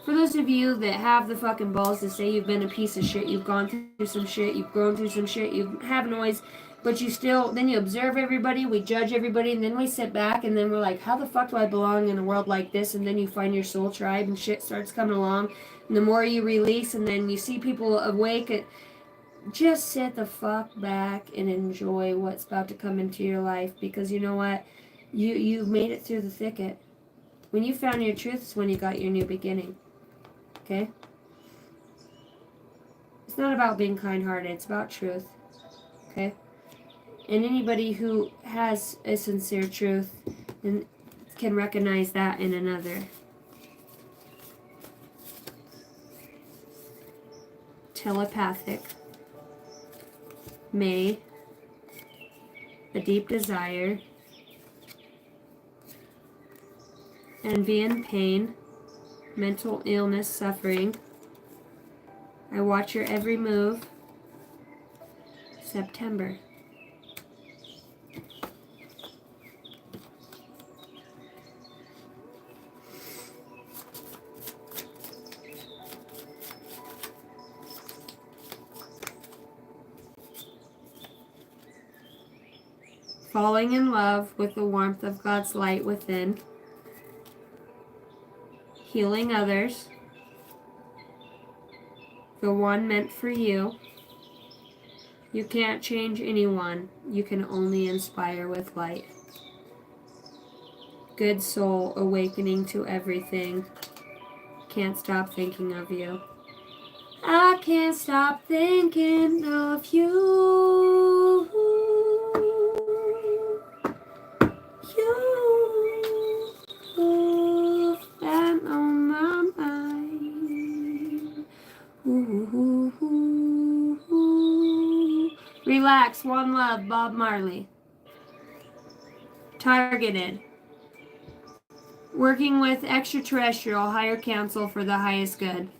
for those of you that have the fucking balls to say you've been a piece of shit, you've gone through some shit, you've grown through some shit, you have noise, but then you observe everybody, we judge everybody, and then we sit back and then we're like, how the fuck do I belong in a world like this? And then you find your soul tribe and shit starts coming along. And the more you release and then you see people awake, just sit the fuck back and enjoy what's about to come into your life, because you know what? You've made it through the thicket. When you found your truth is when you got your new beginning. Okay? It's not about being kind-hearted. It's about truth. Okay? And anybody who has a sincere truth and can recognize that in another. Telepathic. May. A deep desire. Envy and pain. Mental illness, suffering. I watch your every move. September. Falling in love with the warmth of God's light within. Healing others. The one meant for you. You can't change anyone. You can only inspire with light. Good soul awakening to everything. Can't stop thinking of you. I can't stop thinking of you. You've been on my mind. Relax, one love, Bob Marley. Targeted. Working with extraterrestrial higher council for the highest good.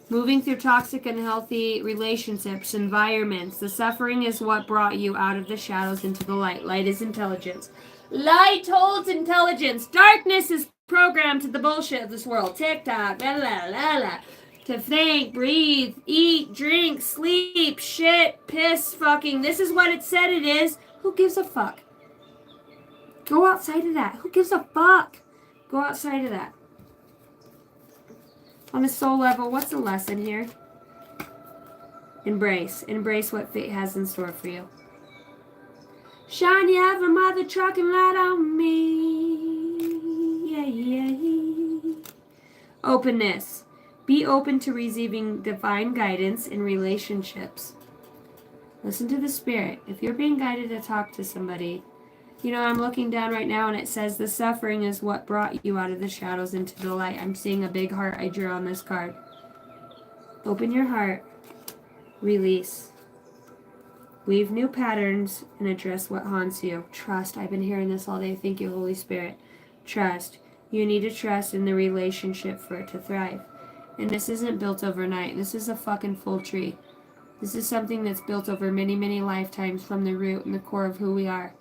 Moving through toxic and healthy relationships, environments. The suffering is what brought you out of the shadows into the light. Light is intelligence. Light holds intelligence. Darkness is programmed to the bullshit of this world. TikTok, la la la la. To think, breathe, eat, drink, sleep, shit, piss, fucking. This is what it said it is. Who gives a fuck? Go outside of that. Who gives a fuck? Go outside of that. On a soul level, what's the lesson here? Embrace. Embrace what fate has in store for you. Shine your ever mother trucking light on me. Yeah, yeah, yeah. Openness. Be open to receiving divine guidance in relationships. Listen to the spirit. If you're being guided to talk to somebody, I'm looking down right now and it says the suffering is what brought you out of the shadows into the light. I'm seeing a big heart I drew on this card. Open your heart. Release. Weave new patterns and address what haunts you. Trust. I've been hearing this all day. Thank you, Holy Spirit. Trust. You need to trust in the relationship for it to thrive. And this isn't built overnight. This is a fucking full tree. This is something that's built over many, many lifetimes from the root and the core of who we are.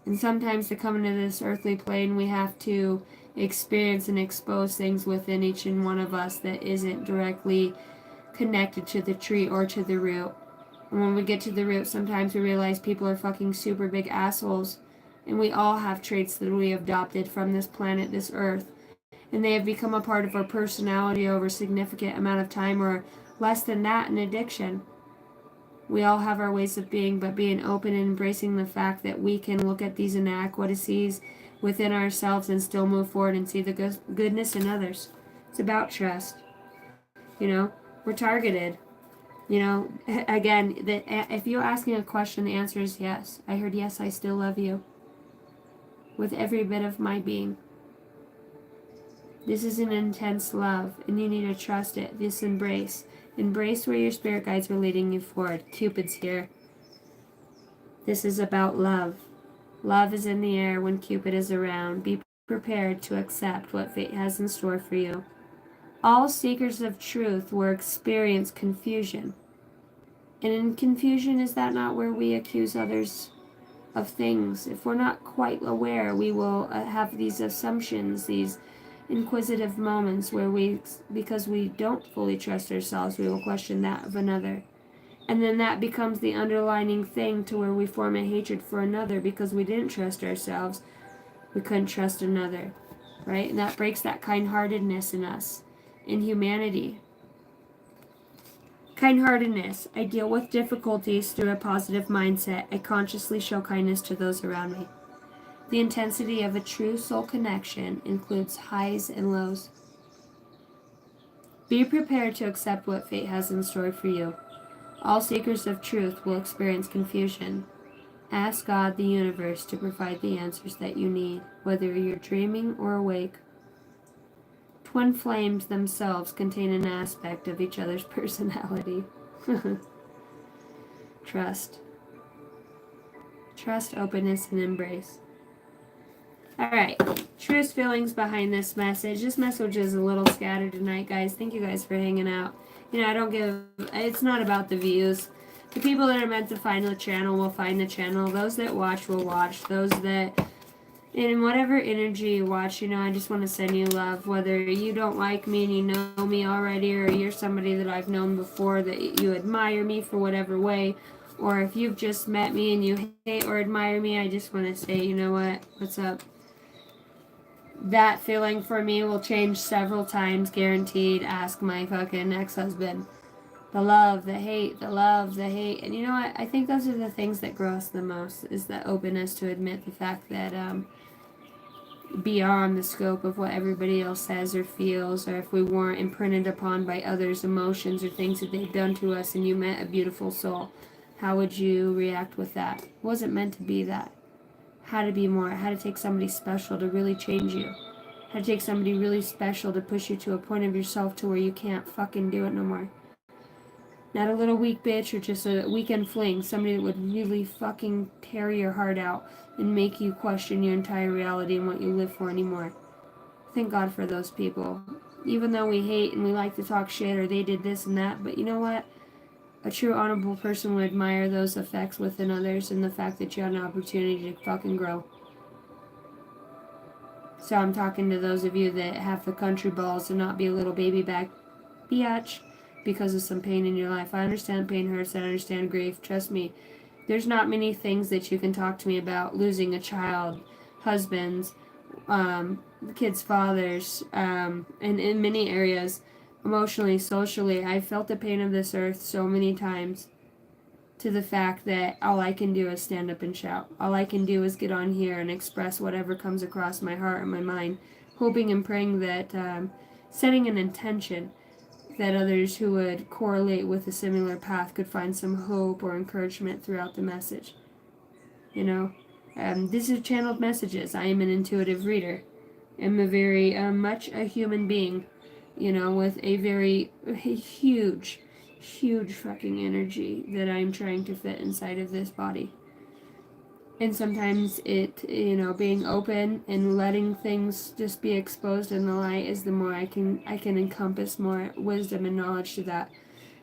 And sometimes to come into this earthly plane, we have to experience and expose things within each and one of us that isn't directly connected to the tree or to the root. And when we get to the root, sometimes we realize people are fucking super big assholes. And we all have traits that we have adopted from this planet, this earth. And they have become a part of our personality over a significant amount of time, or less than that, an addiction. We all have our ways of being, but being open and embracing the fact that we can look at these inadequacies within ourselves and still move forward and see the goodness in others. It's about trust. We're targeted. Again, if you ask me a question, the answer is yes. I heard yes, I still love you. with every bit of my being. This is an intense love, and you need to trust it. This embrace. Embrace where your spirit guides are leading you forward. Cupid's here. This is about love. Love is in the air when Cupid is around. Be prepared to accept what fate has in store for you. All seekers of truth will experience confusion. And in confusion, is that not where we accuse others of things? If we're not quite aware, we will have these assumptions, these inquisitive moments where because we don't fully trust ourselves, we will question that of another. And then that becomes the underlining thing to where we form a hatred for another because we didn't trust ourselves. We couldn't trust another, right? And that breaks that kind-heartedness in us, in humanity. Kind-heartedness. I deal with difficulties through a positive mindset. I consciously show kindness to those around me. The intensity of a true soul connection includes highs and lows. Be prepared to accept what fate has in store for you. All seekers of truth will experience confusion. Ask God, the universe, to provide the answers that you need, whether you're dreaming or awake. Twin flames themselves contain an aspect of each other's personality. Trust. Trust, openness, and embrace. Alright, truest feelings behind this message. This message is a little scattered tonight, guys. Thank you guys for hanging out. I don't give, it's not about the views. The people that are meant to find the channel will find the channel. Those that watch will watch. Those that, in whatever energy you watch, I just want to send you love. Whether you don't like me and you know me already, or you're somebody that I've known before that you admire me for whatever way, or if you've just met me and you hate or admire me, I just want to say, you know what? What's up? That feeling for me will change several times, guaranteed. Ask my fucking ex-husband. The love, the hate, the love, the hate. And you know what? I think those are the things that grow us the most, is the openness to admit the fact that beyond the scope of what everybody else says or feels, or if we weren't imprinted upon by others' emotions or things that they've done to us and you met a beautiful soul, how would you react with that? It wasn't meant to be that. How to be more, how to take somebody special to really change you, how to take somebody really special to push you to a point of yourself to where you can't fucking do it no more. Not a little weak bitch or just a weekend fling, somebody that would really fucking tear your heart out and make you question your entire reality and what you live for anymore. Thank God for those people. Even though we hate and we like to talk shit or they did this and that, but you know what? A true honorable person would admire those effects within others and the fact that you had an opportunity to fucking grow. So I'm talking to those of you that have the country balls to not be a little baby back biatch because of some pain in your life. I understand pain hurts. I understand grief. Trust me. There's not many things that you can talk to me about. Losing a child, husbands, kids' fathers, and in many areas. Emotionally, socially, I've felt the pain of this earth so many times to the fact that all I can do is stand up and shout. All I can do is get on here and express whatever comes across my heart and my mind, hoping and praying that, setting an intention that others who would correlate with a similar path could find some hope or encouragement throughout the message. This is channeled messages. I am an intuitive reader. I'm a very much a human being. With a very huge fucking energy that I'm trying to fit inside of this body. And sometimes it, being open and letting things just be exposed in the light is the more I can encompass more wisdom and knowledge to that.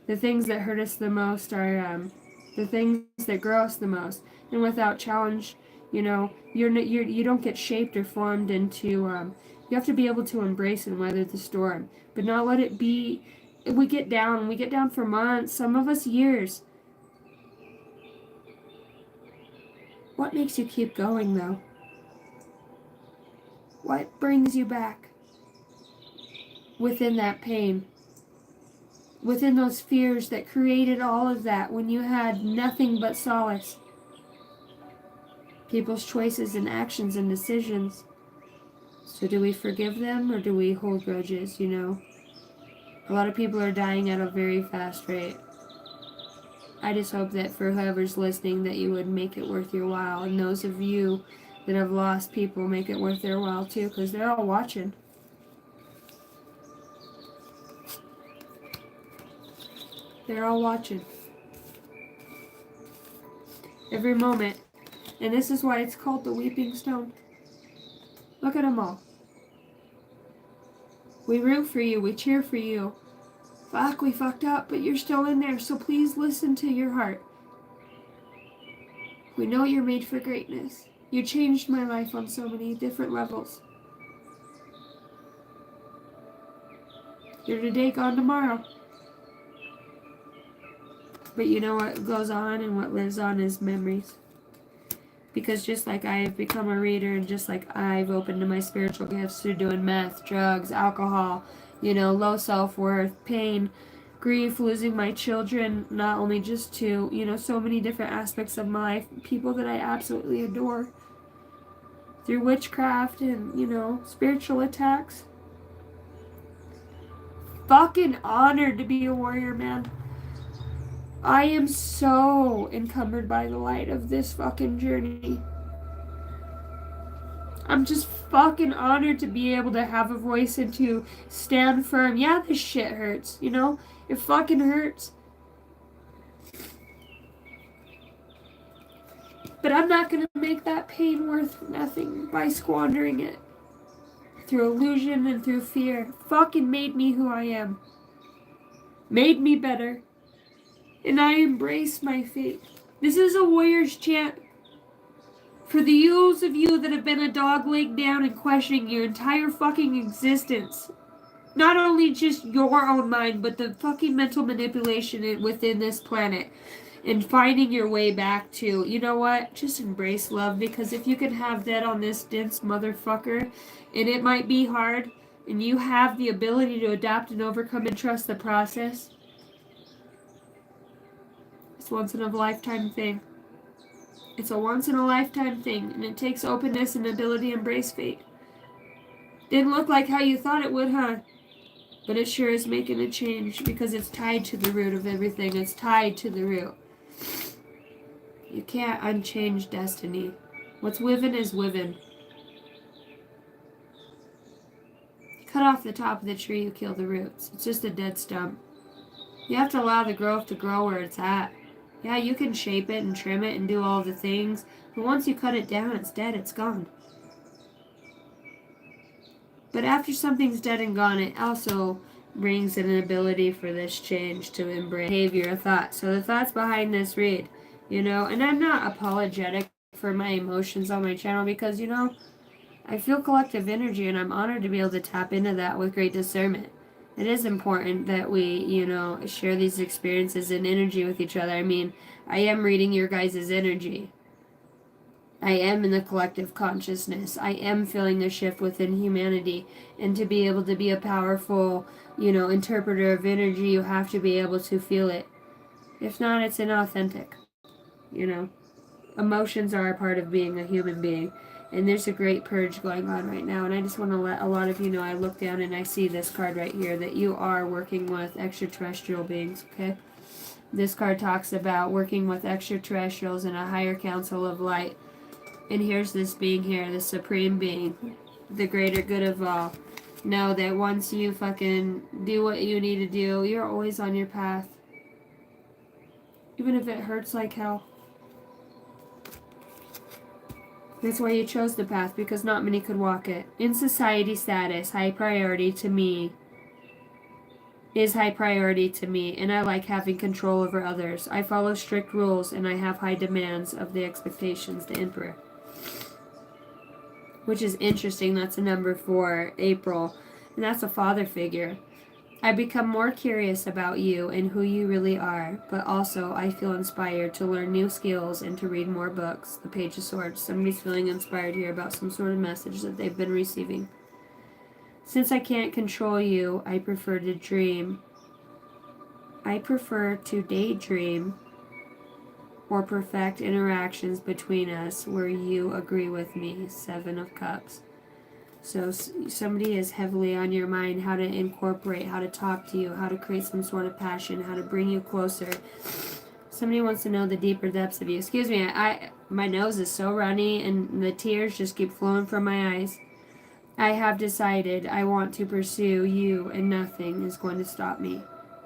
The things that hurt us the most are the things that grow us the most. And without challenge, you don't get shaped or formed into. You have to be able to embrace and weather the storm, but not let it be. We get down for months, some of us years. What makes you keep going, though? What brings you back within that pain? Within those fears that created all of that when you had nothing but solace? People's choices and actions and decisions. So do we forgive them or do we hold grudges, A lot of people are dying at a very fast rate. I just hope that for whoever's listening that you would make it worth your while. And those of you that have lost people make it worth their while too, because they're all watching. They're all watching. Every moment. And this is why it's called the Weeping Stone. Look at them all. We root for you. We cheer for you. Fuck, we fucked up, but you're still in there, so please listen to your heart. We know you're made for greatness. You changed my life on so many different levels. You're today, gone tomorrow. But you know what goes on and what lives on is memories. Because just like I've become a reader and just like I've opened to my spiritual gifts through doing meth, drugs, alcohol, low self-worth, pain, grief, losing my children, not only just to, so many different aspects of my life, people that I absolutely adore, through witchcraft and, spiritual attacks. Fucking honored to be a warrior, man. I am so encumbered by the light of this fucking journey. I'm just fucking honored to be able to have a voice and to stand firm. Yeah, this shit hurts, It fucking hurts. But I'm not gonna make that pain worth nothing by squandering it. Through illusion and through fear. Fucking made me who I am. Made me better. And I embrace my fate. This is a warrior's chant. For those of you that have been a dog leg down and questioning your entire fucking existence. Not only just your own mind, but the fucking mental manipulation within this planet. And finding your way back to, you know what? Just embrace love. Because if you can have that on this dense motherfucker, and it might be hard, and you have the ability to adapt and overcome and trust the process, it's a once in a lifetime thing. It's a once in a lifetime thing, and it takes openness and ability to embrace fate. Didn't look like how you thought it would, huh? But it sure is making a change because it's tied to the root of everything. It's tied to the root. You can't unchange destiny. What's within is within. You cut off the top of the tree, you kill the roots. It's just a dead stump. You have to allow the growth to grow where it's at. Yeah, you can shape it and trim it and do all the things, but once you cut it down, it's dead, it's gone. But after something's dead and gone, it also brings an ability for this change to embrace behavior, thought. So the thoughts behind this read, and I'm not apologetic for my emotions on my channel because, I feel collective energy and I'm honored to be able to tap into that with great discernment. It is important that we, share these experiences and energy with each other. I mean, I am reading your guys' energy. I am in the collective consciousness. I am feeling the shift within humanity. And to be able to be a powerful, interpreter of energy, you have to be able to feel it. If not, it's inauthentic. Emotions are a part of being a human being. And there's a great purge going on right now. And I just want to let a lot of you know, I look down and I see this card right here, that you are working with extraterrestrial beings, okay? This card talks about working with extraterrestrials in a higher council of light. And here's this being here, the supreme being, the greater good of all. Know that once you fucking do what you need to do, you're always on your path. Even if it hurts like hell. That's why you chose the path, because not many could walk it. In society status, high priority to me is high priority to me, and I like having control over others. I follow strict rules, and I have high demands of the expectations, the Emperor. Which is interesting, that's a number for April, and that's a father figure. I become more curious about you and who you really are, but also I feel inspired to learn new skills and to read more books. The Page of Swords. Somebody's feeling inspired here about some sort of message that they've been receiving. Since I can't control you, I prefer to dream. I prefer to daydream or perfect interactions between us where you agree with me. 7 of Cups. So somebody is heavily on your mind, how to incorporate, how to talk to you, how to create some sort of passion, how to bring you closer. Somebody wants to know the deeper depths of you. Excuse me, My nose is so runny and the tears just keep flowing from my eyes. I have decided I want to pursue you and nothing is going to stop me.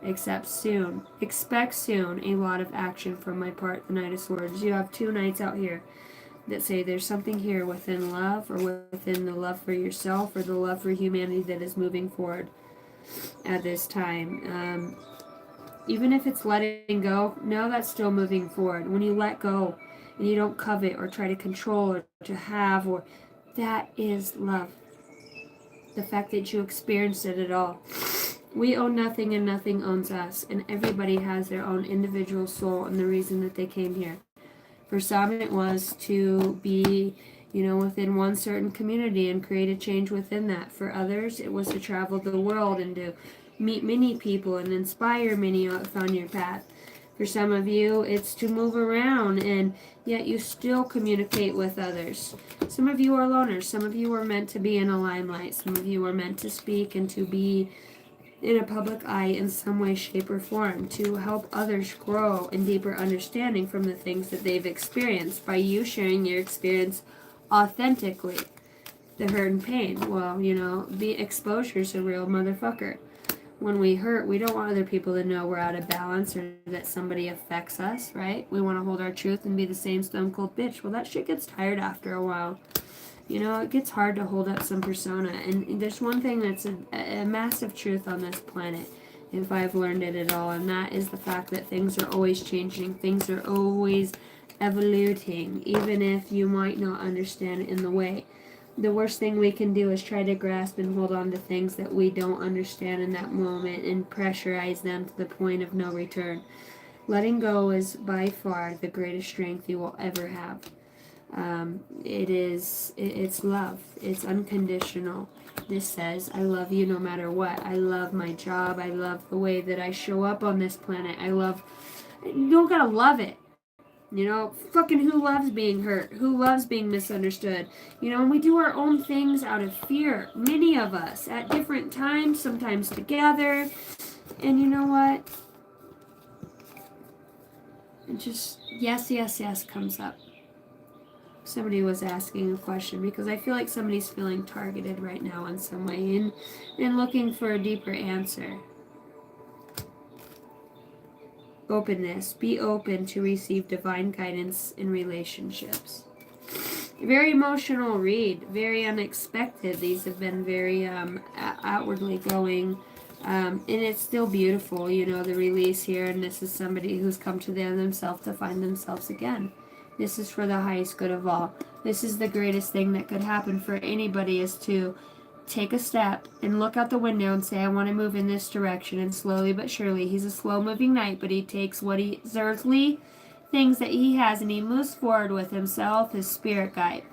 Except soon. Expect soon a lot of action from my part, the Knight of Swords. You have 2 knights out here that say there's something here within love or within the love for yourself or the love for humanity that is moving forward at this time. Even if it's letting go, no, that's still moving forward. When you let go and you don't covet or try to control or to have, or that is love. The fact that you experienced it at all. We own nothing and nothing owns us, and everybody has their own individual soul and the reason that they came here. For some, it was to be, within one certain community and create a change within that. For others, it was to travel the world and to meet many people and inspire many on your path. For some of you, it's to move around and yet you still communicate with others. Some of you are loners. Some of you were meant to be in a limelight. Some of you were meant to speak and to be in a public eye in some way, shape, or form, to help others grow in deeper understanding from the things that they've experienced by you sharing your experience authentically. The hurt and pain. Well, the exposure's a real motherfucker. When we hurt, we don't want other people to know we're out of balance or that somebody affects us, right? We want to hold our truth and be the same stone cold bitch. Well, that shit gets tired after a while. It gets hard to hold up some persona. And there's one thing that's a massive truth on this planet, if I've learned it at all, and that is the fact that things are always changing. Things are always evoluting, even if you might not understand it in the way. The worst thing we can do is try to grasp and hold on to things that we don't understand in that moment and pressurize them to the point of no return. Letting go is by far the greatest strength you will ever have. It's love. It's unconditional. This says, I love you no matter what. I love my job. I love the way that I show up on this planet. You don't gotta love it. Fucking who loves being hurt? Who loves being misunderstood? And we do our own things out of fear. Many of us at different times, sometimes together. And you know what? It just, yes comes up. Somebody was asking a question because I feel like somebody's feeling targeted right now in some way and looking for a deeper answer. Openness. Be open to receive divine guidance in relationships. Very emotional read. Very unexpected. These have been very outwardly going. And it's still beautiful, the release here. And this is somebody who's come to themselves to find themselves again. This is for the highest good of all. This is the greatest thing that could happen for anybody, is to take a step and look out the window and say, I want to move in this direction. And slowly but surely, he's a slow-moving knight, but he takes what his earthly things that he has and he moves forward with himself, his spirit guide.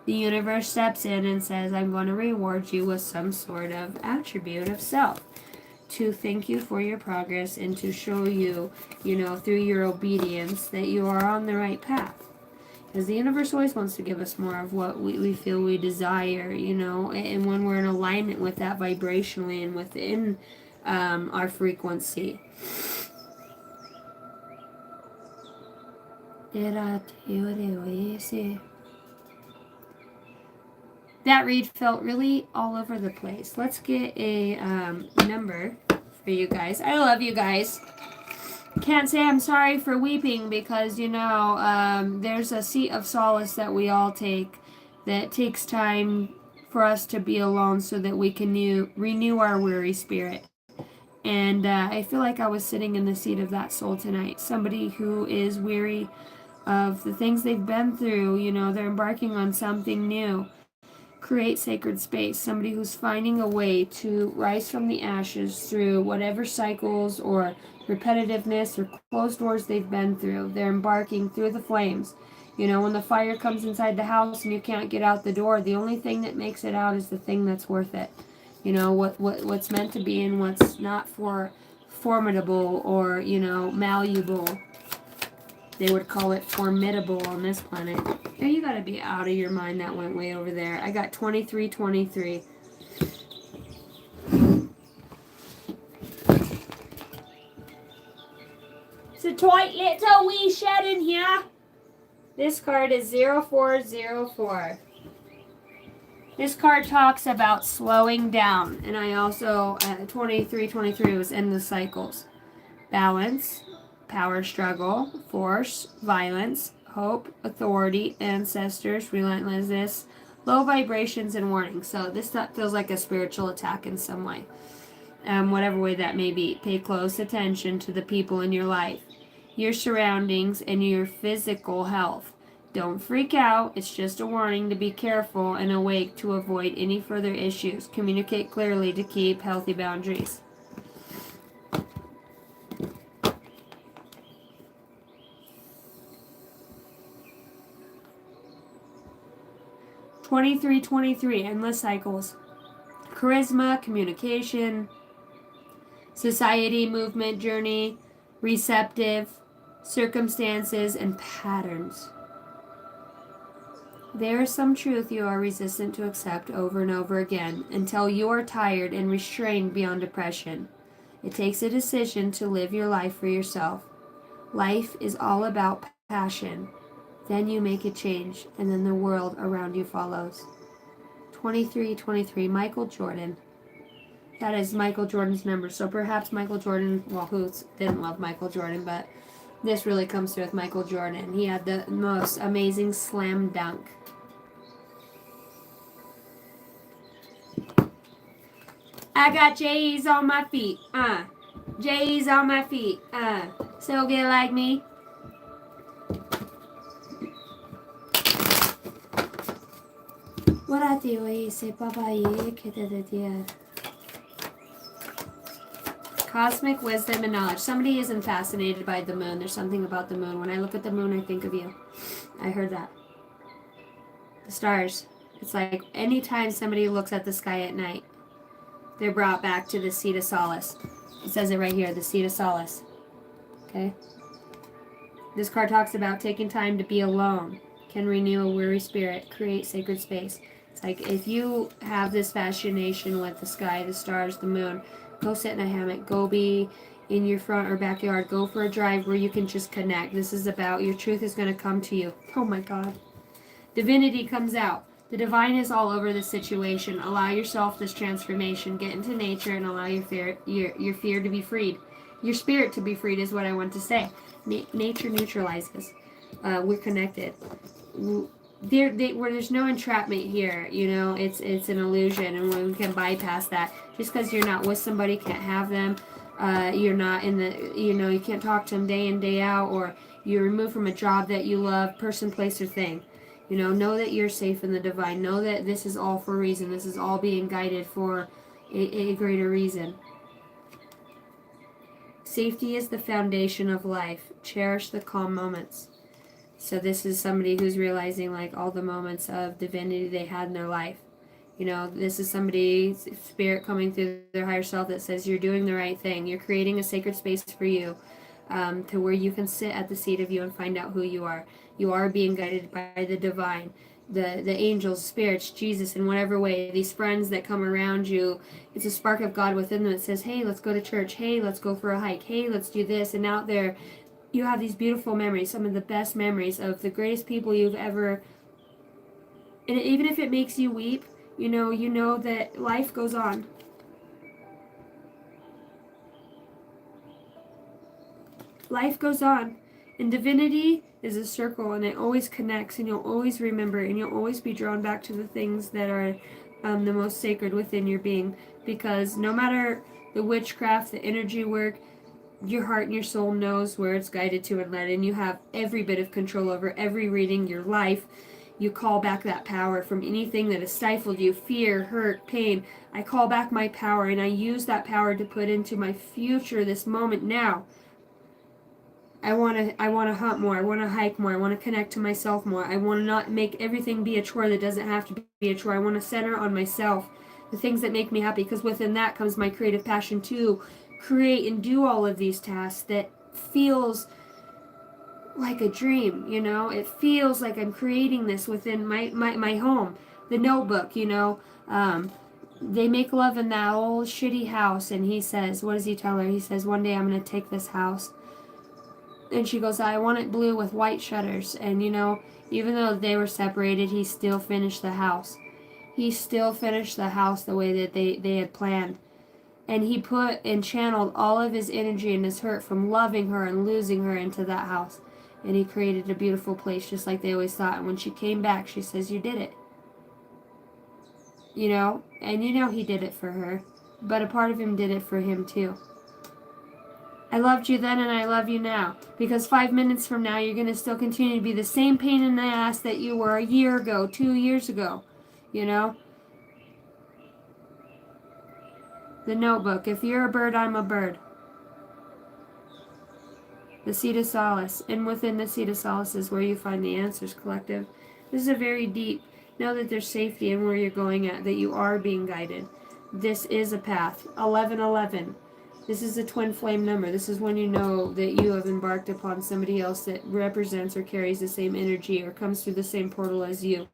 The universe steps in and says, I'm going to reward you with some sort of attribute of self to thank you for your progress and to show you, through your obedience that you are on the right path. Because the universe always wants to give us more of what we feel we desire, and when we're in alignment with that vibrationally and within our frequency. That read felt really all over the place. Let's get a number for you guys. I love you guys. Can't say I'm sorry for weeping because, there's a seat of solace that we all take that takes time for us to be alone so that we can renew our weary spirit. And I feel like I was sitting in the seat of that soul tonight. Somebody who is weary of the things they've been through. They're embarking on something new. Create sacred space. Somebody who's finding a way to rise from the ashes through whatever cycles or repetitiveness or closed doors they've been through. They're embarking through the flames. When the fire comes inside the house and you can't get out the door, the only thing that makes it out is the thing that's worth it. What's meant to be and what's not formidable or, malleable. They would call it formidable on this planet. Yeah, you gotta be out of your mind. That went way over there. I got 2323. It's a tight little wee shed in here. This card is 0404. This card talks about slowing down, and I also, 2323 was in the cycles. Balance, power struggle, force, violence, hope, authority, ancestors, relentlessness, low vibrations, and warnings. So this feels like a spiritual attack in some way. Whatever way that may be. Pay close attention to the people in your life, your surroundings, and your physical health. Don't freak out. It's just a warning to be careful and awake to avoid any further issues. Communicate clearly to keep healthy boundaries. (2323) Endless cycles. Charisma, communication, society, movement, journey, receptive, circumstances, and patterns. There is some truth you are resistant to accept over and over again until you are tired and restrained beyond depression. It takes a decision to live your life for yourself. Life is all about passion. Then you make a change, and then the world around you follows. 2323, Michael Jordan. That is Michael Jordan's number. So perhaps Michael Jordan, well, who didn't love Michael Jordan, but this really comes through with Michael Jordan. He had the most amazing slam dunk. I got J's on my feet. J's on my feet. So get like me. What I do is say cosmic wisdom and knowledge. Somebody isn't fascinated by the moon. There's something about the moon. When I look at the moon, I think of you. I heard that. The stars. It's like anytime somebody looks at the sky at night, they're brought back to the seat of solace. It says it right here, the seat of solace. Okay? This card talks about taking time to be alone. Can renew a weary spirit, create sacred space. It's like if you have this fascination with the sky, the stars, the moon, go sit in a hammock, go be in your front or backyard, go for a drive where you can just connect. This is about your truth is going to come to you. Oh my God. Divinity comes out. The divine is all over the situation. Allow yourself this transformation. Get into nature and allow your fear to be freed. Your spirit to be freed is what I want to say. Nature neutralizes. We're connected. Where there's no entrapment here, it's an illusion, and when we can bypass that. Just because you're not with somebody, can't have them. You're not in the, you can't talk to them day in, day out, or you're removed from a job that you love, person, place, or thing. Know that you're safe in the divine. Know that this is all for a reason. This is all being guided for a greater reason. Safety is the foundation of life. Cherish the calm moments. So this is somebody who's realizing like all the moments of divinity they had in their life. This is somebody's spirit coming through their higher self that says you're doing the right thing. You're creating a sacred space for you, to where you can sit at the seat of you and find out who you are. You are being guided by the divine, the angels, spirits, Jesus, in whatever way. These friends that come around you, it's a spark of God within them that says, hey, let's go to church. Hey, let's go for a hike. Hey, let's do this. And out there, you have these beautiful memories, some of the best memories of the greatest people you've ever, and even if it makes you weep, you know that life goes on. Life goes on. And divinity is a circle, and it always connects, and you'll always remember, and you'll always be drawn back to the things that are the most sacred within your being. Because no matter the witchcraft, the energy work, your heart and your soul knows where it's guided to and led, and you have every bit of control over every reading, your life. You call back that power from anything that has stifled you, fear, hurt, pain. I call back my power, and I use that power to put into my future, this moment now. I want to hunt more. I want to hike more. I want to connect to myself more. I want to not make everything be a chore that doesn't have to be a chore. I want to center on myself, the things that make me happy, because within that comes my creative passion to create and do all of these tasks that feels like a dream. It feels like I'm creating this within my home. The Notebook, they make love in that old shitty house, and he says, what does he tell her? He says, one day I'm going to take this house And she goes, I want it blue with white shutters. And you know, even though they were separated, he still finished the house. He still finished the house the way that they had planned. And he put and channeled all of his energy and his hurt from loving her and losing her into that house. And he created a beautiful place just like they always thought. And when she came back, she says, you did it. You know, and you know he did it for her. But a part of him did it for him too. I loved you then and I love you now. Because 5 minutes from now, you're going to still continue to be the same pain in the ass that you were a year ago, 2 years ago. You know? The Notebook. If you're a bird, I'm a bird. The Seed of Solace. And within the Seed of Solace is where you find the answers, collective. This is a very deep. Know that there's safety in where you're going at, that you are being guided. This is a path. 1111. This is a twin flame number. This is when you know that you have embarked upon somebody else that represents or carries the same energy or comes through the same portal as you.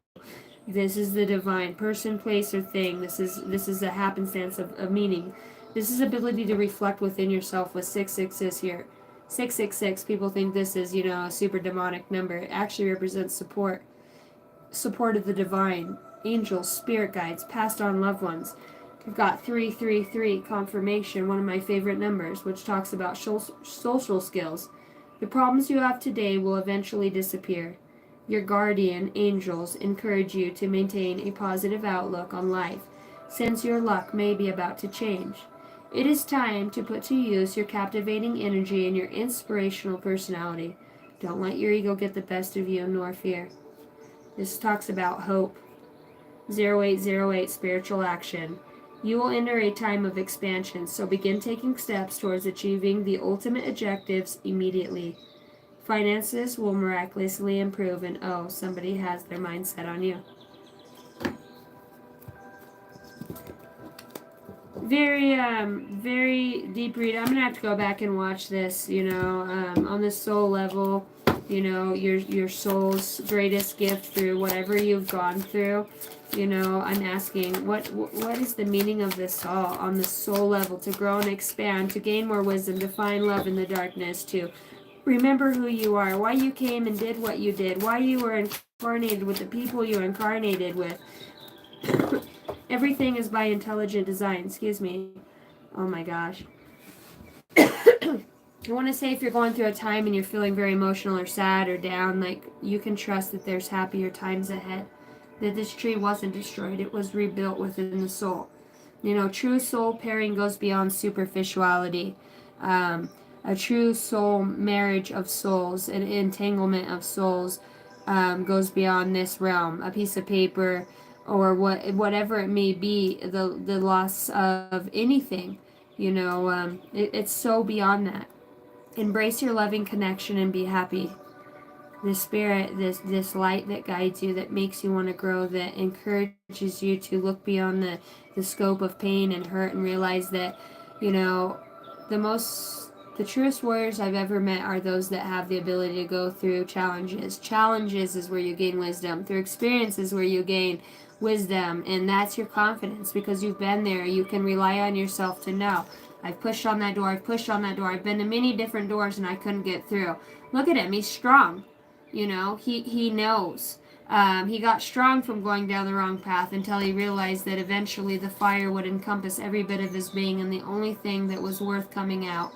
This is the divine person, place, or thing. This is a happenstance of meaning. This is ability to reflect within yourself with 666 here. 666, people think this is, you know, a super demonic number. It actually represents support. Support of the divine. Angels, spirit guides, passed on loved ones. We've got 333, confirmation, one of my favorite numbers, which talks about social skills. The problems you have today will eventually disappear. Your guardian angels encourage you to maintain a positive outlook on life, since your luck may be about to change. It is time to put to use your captivating energy and your inspirational personality. Don't let your ego get the best of you, nor fear. This talks about hope. 0808, spiritual action. You will enter a time of expansion, so begin taking steps towards achieving the ultimate objectives immediately. Finances will miraculously improve, and oh, somebody has their mind set on you. Very deep read. I'm gonna have to go back and watch this. You know, on the soul level, you know, your soul's greatest gift through whatever you've gone through. You know, I'm asking, what is the meaning of this all on the soul level? To grow and expand, to gain more wisdom, to find love in the darkness, to remember who you are, why you came and did what you did, why you were incarnated with the people you incarnated with. Everything is by intelligent design. Excuse me. Oh my gosh. I want to say if you're going through a time and you're feeling very emotional or sad or down, like, you can trust that there's happier times ahead. That this tree wasn't destroyed. It was rebuilt within the soul. You know, true soul pairing goes beyond superficiality. A true soul marriage of souls, an entanglement of souls, goes beyond this realm. A piece of paper or whatever it may be, the loss of anything. You know, it's so beyond that. Embrace your loving connection and be happy. This spirit, this light that guides you, that makes you want to grow, that encourages you to look beyond the scope of pain and hurt and realize that, you know, the truest warriors I've ever met are those that have the ability to go through challenges. Challenges is where you gain wisdom. Through experiences where you gain wisdom, and that's your confidence because you've been there. You can rely on yourself to know. I've pushed on that door. I've pushed on that door. I've been to many different doors and I couldn't get through. Look at him. He's strong. You know, he knows. He got strong from going down the wrong path until he realized that eventually the fire would encompass every bit of his being, and the only thing that was worth coming out.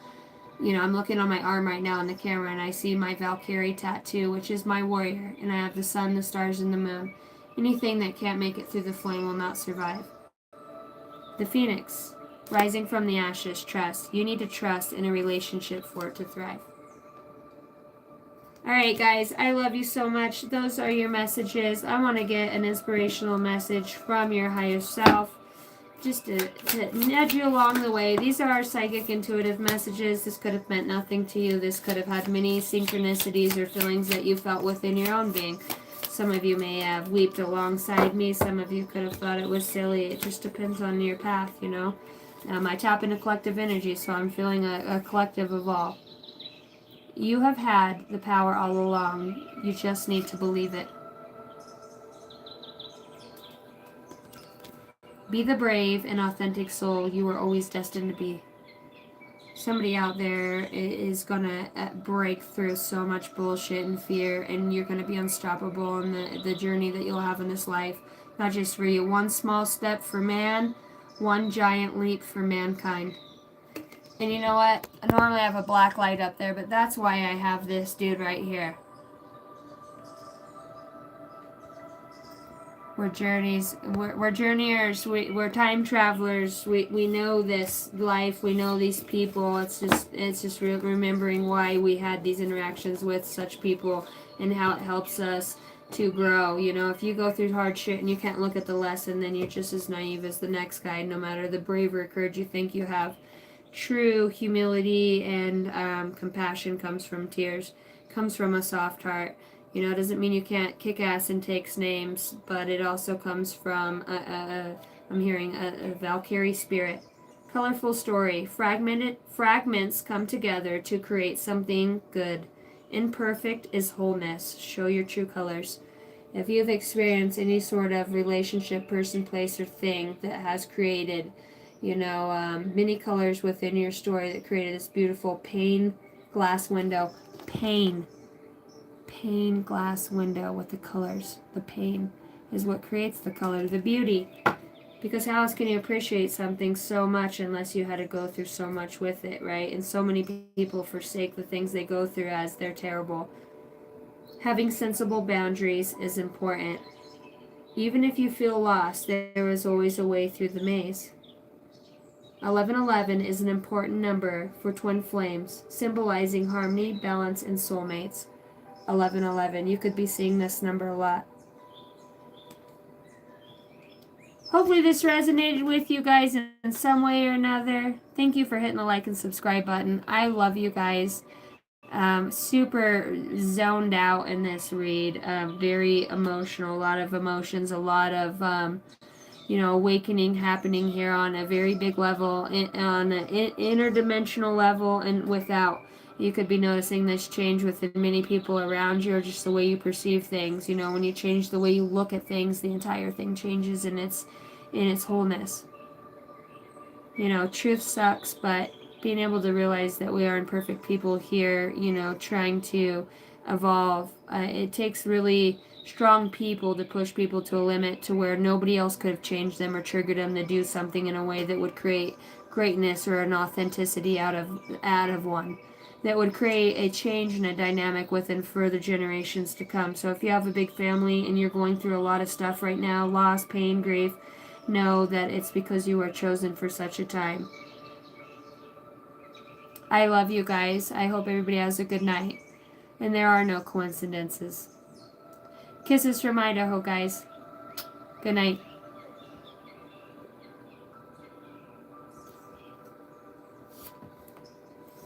You know, I'm looking on my arm right now in the camera and I see my Valkyrie tattoo, which is my warrior, and I have the sun, the stars, and the moon. Anything that can't make it through the flame will not survive. The Phoenix, rising from the ashes, trust. You need to trust in a relationship for it to thrive. Alright guys, I love you so much. Those are your messages. I want to get an inspirational message from your higher self, just to nudge you along the way. These are our psychic intuitive messages. This could have meant nothing to you. This could have had many synchronicities or feelings that you felt within your own being. Some of you may have wept alongside me. Some of you could have thought it was silly. It just depends on your path, you know. I tap into collective energy, so I'm feeling a collective of all. You have had the power all along. You just need to believe it. Be the brave and authentic soul you were always destined to be. somebody out there is gonna break through so much bullshit and fear, and you're gonna be unstoppable in the journey that you'll have in this life. Not just for you. One small step for man, one giant leap for mankind. And you know what? I normally have a black light up there, but that's why I have this dude right here. We're journeyers, we're time travelers, we know this life, we know these people. It's just remembering why we had these interactions with such people and how it helps us to grow. You know, if you go through hard shit and you can't look at the lesson, then you're just as naive as the next guy, no matter the bravery or courage you think you have. True humility and compassion comes from tears, comes from a soft heart. You know, it doesn't mean you can't kick ass and take names, but it also comes from I'm hearing a Valkyrie spirit. Colorful story. Fragments come together to create something good. Imperfect is wholeness. Show your true colors. If you've experienced any sort of relationship, person, place, or thing that has created, many colors within your story that created this beautiful pane glass window. Pane glass window with the colors. The pane is what creates the color, the beauty. Because how else can you appreciate something so much unless you had to go through so much with it, right? And so many people forsake the things they go through as they're terrible. Having sensible boundaries is important. Even if you feel lost, there is always a way through the maze. 1111 is an important number for twin flames, symbolizing harmony, balance, and soulmates. 1111. You could be seeing this number a lot. Hopefully this resonated with you guys in some way or another. Thank you for hitting the like and subscribe button. I love you guys. Super zoned out in this read. Very emotional. A lot of emotions. A lot of awakening happening here on a very big level, on an interdimensional level, and without. You could be noticing this change within many people around you, or just the way you perceive things. You know, when you change the way you look at things, the entire thing changes in its wholeness. You know, truth sucks, but being able to realize that we are imperfect people here, trying to evolve. It takes really strong people to push people to a limit to where nobody else could have changed them or triggered them to do something in a way that would create greatness or an authenticity out of one, that would create a change and a dynamic within further generations to come. So if you have a big family and you're going through a lot of stuff right now, loss, pain, grief, know that it's because you were chosen for such a time. I love you guys. I hope everybody has a good night. And there are no coincidences. Kisses from Idaho, guys. Good night.